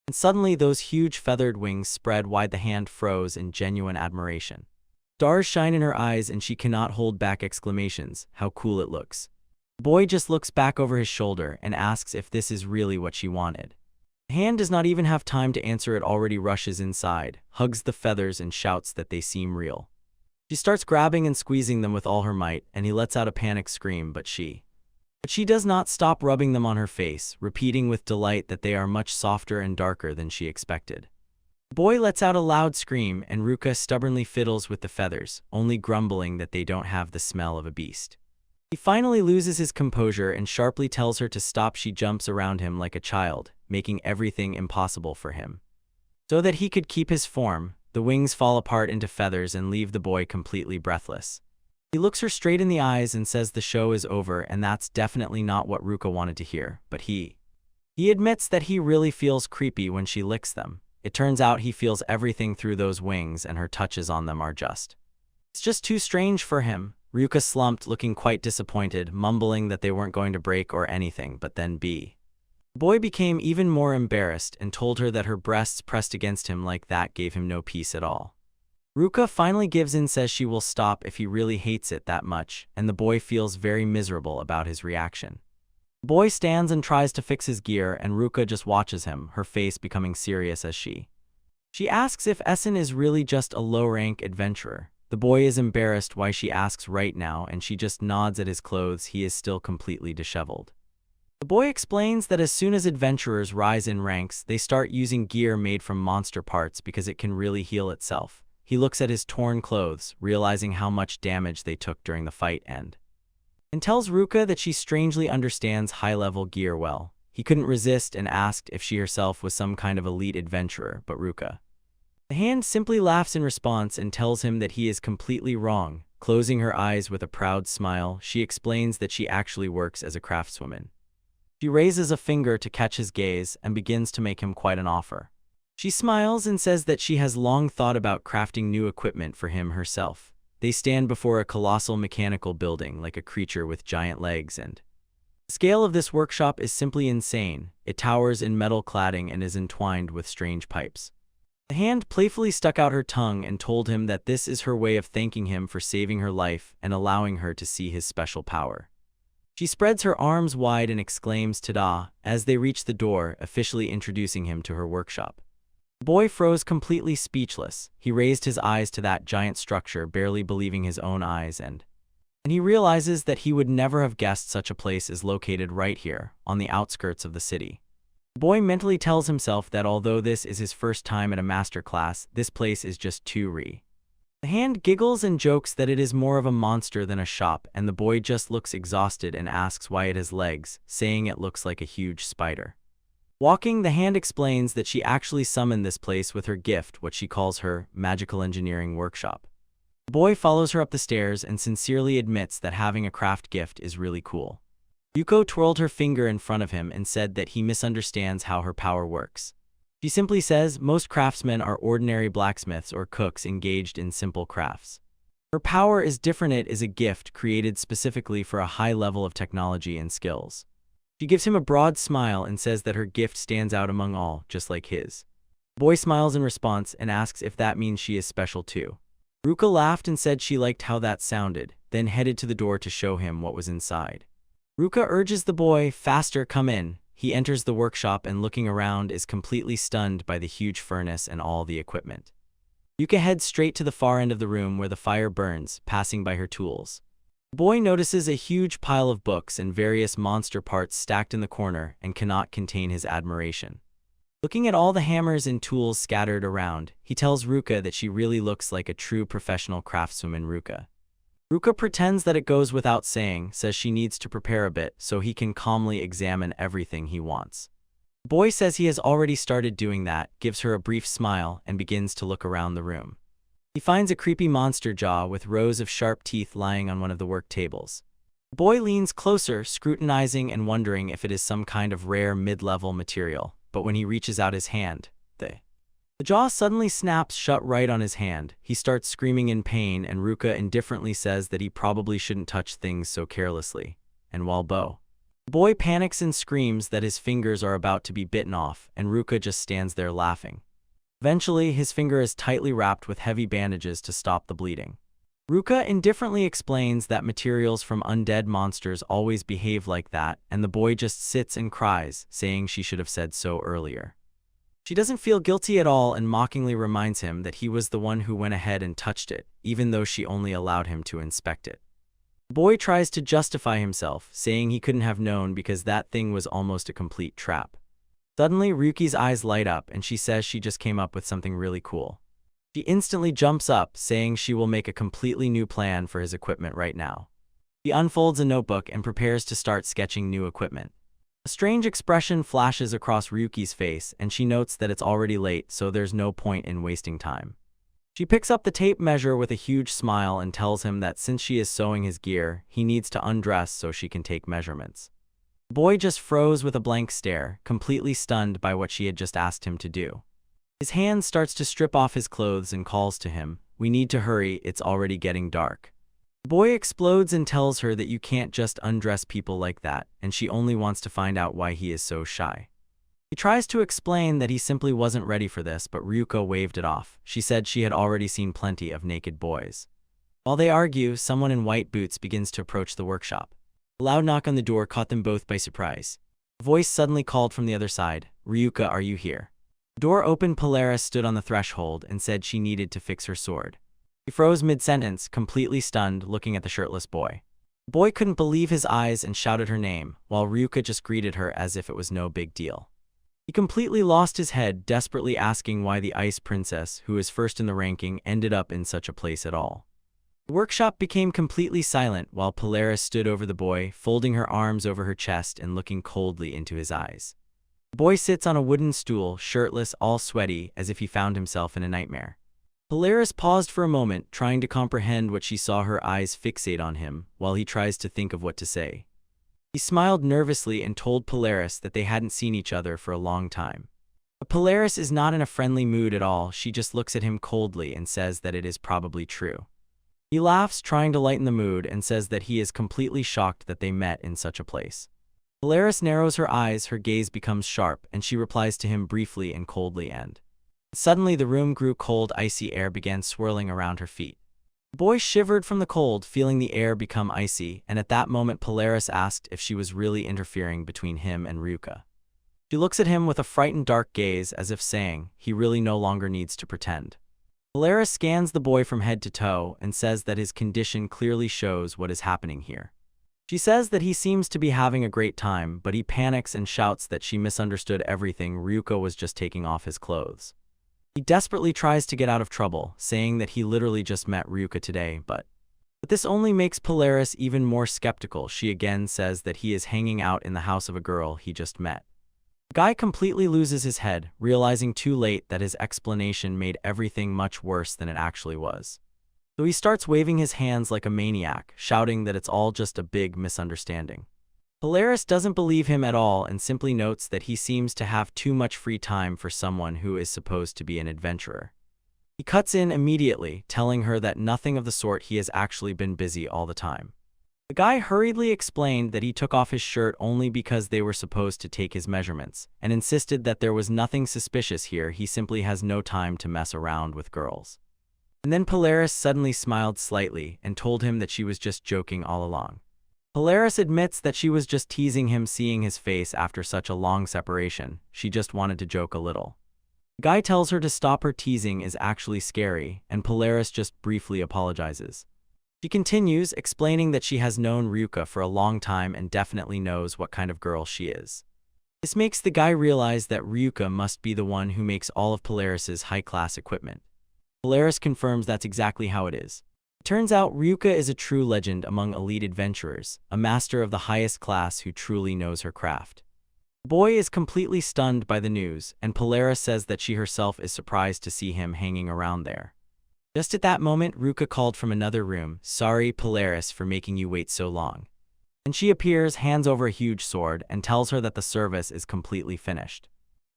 suddenly those huge feathered wings spread wide. The hand froze in genuine admiration. Stars shine in her eyes and she cannot hold back exclamations. How cool it looks. The boy just looks back over his shoulder and asks if this is really what she wanted. The hand does not even have time to answer, it already rushes inside, hugs the feathers and shouts that they seem real. She starts grabbing and squeezing them with all her might, and he lets out a panic scream, but she does not stop rubbing them on her face, repeating with delight that they are much softer and darker than she expected. The boy lets out a loud scream, and Ruka stubbornly fiddles with the feathers, only grumbling that they don't have the smell of a beast. He finally loses his composure and sharply tells her to stop. She jumps around him like a child, making everything impossible for him. So that he could keep his form, the wings fall apart into feathers and leave the boy completely breathless. He looks her straight in the eyes and says the show is over, and that's definitely not what Ruka wanted to hear, but he admits that he really feels creepy when she licks them. It turns out he feels everything through those wings, and her touches on them are just It's just too strange for him. Ryuka slumped, looking quite disappointed, mumbling that they weren't going to break or anything, but then The boy became even more embarrassed and told her that her breasts pressed against him like that gave him no peace at all. Ruka finally gives in, says she will stop if he really hates it that much, and the boy feels very miserable about his reaction. The boy stands and tries to fix his gear, and Ruka just watches him, her face becoming serious as she asks if Essen is really just a low-rank adventurer. The boy is embarrassed why she asks right now, and she just nods at his clothes. He is still completely disheveled. The boy explains that as soon as adventurers rise in ranks, they start using gear made from monster parts because it can really heal itself. He looks at his torn clothes, realizing how much damage they took during the fight and tells Ruka that she strangely understands high-level gear well. He couldn't resist and asked if she herself was some kind of elite adventurer, but Ruka the hand simply laughs in response and tells him that he is completely wrong. Closing her eyes with a proud smile, she explains that she actually works as a craftswoman. She raises a finger to catch his gaze and begins to make him quite an offer. She smiles and says that she has long thought about crafting new equipment for him herself. They stand before a colossal mechanical building like a creature with giant legs, and the scale of this workshop is simply insane. It towers in metal cladding and is entwined with strange pipes. The hand playfully stuck out her tongue and told him that this is her way of thanking him for saving her life and allowing her to see his special power. She spreads her arms wide and exclaims "Tada" as they reach the door, officially introducing him to her workshop. The boy froze completely speechless. He raised his eyes to that giant structure, barely believing his own eyes, and he realizes that he would never have guessed such a place is located right here, on the outskirts of the city. The boy mentally tells himself that although this is his first time at a master class, this place is just too real. The hand giggles and jokes that it is more of a monster than a shop, and the boy just looks exhausted and asks why it has legs, saying it looks like a huge spider. Walking, the hand explains that she actually summoned this place with her gift, what she calls her magical engineering workshop. The boy follows her up the stairs and sincerely admits that having a craft gift is really cool. Yuko twirled her finger in front of him and said that he misunderstands how her power works. She simply says most craftsmen are ordinary blacksmiths or cooks engaged in simple crafts. Her power is different. It is a gift created specifically for a high level of technology and skills. She gives him a broad smile and says that her gift stands out among all, just like his. The boy smiles in response and asks if that means she is special too. Ruka laughed and said she liked how that sounded, then headed to the door to show him what was inside. Ruka urges the boy, "Faster, come in." He enters the workshop and looking around is completely stunned by the huge furnace and all the equipment. Yuka heads straight to the far end of the room where the fire burns, passing by her tools. The boy notices a huge pile of books and various monster parts stacked in the corner and cannot contain his admiration. Looking at all the hammers and tools scattered around, he tells Ruka that she really looks like a true professional craftswoman. Ruka pretends that it goes without saying, says she needs to prepare a bit so he can calmly examine everything he wants. The boy says he has already started doing that, gives her a brief smile, and begins to look around the room. He finds a creepy monster jaw with rows of sharp teeth lying on one of the work tables. The boy leans closer, scrutinizing and wondering if it is some kind of rare mid-level material, but when he reaches out his hand, the jaw suddenly snaps shut right on his hand. He starts screaming in pain, and Ruka indifferently says that he probably shouldn't touch things so carelessly. And while the boy panics and screams that his fingers are about to be bitten off, and Ruka just stands there laughing. Eventually, his finger is tightly wrapped with heavy bandages to stop the bleeding. Ruka indifferently explains that materials from undead monsters always behave like that, and the boy just sits and cries, saying she should have said so earlier. She doesn't feel guilty at all and mockingly reminds him that he was the one who went ahead and touched it, even though she only allowed him to inspect it. The boy tries to justify himself, saying he couldn't have known because that thing was almost a complete trap. Suddenly, Ryuki's eyes light up and she says she just came up with something really cool. She instantly jumps up, saying she will make a completely new plan for his equipment right now. He unfolds a notebook and prepares to start sketching new equipment. A strange expression flashes across Ryuki's face, and she notes that it's already late, so there's no point in wasting time. She picks up the tape measure with a huge smile and tells him that since she is sewing his gear, he needs to undress so she can take measurements. The boy just froze with a blank stare, completely stunned by what she had just asked him to do. His hand starts to strip off his clothes and calls to him, we need to hurry, it's already getting dark. The boy explodes and tells her that you can't just undress people like that, and she only wants to find out why he is so shy. He tries to explain that he simply wasn't ready for this, but Ryuko waved it off. She said she had already seen plenty of naked boys. While they argue, someone in white boots begins to approach the workshop. A loud knock on the door caught them both by surprise. A voice suddenly called from the other side, "Ryuka, are you here?" The door opened. Polaris stood on the threshold and said she needed to fix her sword. He froze mid-sentence, completely stunned, looking at the shirtless boy. The boy couldn't believe his eyes and shouted her name, while Ryuka just greeted her as if it was no big deal. He completely lost his head, desperately asking why the Ice Princess, who is first in the ranking, ended up in such a place at all. The workshop became completely silent while Polaris stood over the boy, folding her arms over her chest and looking coldly into his eyes. The boy sits on a wooden stool, shirtless, all sweaty, as if he found himself in a nightmare. Polaris paused for a moment, trying to comprehend what she saw. Her eyes fixate on him, while he tries to think of what to say. He smiled nervously and told Polaris that they hadn't seen each other for a long time. But Polaris is not in a friendly mood at all. She just looks at him coldly and says that it is probably true. He laughs, trying to lighten the mood, and says that he is completely shocked that they met in such a place. Polaris narrows her eyes, her gaze becomes sharp, and she replies to him briefly and coldly, and suddenly the room grew cold. Icy air began swirling around her feet. The boy shivered from the cold, feeling the air become icy, and at that moment Polaris asked if she was really interfering between him and Ryuka. She looks at him with a frightened dark gaze, as if saying, he really no longer needs to pretend. Polaris scans the boy from head to toe and says that his condition clearly shows what is happening here. She says that he seems to be having a great time, but he panics and shouts that she misunderstood everything. Ryuka was just taking off his clothes. He desperately tries to get out of trouble, saying that he literally just met Ryuka today, but this only makes Polaris even more skeptical. She again says that he is hanging out in the house of a girl he just met. The guy completely loses his head, realizing too late that his explanation made everything much worse than it actually was. So he starts waving his hands like a maniac, shouting that it's all just a big misunderstanding. Polaris doesn't believe him at all and simply notes that he seems to have too much free time for someone who is supposed to be an adventurer. He cuts in immediately, telling her that nothing of the sort. He has actually been busy all the time. The guy hurriedly explained that he took off his shirt only because they were supposed to take his measurements, and insisted that there was nothing suspicious here. He simply has no time to mess around with girls. And then Polaris suddenly smiled slightly and told him that she was just joking all along. Polaris admits that she was just teasing him, seeing his face after such a long separation. She just wanted to joke a little. The guy tells her to stop. Her teasing is actually scary, and Polaris just briefly apologizes. She continues, explaining that she has known Ryuka for a long time and definitely knows what kind of girl she is. This makes the guy realize that Ryuka must be the one who makes all of Polaris's high-class equipment. Polaris confirms that's exactly how it is. It turns out Ryuka is a true legend among elite adventurers, a master of the highest class who truly knows her craft. The boy is completely stunned by the news, and Polaris says that she herself is surprised to see him hanging around there. Just at that moment, Ryuka called from another room, "Sorry, Polaris, for making you wait so long." And she appears, hands over a huge sword, and tells her that the service is completely finished.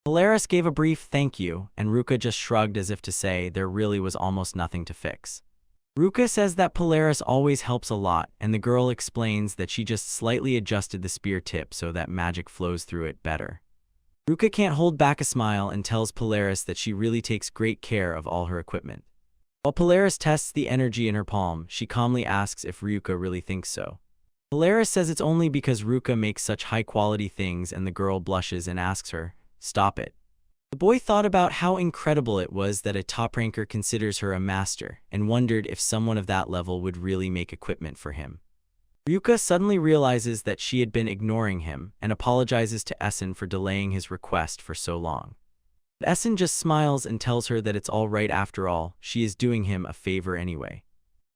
Polaris gave a brief thank you, and Ryuka just shrugged as if to say there really was almost nothing to fix. Ryuka says that Polaris always helps a lot, and the girl explains that she just slightly adjusted the spear tip so that magic flows through it better. Ryuka can't hold back a smile and tells Polaris that she really takes great care of all her equipment. While Polaris tests the energy in her palm, she calmly asks if Ryuka really thinks so. Polaris says it's only because Ryuka makes such high-quality things, and the girl blushes and asks her, "Stop it." The boy thought about how incredible it was that a top ranker considers her a master, and wondered if someone of that level would really make equipment for him. Ryuka suddenly realizes that she had been ignoring him, and apologizes to Essen for delaying his request for so long. But Essen just smiles and tells her that it's all right after all, she is doing him a favor anyway.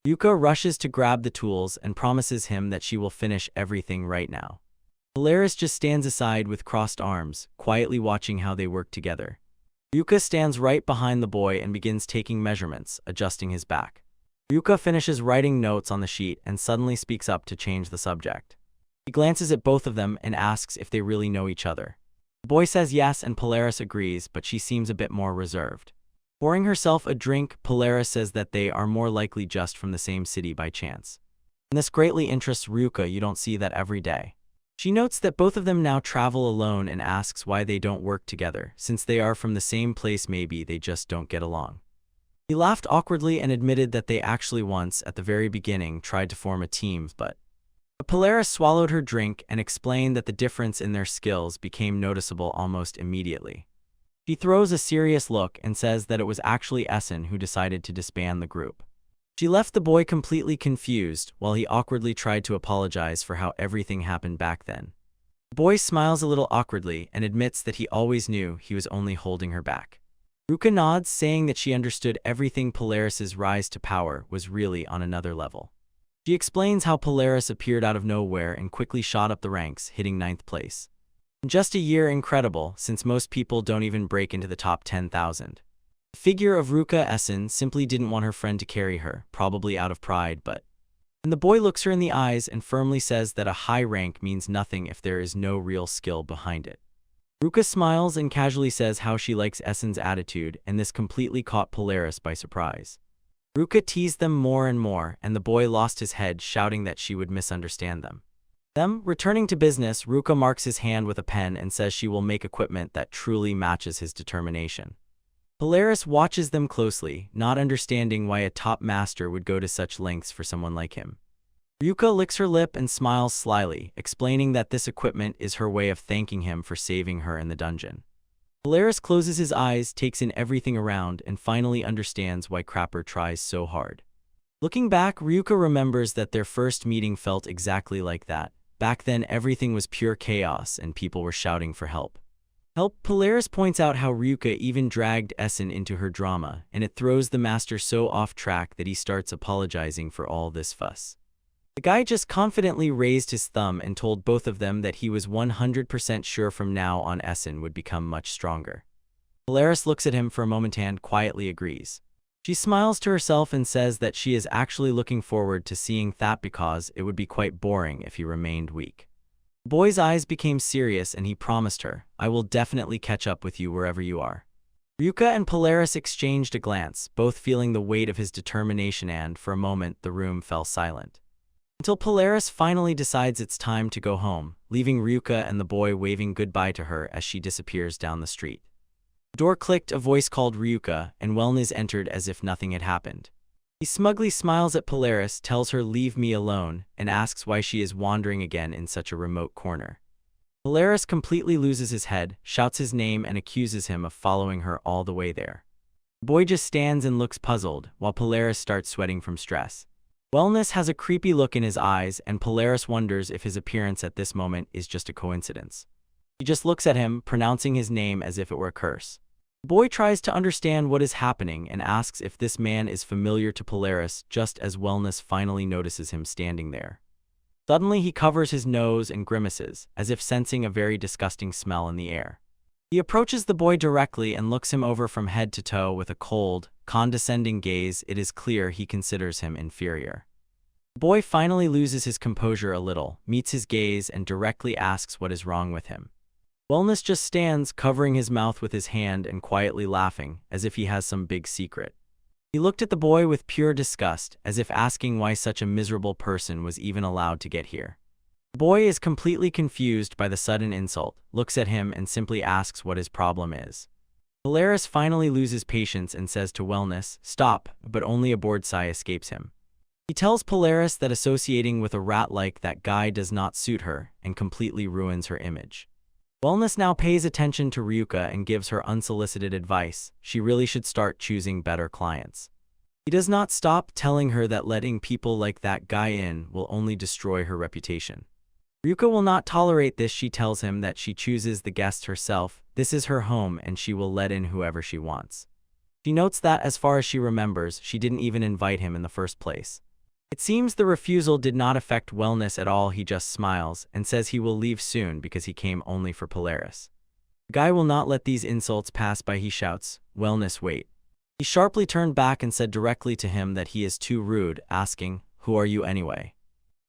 Ryuka rushes to grab the tools and promises him that she will finish everything right now. Polaris just stands aside with crossed arms, quietly watching how they work together. Ryuka stands right behind the boy and begins taking measurements, adjusting his back. Ryuka finishes writing notes on the sheet and suddenly speaks up to change the subject. He glances at both of them and asks if they really know each other. The boy says yes and Polaris agrees, but she seems a bit more reserved. Pouring herself a drink, Polaris says that they are more likely just from the same city by chance. And this greatly interests Ryuka. You don't see that every day. She notes that both of them now travel alone and asks why they don't work together. Since they are from the same place, maybe they just don't get along. He laughed awkwardly and admitted that they actually once, at the very beginning, tried to form a team, but Polaris swallowed her drink and explained that the difference in their skills became noticeable almost immediately. She throws a serious look and says that it was actually Essen who decided to disband the group. She left the boy completely confused while he awkwardly tried to apologize for how everything happened back then. The boy smiles a little awkwardly and admits that he always knew he was only holding her back. Ruka nods, saying that she understood everything. Polaris's rise to power was really on another level. She explains how Polaris appeared out of nowhere and quickly shot up the ranks, hitting 9th place. In just a year, incredible, since most people don't even break into the top 10,000. The figure of Ruka Essen simply didn't want her friend to carry her, probably out of pride, but and the boy looks her in the eyes and firmly says that a high rank means nothing if there is no real skill behind it. Ruka smiles and casually says how she likes Essen's attitude, and this completely caught Polaris by surprise. Ruka teased them more and more, and the boy lost his head, shouting that she would misunderstand them. Returning to business, Ruka marks his hand with a pen and says she will make equipment that truly matches his determination. Polaris watches them closely, not understanding why a top master would go to such lengths for someone like him. Ryuka licks her lip and smiles slyly, explaining that this equipment is her way of thanking him for saving her in the dungeon. Polaris closes his eyes, takes in everything around, and finally understands why Crapper tries so hard. Looking back, Ryuka remembers that their first meeting felt exactly like that. Back then, everything was pure chaos and people were shouting for help. Polaris points out how Ryuka even dragged Essen into her drama, and it throws the master so off track that he starts apologizing for all this fuss. The guy just confidently raised his thumb and told both of them that he was 100% sure from now on Essen would become much stronger. Polaris looks at him for a moment and quietly agrees. She smiles to herself and says that she is actually looking forward to seeing that because it would be quite boring if he remained weak. The boy's eyes became serious and he promised her, "I will definitely catch up with you wherever you are." Ryuka and Polaris exchanged a glance, both feeling the weight of his determination, and for a moment the room fell silent. Until Polaris finally decides it's time to go home, leaving Ryuka and the boy waving goodbye to her as she disappears down the street. The door clicked, a voice called Ryuka, and Wellness entered as if nothing had happened. He smugly smiles at Polaris, tells her leave me alone, and asks why she is wandering again in such a remote corner. Polaris completely loses his head, shouts his name, and accuses him of following her all the way there. The boy just stands and looks puzzled, while Polaris starts sweating from stress. Wellness has a creepy look in his eyes, and Polaris wonders if his appearance at this moment is just a coincidence. He just looks at him, pronouncing his name as if it were a curse. The boy tries to understand what is happening and asks if this man is familiar to Polaris, just as Wellness finally notices him standing there. Suddenly he covers his nose and grimaces, as if sensing a very disgusting smell in the air. He approaches the boy directly and looks him over from head to toe with a cold, condescending gaze. It is clear he considers him inferior. The boy finally loses his composure a little, meets his gaze, and directly asks what is wrong with him. Wellness just stands, covering his mouth with his hand and quietly laughing, as if he has some big secret. He looked at the boy with pure disgust, as if asking why such a miserable person was even allowed to get here. The boy is completely confused by the sudden insult, looks at him, and simply asks what his problem is. Polaris finally loses patience and says to Wellness, "Stop," but only a bored sigh escapes him. He tells Polaris that associating with a rat like that guy does not suit her and completely ruins her image. Wellness now pays attention to Ryuka and gives her unsolicited advice. She really should start choosing better clients. He does not stop, telling her that letting people like that guy in will only destroy her reputation. Ryuka will not tolerate this. She tells him that she chooses the guests herself. This is her home and she will let in whoever she wants. She notes that, as far as she remembers, she didn't even invite him in the first place. It seems the refusal did not affect Wellness at all. He just smiles and says he will leave soon because he came only for Polaris. The guy will not let these insults pass by. He shouts, "Wellness, wait." He sharply turned back and said directly to him that he is too rude, asking, "Who are you anyway?"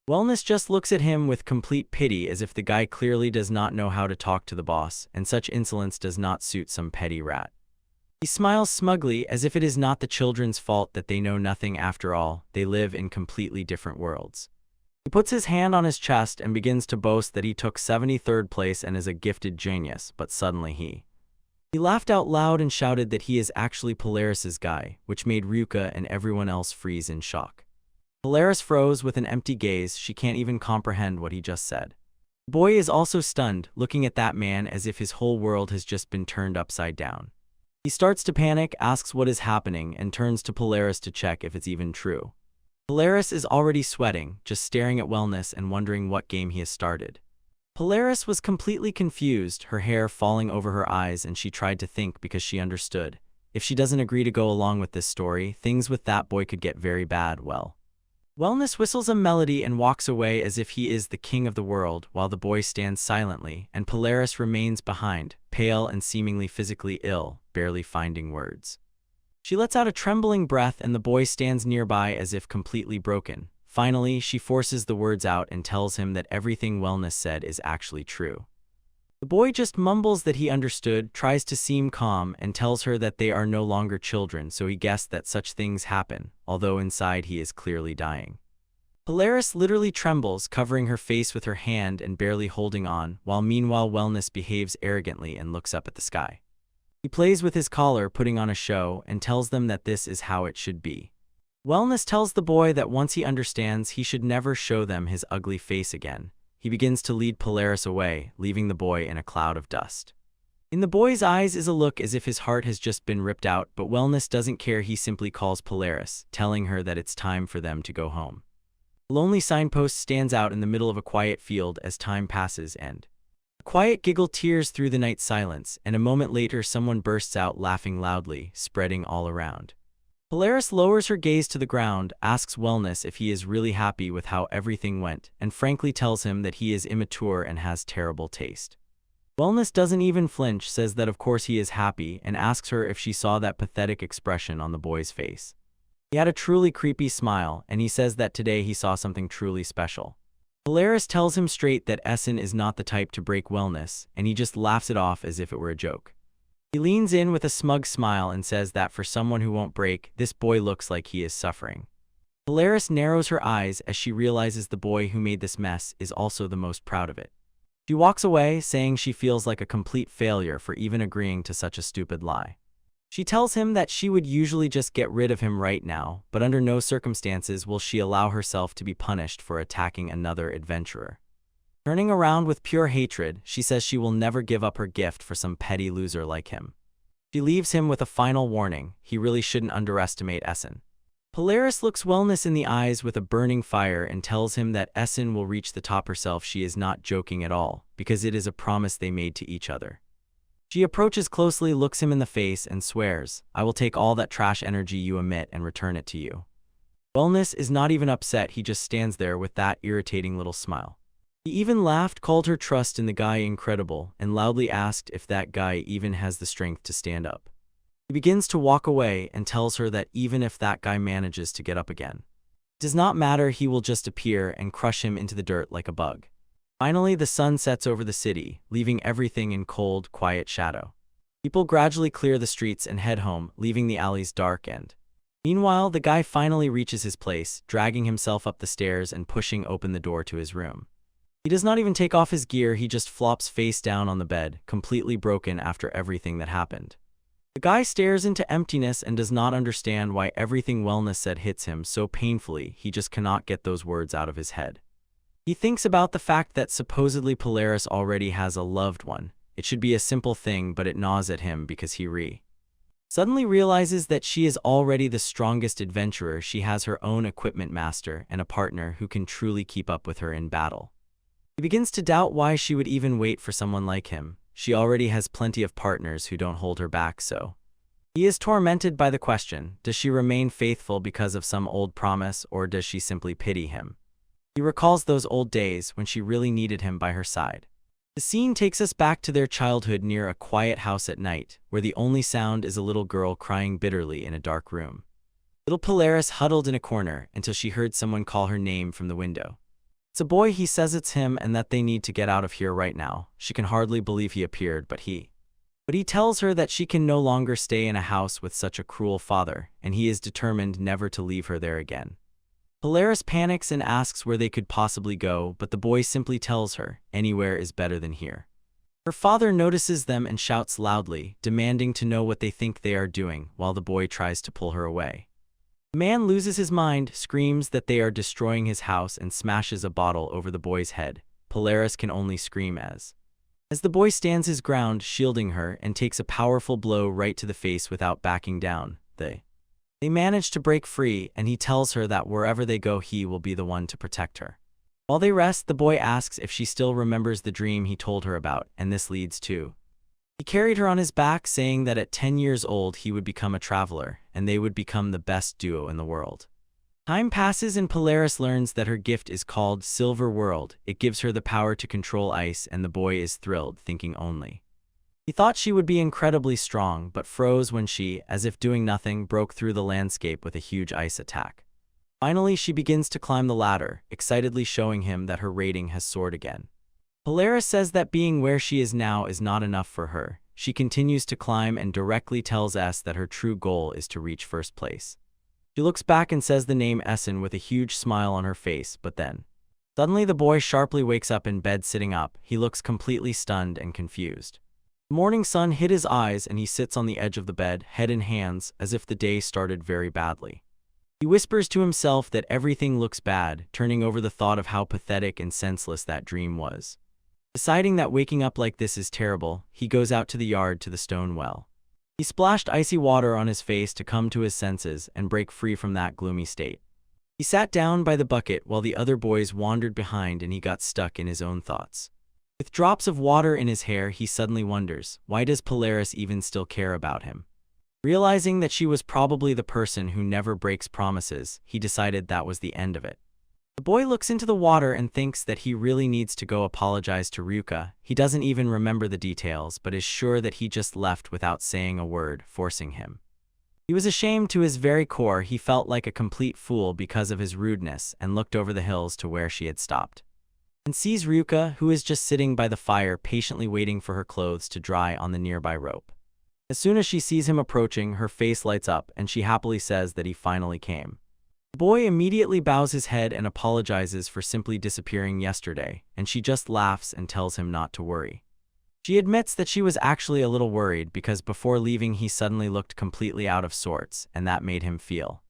Wellness just looks at him with complete pity, as if the guy clearly does not know how to talk to the boss, and such insolence does not suit some petty rat. He smiles smugly as if it is not the children's fault that they know nothing after all, they live in completely different worlds. He puts his hand on his chest and begins to boast that he took 73rd place and is a gifted genius, but suddenly he laughed out loud and shouted that he is actually Polaris's guy, which made Ryuka and everyone else freeze in shock. Polaris froze with an empty gaze, she can't even comprehend what he just said. The boy is also stunned, looking at that man as if his whole world has just been turned upside down. He starts to panic, asks what is happening, and turns to Polaris to check if it's even true. Polaris is already sweating, just staring at Wellness and wondering what game he has started. Polaris was completely confused, her hair falling over her eyes, and she tried to think because she understood. If she doesn't agree to go along with this story, things with that boy could get very bad. Wellness whistles a melody and walks away as if he is the king of the world, while the boy stands silently, and Polaris remains behind, pale and seemingly physically ill, barely finding words. She lets out a trembling breath and the boy stands nearby as if completely broken. Finally, she forces the words out and tells him that everything Wellness said is actually true. The boy just mumbles that he understood, tries to seem calm, and tells her that they are no longer children, so he guessed that such things happen, although inside he is clearly dying. Polaris literally trembles, covering her face with her hand and barely holding on, while meanwhile Wellness behaves arrogantly and looks up at the sky. He plays with his collar, putting on a show, and tells them that this is how it should be. Wellness tells the boy that once he understands, he should never show them his ugly face again. He begins to lead Polaris away, leaving the boy in a cloud of dust. In the boy's eyes is a look as if his heart has just been ripped out, but Wellness doesn't care. He simply calls Polaris, telling her that it's time for them to go home. A lonely signpost stands out in the middle of a quiet field as time passes, and a quiet giggle tears through the night silence, and a moment later someone bursts out laughing loudly, spreading all around. Polaris lowers her gaze to the ground, asks Wellness if he is really happy with how everything went, and frankly tells him that he is immature and has terrible taste. Wellness doesn't even flinch, says that of course he is happy, and asks her if she saw that pathetic expression on the boy's face. He had a truly creepy smile, and he says that today he saw something truly special. Polaris tells him straight that Essen is not the type to break Wellness, and he just laughs it off as if it were a joke. He leans in with a smug smile and says that for someone who won't break, this boy looks like he is suffering. Polaris narrows her eyes as she realizes the boy who made this mess is also the most proud of it. She walks away, saying she feels like a complete failure for even agreeing to such a stupid lie. She tells him that she would usually just get rid of him right now, but under no circumstances will she allow herself to be punished for attacking another adventurer. Turning around with pure hatred, she says she will never give up her gift for some petty loser like him. She leaves him with a final warning: he really shouldn't underestimate Essen. Polaris looks Wellness in the eyes with a burning fire and tells him that Essen will reach the top herself. She is not joking at all, because it is a promise they made to each other. She approaches closely, looks him in the face, and swears, "I will take all that trash energy you emit and return it to you." Wellness is not even upset, he just stands there with that irritating little smile. He even laughed, called her trust in the guy incredible, and loudly asked if that guy even has the strength to stand up. He begins to walk away and tells her that even if that guy manages to get up again, it does not matter, he will just appear and crush him into the dirt like a bug. Finally, the sun sets over the city, leaving everything in cold, quiet shadow. People gradually clear the streets and head home, leaving the alleys dark and... Meanwhile, the guy finally reaches his place, dragging himself up the stairs and pushing open the door to his room. He does not even take off his gear, he just flops face down on the bed, completely broken after everything that happened. The guy stares into emptiness and does not understand why everything Wellness said hits him so painfully. He just cannot get those words out of his head. He thinks about the fact that supposedly Polaris already has a loved one. It should be a simple thing, but it gnaws at him because he suddenly realizes that she is already the strongest adventurer. She has her own equipment master and a partner who can truly keep up with her in battle. He begins to doubt why she would even wait for someone like him. She already has plenty of partners who don't hold her back, so... He is tormented by the question, does she remain faithful because of some old promise, or does she simply pity him? He recalls those old days when she really needed him by her side. The scene takes us back to their childhood near a quiet house at night, where the only sound is a little girl crying bitterly in a dark room. Little Polaris huddled in a corner until she heard someone call her name from the window. It's a boy, he says it's him and that they need to get out of here right now. She can hardly believe he appeared, but he But he tells her that she can no longer stay in a house with such a cruel father, and he is determined never to leave her there again. Polaris panics and asks where they could possibly go, but the boy simply tells her, anywhere is better than here. Her father notices them and shouts loudly, demanding to know what they think they are doing, while the boy tries to pull her away. The man loses his mind, screams that they are destroying his house, and smashes a bottle over the boy's head. Polaris can only scream as the boy stands his ground, shielding her, and takes a powerful blow right to the face without backing down. They manage to break free, and he tells her that wherever they go he will be the one to protect her. While they rest, the boy asks if she still remembers the dream he told her about, and this leads to he carried her on his back, saying that at 10 years old he would become a traveler, and they would become the best duo in the world. Time passes and Polaris learns that her gift is called Silver World. It gives her the power to control ice, and the boy is thrilled, thinking only. He thought she would be incredibly strong, but froze when she, as if doing nothing, broke through the landscape with a huge ice attack. Finally, she begins to climb the ladder, excitedly showing him that her rating has soared again. Polaris says that being where she is now is not enough for her. She continues to climb and directly tells S that her true goal is to reach first place. She looks back and says the name Essen with a huge smile on her face, but then suddenly the boy sharply wakes up in bed sitting up. He looks completely stunned and confused. The morning sun hit his eyes and he sits on the edge of the bed, head in hands, as if the day started very badly. He whispers to himself that everything looks bad, turning over the thought of how pathetic and senseless that dream was. Deciding that waking up like this is terrible, he goes out to the yard to the stone well. He splashed icy water on his face to come to his senses and break free from that gloomy state. He sat down by the bucket while the other boys wandered behind, and he got stuck in his own thoughts. With drops of water in his hair, he suddenly wonders, why does Polaris even still care about him? Realizing that she was probably the person who never breaks promises, he decided that was the end of it. The boy looks into the water and thinks that he really needs to go apologize to Ryuka. He doesn't even remember the details, but is sure that he just left without saying a word, forcing him. He was ashamed to his very core. He felt like a complete fool because of his rudeness, and looked over the hills to where she had stopped. And sees Ryuka, who is just sitting by the fire, patiently waiting for her clothes to dry on the nearby rope. As soon as she sees him approaching, her face lights up, and she happily says that he finally came. The boy immediately bows his head and apologizes for simply disappearing yesterday, and she just laughs and tells him not to worry. She admits that she was actually a little worried because before leaving he suddenly looked completely out of sorts, and that made him feel.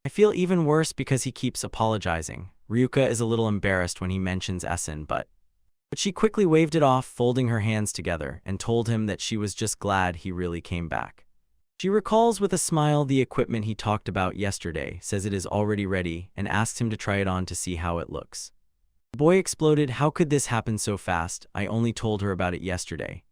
I feel even worse because he keeps apologizing. Ryuka is a little embarrassed when he mentions Essen, but she quickly waved it off, folding her hands together, and told him that she was just glad he really came back. She recalls with a smile the equipment he talked about yesterday, says it is already ready, and asks him to try it on to see how it looks. The boy exploded, how could this happen so fast? I only told her about it yesterday.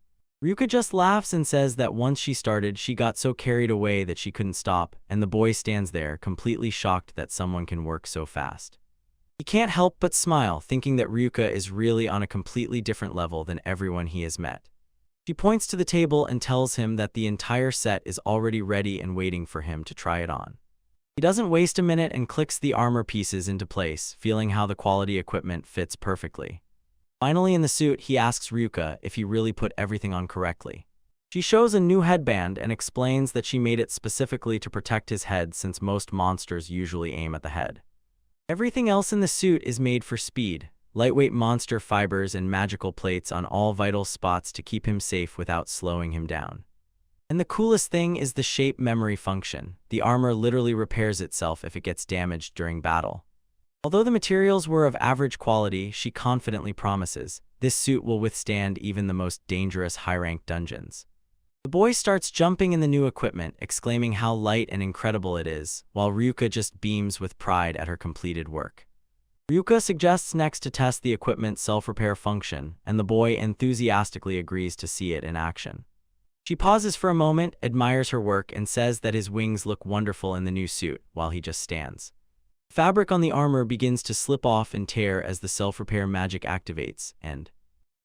Ryuka just laughs and says that once she started, she got so carried away that she couldn't stop, and the boy stands there, completely shocked that someone can work so fast. He can't help but smile, thinking that Ryuka is really on a completely different level than everyone he has met. She points to the table and tells him that the entire set is already ready and waiting for him to try it on. He doesn't waste a minute and clicks the armor pieces into place, feeling how the quality equipment fits perfectly. Finally, in the suit, he asks Ryuka if he really put everything on correctly. She shows a new headband and explains that she made it specifically to protect his head, since most monsters usually aim at the head. Everything else in the suit is made for speed. Lightweight monster fibers and magical plates on all vital spots to keep him safe without slowing him down. And the coolest thing is the shape memory function. The armor literally repairs itself if it gets damaged during battle. Although the materials were of average quality, she confidently promises, this suit will withstand even the most dangerous high-rank dungeons. The boy starts jumping in the new equipment, exclaiming how light and incredible it is, while Ryuka just beams with pride at her completed work. Ryuka suggests next to test the equipment's self-repair function, and the boy enthusiastically agrees to see it in action. She pauses for a moment, admires her work, and says that his wings look wonderful in the new suit, while he just stands. Fabric on the armor begins to slip off and tear as the self-repair magic activates, and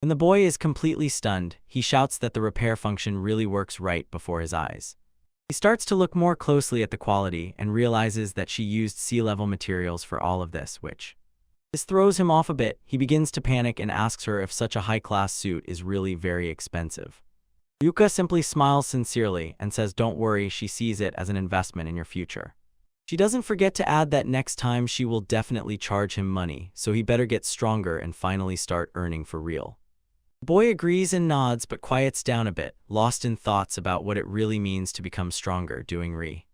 when the boy is completely stunned, he shouts that the repair function really works right before his eyes. He starts to look more closely at the quality and realizes that she used sea-level materials for all of this, This throws him off a bit. He begins to panic and asks her if such a high-class suit is really very expensive. Ryuka simply smiles sincerely and says don't worry, she sees it as an investment in your future. She doesn't forget to add that next time she will definitely charge him money, so he better get stronger and finally start earning for real. The boy agrees and nods but quiets down a bit, lost in thoughts about what it really means to become stronger, doing re.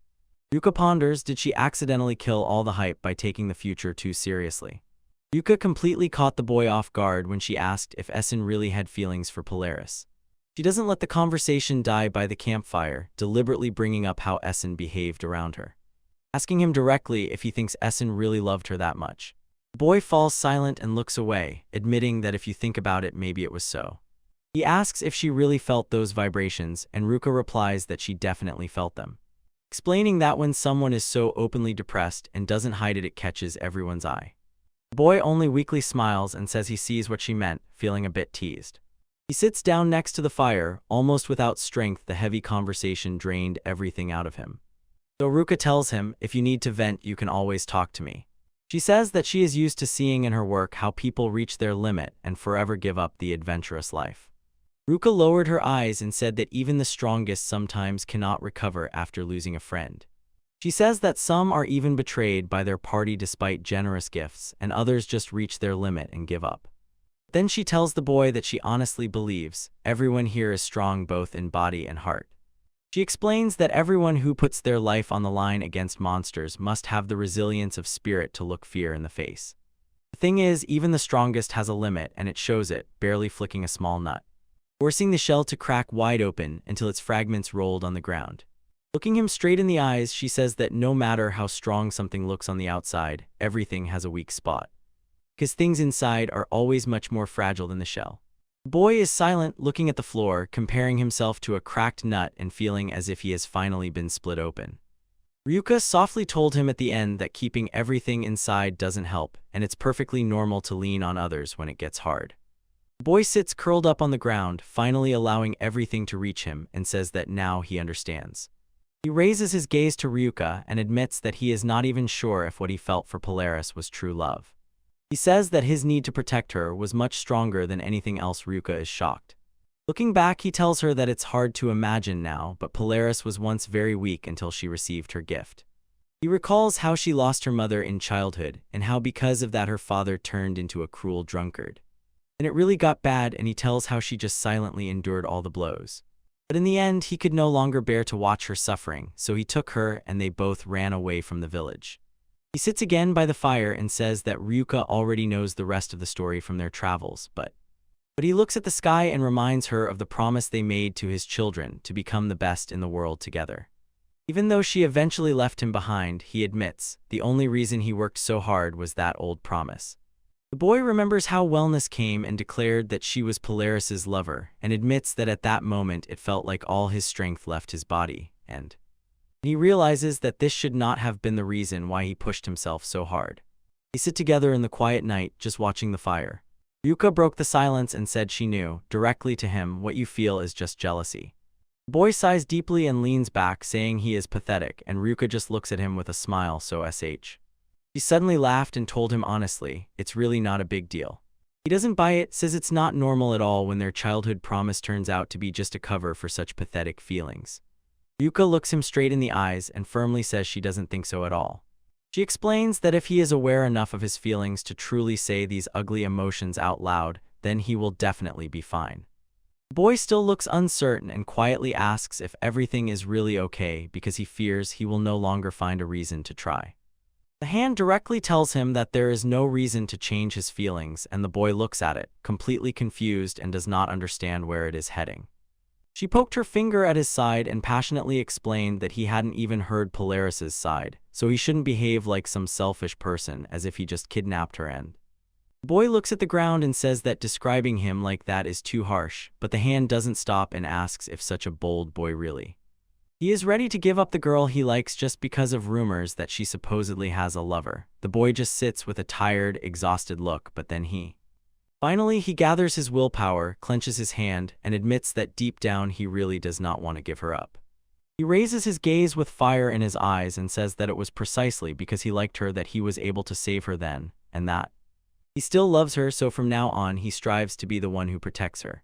Ryuka ponders, did she accidentally kill all the hype by taking the future too seriously? Ryuka completely caught the boy off guard when she asked if Essen really had feelings for Polaris. She doesn't let the conversation die by the campfire, deliberately bringing up how Essen behaved around her, asking him directly if he thinks Essen really loved her that much. The boy falls silent and looks away, admitting that if you think about it, maybe it was so. He asks if she really felt those vibrations, and Ryuka replies that she definitely felt them, explaining that when someone is so openly depressed and doesn't hide it, it catches everyone's eye. The boy only weakly smiles and says he sees what she meant, feeling a bit teased. He sits down next to the fire, almost without strength. The heavy conversation drained everything out of him. So Ryuka tells him, if you need to vent, you can always talk to me. She says that she is used to seeing in her work how people reach their limit and forever give up the adventurous life. Ryuka lowered her eyes and said that even the strongest sometimes cannot recover after losing a friend. She says that some are even betrayed by their party despite generous gifts, and others just reach their limit and give up. Then she tells the boy that she honestly believes everyone here is strong both in body and heart. She explains that everyone who puts their life on the line against monsters must have the resilience of spirit to look fear in the face. The thing is, even the strongest has a limit, and it shows it, barely flicking a small nut, forcing the shell to crack wide open until its fragments rolled on the ground. Looking him straight in the eyes, she says that no matter how strong something looks on the outside, everything has a weak spot, because things inside are always much more fragile than the shell. The boy is silent, looking at the floor, comparing himself to a cracked nut and feeling as if he has finally been split open. Ryuka softly told him at the end that keeping everything inside doesn't help, and it's perfectly normal to lean on others when it gets hard. The boy sits curled up on the ground, finally allowing everything to reach him, and says that now he understands. He raises his gaze to Ryuka and admits that he is not even sure if what he felt for Polaris was true love. He says that his need to protect her was much stronger than anything else. Ryuka is shocked. Looking back, he tells her that it's hard to imagine now, but Polaris was once very weak until she received her gift. He recalls how she lost her mother in childhood, and how because of that her father turned into a cruel drunkard. And it really got bad, and he tells how she just silently endured all the blows. But in the end, he could no longer bear to watch her suffering, so he took her and they both ran away from the village. He sits again by the fire and says that Ryuka already knows the rest of the story from their travels, but he looks at the sky and reminds her of the promise they made to his children to become the best in the world together. Even though she eventually left him behind, he admits the only reason he worked so hard was that old promise. The boy remembers how Wellness came and declared that she was Polaris's lover, and admits that at that moment it felt like all his strength left his body, and he realizes that this should not have been the reason why he pushed himself so hard. They sit together in the quiet night, just watching the fire. Ryuka broke the silence and said she knew, directly to him, what you feel is just jealousy. The boy sighs deeply and leans back, saying he is pathetic, and Ryuka just looks at him with a smile so sh. She suddenly laughed and told him honestly, it's really not a big deal. He doesn't buy it, says it's not normal at all when their childhood promise turns out to be just a cover for such pathetic feelings. Ryuka looks him straight in the eyes and firmly says she doesn't think so at all. She explains that if he is aware enough of his feelings to truly say these ugly emotions out loud, then he will definitely be fine. The boy still looks uncertain and quietly asks if everything is really okay because he fears he will no longer find a reason to try. The hand directly tells him that there is no reason to change his feelings, and the boy looks at it, completely confused and does not understand where it is heading. She poked her finger at his side and passionately explained that he hadn't even heard Polaris's side, so he shouldn't behave like some selfish person as if he just kidnapped her. And the boy looks at the ground and says that describing him like that is too harsh, but the hand doesn't stop and asks if such a bold boy really. He is ready to give up the girl he likes just because of rumors that she supposedly has a lover. The boy just sits with a tired, exhausted look, but then finally, he gathers his willpower, clenches his hand, and admits that deep down he really does not want to give her up. He raises his gaze with fire in his eyes and says that it was precisely because he liked her that he was able to save her then, and that he still loves her, so from now on he strives to be the one who protects her.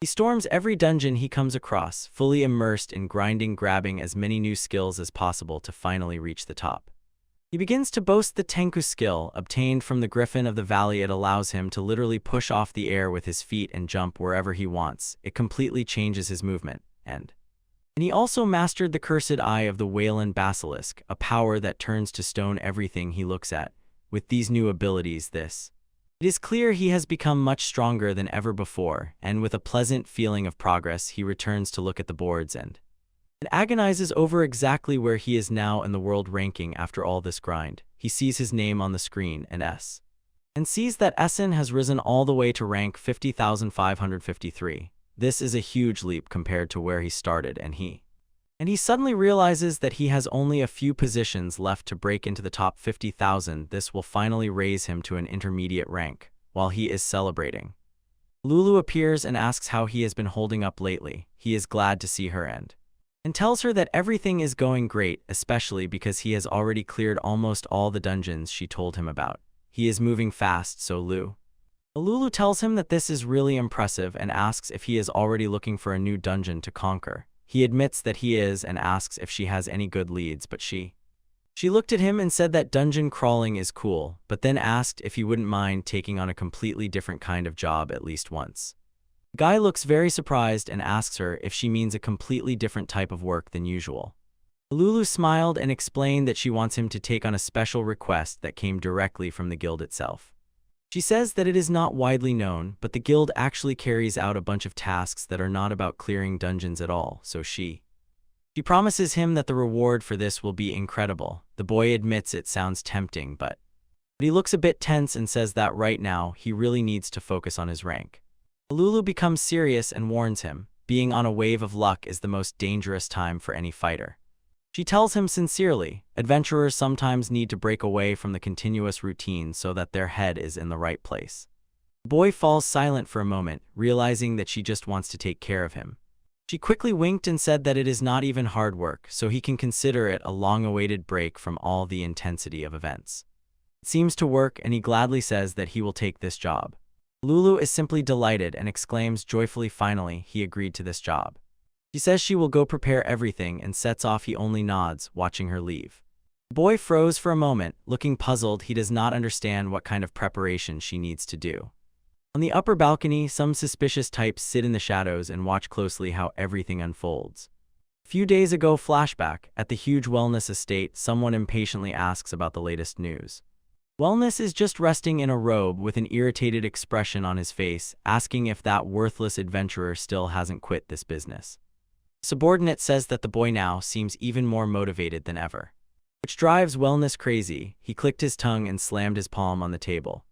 He storms every dungeon he comes across, fully immersed in grinding, grabbing as many new skills as possible to finally reach the top. He begins to boast the Tenku skill, obtained from the Griffin of the Valley. It allows him to literally push off the air with his feet and jump wherever he wants. It completely changes his movement. And he also mastered the Cursed Eye of the Wayland Basilisk, a power that turns to stone everything he looks at. With these new abilities, it is clear he has become much stronger than ever before, and with a pleasant feeling of progress, he returns to look at the boards and agonizes over exactly where he is now in the world ranking after all this grind. He sees his name on the screen and sees that Essen has risen all the way to rank 50,553. This is a huge leap compared to where he started, and he suddenly realizes that he has only a few positions left to break into the top 50,000. This will finally raise him to an intermediate rank. While he is celebrating, Lulu appears and asks how he has been holding up lately. He is glad to see her and tells her that everything is going great, especially because he has already cleared almost all the dungeons she told him about. He is moving fast, so Lulu tells him that this is really impressive and asks if he is already looking for a new dungeon to conquer. He admits that he is and asks if she has any good leads, but she looked at him and said that dungeon crawling is cool, but then asked if he wouldn't mind taking on a completely different kind of job at least once. Guy looks very surprised and asks her if she means a completely different type of work than usual. Lulu smiled and explained that she wants him to take on a special request that came directly from the guild itself. She says that it is not widely known, but the guild actually carries out a bunch of tasks that are not about clearing dungeons at all, so she promises him that the reward for this will be incredible. The boy admits it sounds tempting, but he looks a bit tense and says that right now he really needs to focus on his rank. Lulu becomes serious and warns him, being on a wave of luck is the most dangerous time for any fighter. She tells him sincerely, adventurers sometimes need to break away from the continuous routine so that their head is in the right place. The boy falls silent for a moment, realizing that she just wants to take care of him. She quickly winked and said that it is not even hard work, so he can consider it a long-awaited break from all the intensity of events. It seems to work, and he gladly says that he will take this job. Lulu is simply delighted and exclaims joyfully, finally, he agreed to this job. She says she will go prepare everything and sets off. He only nods, watching her leave. The boy froze for a moment, looking puzzled. He does not understand what kind of preparation she needs to do. On the upper balcony, some suspicious types sit in the shadows and watch closely how everything unfolds. A few days ago, flashback, at the huge wellness estate, someone impatiently asks about the latest news. Wellness is just resting in a robe with an irritated expression on his face, asking if that worthless adventurer still hasn't quit this business. Subordinate says that the boy now seems even more motivated than ever, which drives Wellness crazy. He clicked his tongue and slammed his palm on the table.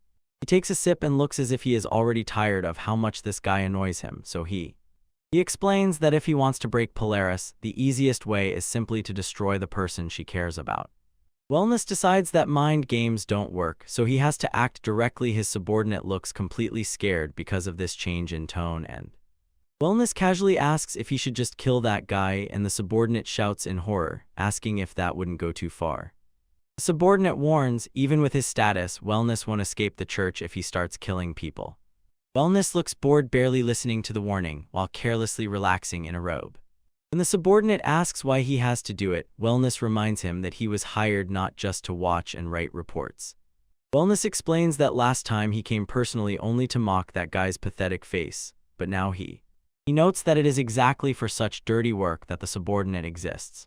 He takes a sip and looks as if he is already tired of how much this guy annoys him, so he explains that if he wants to break Polaris, the easiest way is simply to destroy the person she cares about. Wellness decides that mind games don't work, so he has to act directly. His subordinate looks completely scared because of this change in tone, and Wellness casually asks if he should just kill that guy, and the subordinate shouts in horror, asking if that wouldn't go too far. The subordinate warns, even with his status, Wellness won't escape the church if he starts killing people. Wellness looks bored, barely listening to the warning, while carelessly relaxing in a robe. When the subordinate asks why he has to do it, Wellness reminds him that he was hired not just to watch and write reports. Wellness explains that last time he came personally only to mock that guy's pathetic face, but now he notes that it is exactly for such dirty work that the subordinate exists.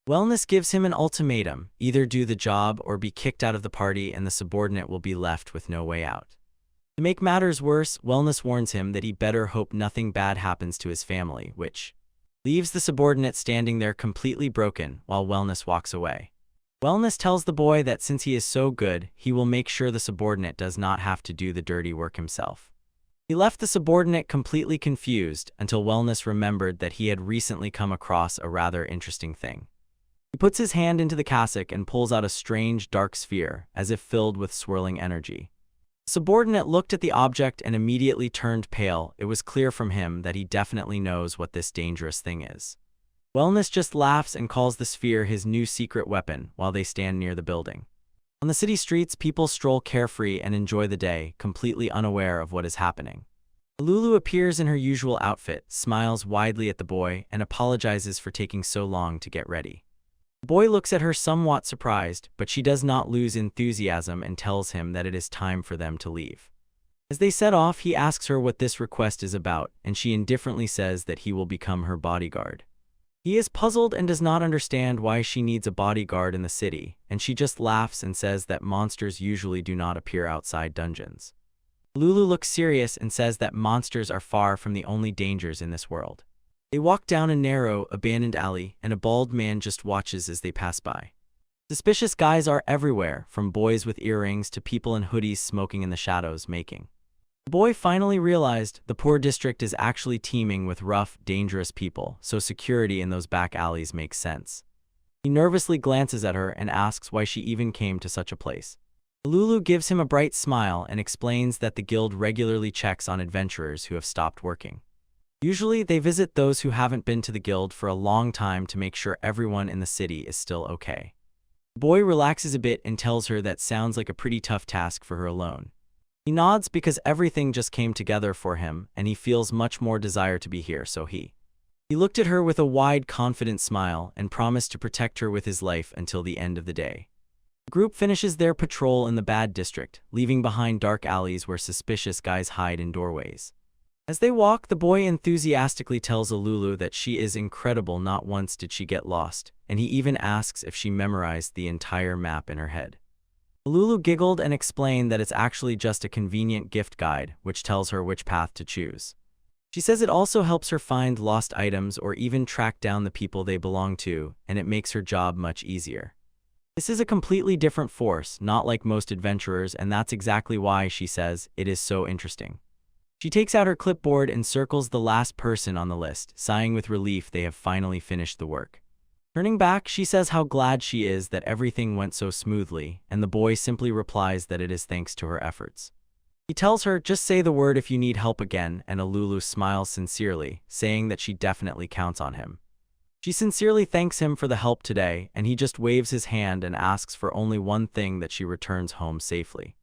Wellness gives him an ultimatum: either do the job or be kicked out of the party, and the subordinate will be left with no way out. To make matters worse, Wellness warns him that he better hope nothing bad happens to his family, which leaves the subordinate standing there completely broken while Wellness walks away. Wellness tells the boy that since he is so good, he will make sure the subordinate does not have to do the dirty work himself. He left the subordinate completely confused until Wellness remembered that he had recently come across a rather interesting thing. He puts his hand into the cassock and pulls out a strange dark sphere, as if filled with swirling energy. The subordinate looked at the object and immediately turned pale. It was clear from him that he definitely knows what this dangerous thing is. Wellness just laughs and calls the sphere his new secret weapon while they stand near the building. On the city streets, people stroll carefree and enjoy the day, completely unaware of what is happening. Lulu appears in her usual outfit, smiles widely at the boy, and apologizes for taking so long to get ready. The boy looks at her somewhat surprised, but she does not lose enthusiasm and tells him that it is time for them to leave. As they set off, he asks her what this request is about, and she indifferently says that he will become her bodyguard. He is puzzled and does not understand why she needs a bodyguard in the city, and she just laughs and says that monsters usually do not appear outside dungeons. Lulu looks serious and says that monsters are far from the only dangers in this world. They walk down a narrow, abandoned alley, and a bald man just watches as they pass by. Suspicious guys are everywhere, from boys with earrings to people in hoodies smoking in the shadows, making the boy finally realized the poor district is actually teeming with rough, dangerous people, so security in those back alleys makes sense. He nervously glances at her and asks why she even came to such a place. Lulu gives him a bright smile and explains that the guild regularly checks on adventurers who have stopped working. Usually, they visit those who haven't been to the guild for a long time to make sure everyone in the city is still okay. The boy relaxes a bit and tells her that sounds like a pretty tough task for her alone. He nods because everything just came together for him, and he feels much more desire to be here, so he looked at her with a wide, confident smile and promised to protect her with his life until the end of the day. The group finishes their patrol in the bad district, leaving behind dark alleys where suspicious guys hide in doorways. As they walk, the boy enthusiastically tells Lulu that she is incredible. Not once did she get lost, and he even asks if she memorized the entire map in her head. Lulu giggled and explained that it's actually just a convenient gift guide, which tells her which path to choose. She says it also helps her find lost items or even track down the people they belong to, and it makes her job much easier. This is a completely different force, not like most adventurers, and that's exactly why, she says, it is so interesting. She takes out her clipboard and circles the last person on the list, sighing with relief they have finally finished the work. Turning back, she says how glad she is that everything went so smoothly, and the boy simply replies that it is thanks to her efforts. He tells her, just say the word if you need help again, and Alulu smiles sincerely, saying that she definitely counts on him. She sincerely thanks him for the help today, and he just waves his hand and asks for only one thing: that she returns home safely.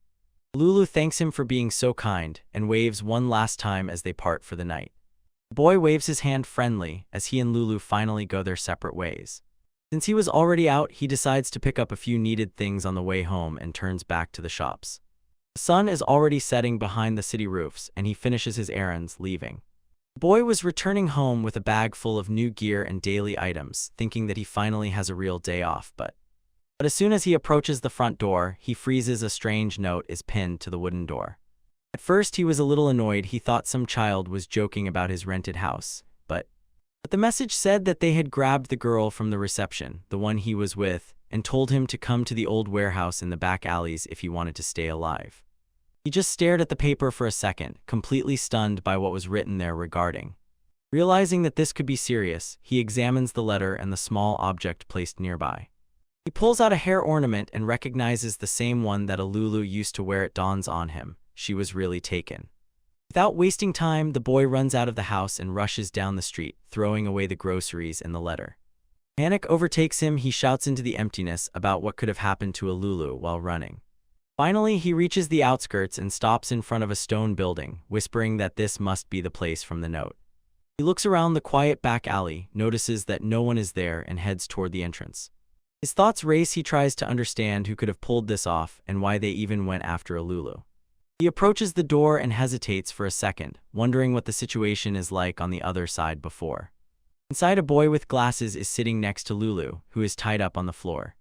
Lulu thanks him for being so kind, and waves one last time as they part for the night. The boy waves his hand friendly as he and Lulu finally go their separate ways. Since he was already out, he decides to pick up a few needed things on the way home and turns back to the shops. The sun is already setting behind the city roofs, and he finishes his errands, leaving. The boy was returning home with a bag full of new gear and daily items, thinking that he finally has a real day off, but as soon as he approaches the front door, he freezes. A strange note is pinned to the wooden door. At first he was a little annoyed. He thought some child was joking about his rented house, but the message said that they had grabbed the girl from the reception, the one he was with, and told him to come to the old warehouse in the back alleys if he wanted to stay alive. He just stared at the paper for a second, completely stunned by what was written there regarding. Realizing that this could be serious, he examines the letter and the small object placed nearby. He pulls out a hair ornament and recognizes the same one that Alulu used to wear. It dawns on him: she was really taken. Without wasting time, the boy runs out of the house and rushes down the street, throwing away the groceries and the letter. Panic overtakes him. He shouts into the emptiness about what could have happened to Alulu while running. Finally, he reaches the outskirts and stops in front of a stone building, whispering that this must be the place from the note. He looks around the quiet back alley, notices that no one is there, and heads toward the entrance. His thoughts race. He tries to understand who could have pulled this off and why they even went after Alulu. He approaches the door and hesitates for a second, wondering what the situation is like on the other side before. Inside, a boy with glasses is sitting next to Lulu, who is tied up on the floor.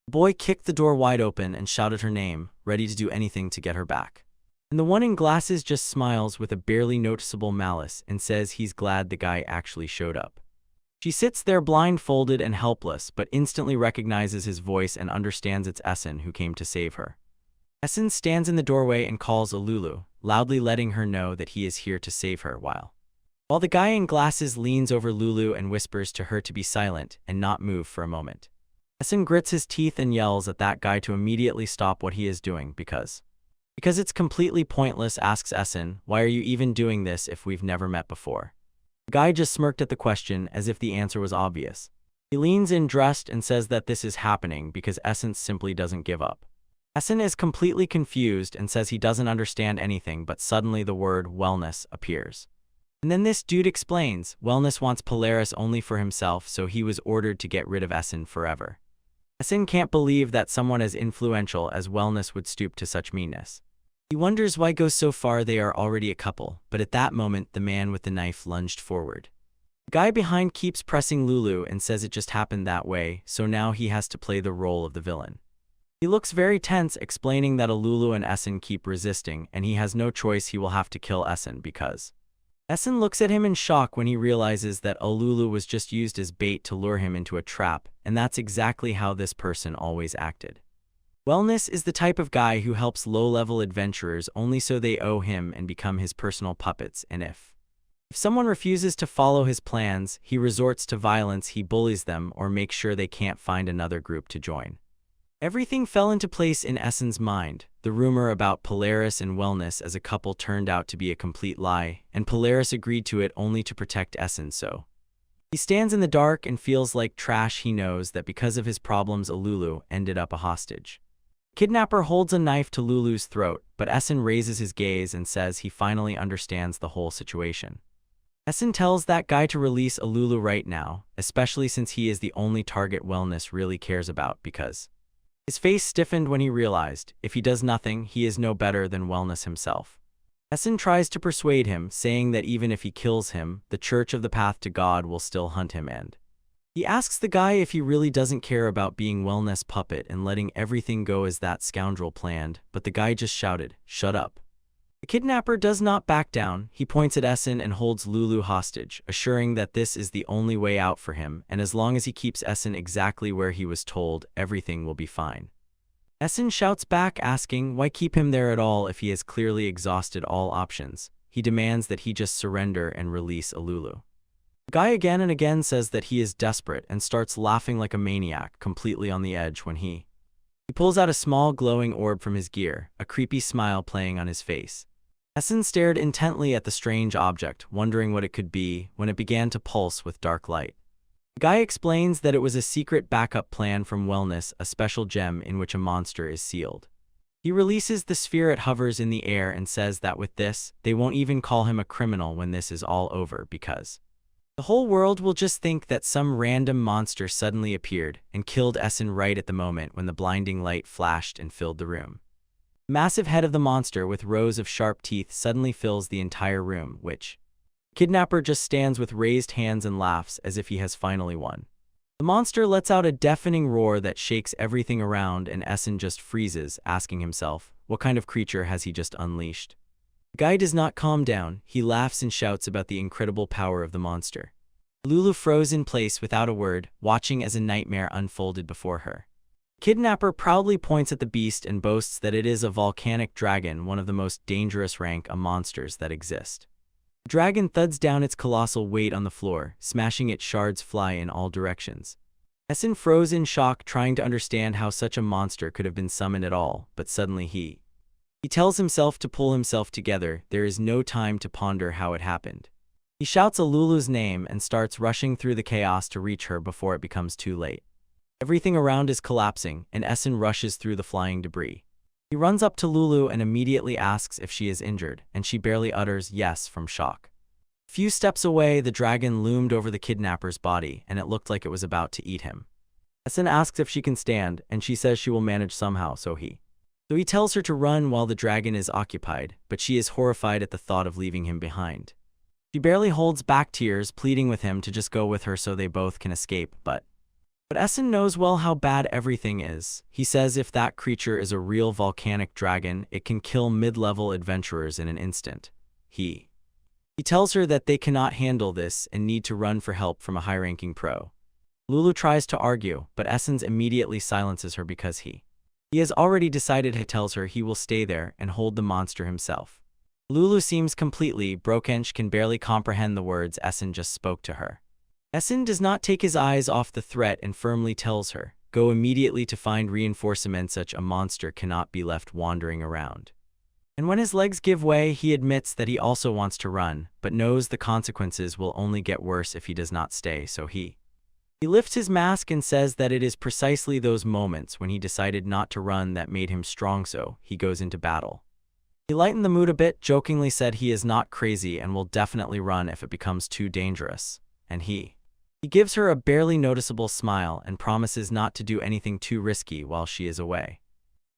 The boy kicked the door wide open and shouted her name, ready to do anything to get her back. And the one in glasses just smiles with a barely noticeable malice and says he's glad the guy actually showed up. She sits there blindfolded and helpless, but instantly recognizes his voice and understands it's Essen who came to save her. Essen stands in the doorway and calls Alulu, loudly letting her know that he is here to save her, while the guy in glasses leans over Lulu and whispers to her to be silent and not move for a moment. Essen grits his teeth and yells at that guy to immediately stop what he is doing because it's completely pointless. Asks Essen, why are you even doing this if we've never met before? The guy just smirked at the question as if the answer was obvious. He leans in dressed and says that this is happening because Essen simply doesn't give up. Essen is completely confused and says he doesn't understand anything, but suddenly the word wellness appears. And then this dude explains, Wellness wants Polaris only for himself, so he was ordered to get rid of Essen forever. Essen can't believe that someone as influential as Wellness would stoop to such meanness. He wonders why go so far. They are already a couple, but at that moment the man with the knife lunged forward. The guy behind keeps pressing Lulu and says it just happened that way, so now he has to play the role of the villain. He looks very tense, explaining that Alulu and Essen keep resisting and he has no choice. He will have to kill Essen because Essen looks at him in shock when he realizes that Alulu was just used as bait to lure him into a trap, and that's exactly how this person always acted. Wellness is the type of guy who helps low-level adventurers only so they owe him and become his personal puppets, and if someone refuses to follow his plans, he resorts to violence. He bullies them or makes sure they can't find another group to join. Everything fell into place in Essen's mind. The rumor about Polaris and Wellness as a couple turned out to be a complete lie, and Polaris agreed to it only to protect Essen, so he stands in the dark and feels like trash. He knows that because of his problems, Alulu ended up a hostage. The kidnapper holds a knife to Lulu's throat, but Essen raises his gaze and says he finally understands the whole situation. Essen tells that guy to release Alulu right now, especially since he is the only target Wellness really cares about, because his face stiffened when he realized, if he does nothing, he is no better than Wellness himself. Essen tries to persuade him, saying that even if he kills him, the Church of the Path to God will still hunt him, and he asks the guy if he really doesn't care about being Wellness' puppet and letting everything go as that scoundrel planned, but the guy just shouted, "Shut up." The kidnapper does not back down. He points at Essen and holds Lulu hostage, assuring that this is the only way out for him, and as long as he keeps Essen exactly where he was told, everything will be fine. Essen shouts back, asking why keep him there at all if he has clearly exhausted all options. He demands that he just surrender and release Alulu. The guy again and again says that he is desperate and starts laughing like a maniac, completely on the edge when he pulls out a small glowing orb from his gear, a creepy smile playing on his face. Essen stared intently at the strange object, wondering what it could be, when it began to pulse with dark light. The guy explains that it was a secret backup plan from Wellness, a special gem in which a monster is sealed. He releases the sphere it hovers in the air and says that with this, they won't even call him a criminal when this is all over because the whole world will just think that some random monster suddenly appeared and killed Essen right at the moment when the blinding light flashed and filled the room. The massive head of the monster with rows of sharp teeth suddenly fills the entire room, which kidnapper just stands with raised hands and laughs as if he has finally won. The monster lets out a deafening roar that shakes everything around, and Essen just freezes, asking himself, what kind of creature has he just unleashed? The guy does not calm down. He laughs and shouts about the incredible power of the monster. Lulu froze in place without a word, watching as a nightmare unfolded before her. Kidnapper proudly points at the beast and boasts that it is a volcanic dragon, one of the most dangerous rank of monsters that exist. The dragon thuds down its colossal weight on the floor, smashing its shards fly in all directions. Essen froze in shock, trying to understand how such a monster could have been summoned at all, but suddenly he tells himself to pull himself together. There is no time to ponder how it happened. He shouts Lulu's name and starts rushing through the chaos to reach her before it becomes too late. Everything around is collapsing, and Essen rushes through the flying debris. He runs up to Lulu and immediately asks if she is injured, and she barely utters yes from shock. A few steps away, the dragon loomed over the kidnapper's body, and it looked like it was about to eat him. Essen asks if she can stand, and she says she will manage somehow, so he tells her to run while the dragon is occupied, but she is horrified at the thought of leaving him behind. She barely holds back tears, pleading with him to just go with her so they both can escape, but Essen knows well how bad everything is. He says if that creature is a real volcanic dragon, it can kill mid-level adventurers in an instant. He tells her that they cannot handle this and need to run for help from a high-ranking pro. Lulu tries to argue, but Essen immediately silences her because he has already decided. He tells her he will stay there and hold the monster himself. Lulu seems completely broken. She can barely comprehend the words Essen just spoke to her. Essen does not take his eyes off the threat and firmly tells her, go immediately to find reinforcements. Such a monster cannot be left wandering around. And when his legs give way, he admits that he also wants to run, but knows the consequences will only get worse if he does not stay, so he lifts his mask and says that it is precisely those moments when he decided not to run that made him strong, so he goes into battle. He lightened the mood a bit, jokingly said he is not crazy and will definitely run if it becomes too dangerous, and he gives her a barely noticeable smile and promises not to do anything too risky while she is away.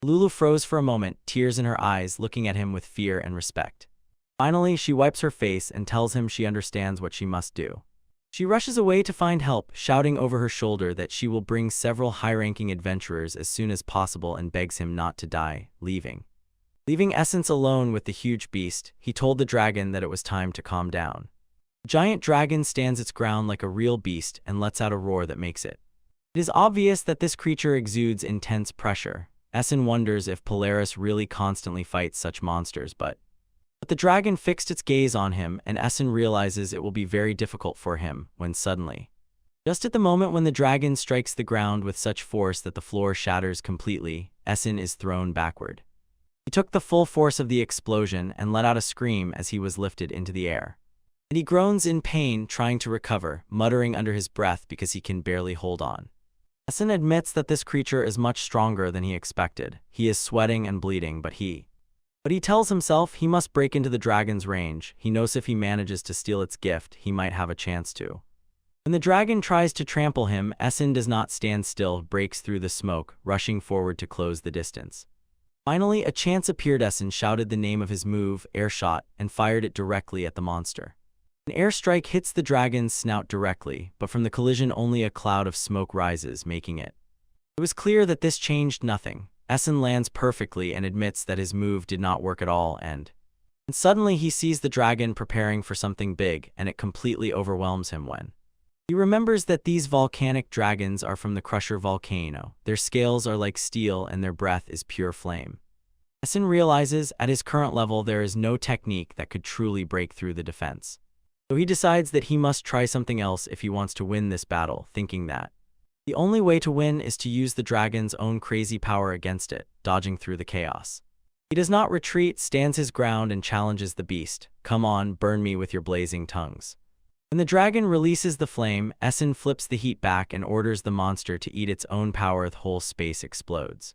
Lulu froze for a moment, tears in her eyes, looking at him with fear and respect. Finally, she wipes her face and tells him she understands what she must do. She rushes away to find help, shouting over her shoulder that she will bring several high-ranking adventurers as soon as possible and begs him not to die, leaving Essen alone with the huge beast. He told the dragon that it was time to calm down. The giant dragon stands its ground like a real beast and lets out a roar that makes it. It is obvious that this creature exudes intense pressure. Essen wonders if Polaris really constantly fights such monsters, but the dragon fixed its gaze on him, and Essen realizes it will be very difficult for him when suddenly, just at the moment when the dragon strikes the ground with such force that the floor shatters completely, Essen is thrown backward. He took the full force of the explosion and let out a scream as he was lifted into the air. And he groans in pain, trying to recover, muttering under his breath because he can barely hold on. Essen admits that this creature is much stronger than he expected. He is sweating and bleeding, but he tells himself he must break into the dragon's range. He knows if he manages to steal its gift, he might have a chance to. When the dragon tries to trample him, Essen does not stand still, breaks through the smoke, rushing forward to close the distance. Finally, a chance appeared. Essen shouted the name of his move, air shot, and fired it directly at the monster. An airstrike hits the dragon's snout directly, but from the collision only a cloud of smoke rises, making it. It was clear that this changed nothing. Essen lands perfectly and admits that his move did not work at all, and suddenly he sees the dragon preparing for something big, and it completely overwhelms him when he remembers that these volcanic dragons are from the Crusher volcano. Their scales are like steel and their breath is pure flame. Essen realizes at his current level there is no technique that could truly break through the defense. So he decides that he must try something else if he wants to win this battle, thinking that the only way to win is to use the dragon's own crazy power against it, dodging through the chaos. He does not retreat, stands his ground, and challenges the beast. Come on, burn me with your blazing tongues. When the dragon releases the flame, Essen flips the heat back and orders the monster to eat its own power. The whole space explodes.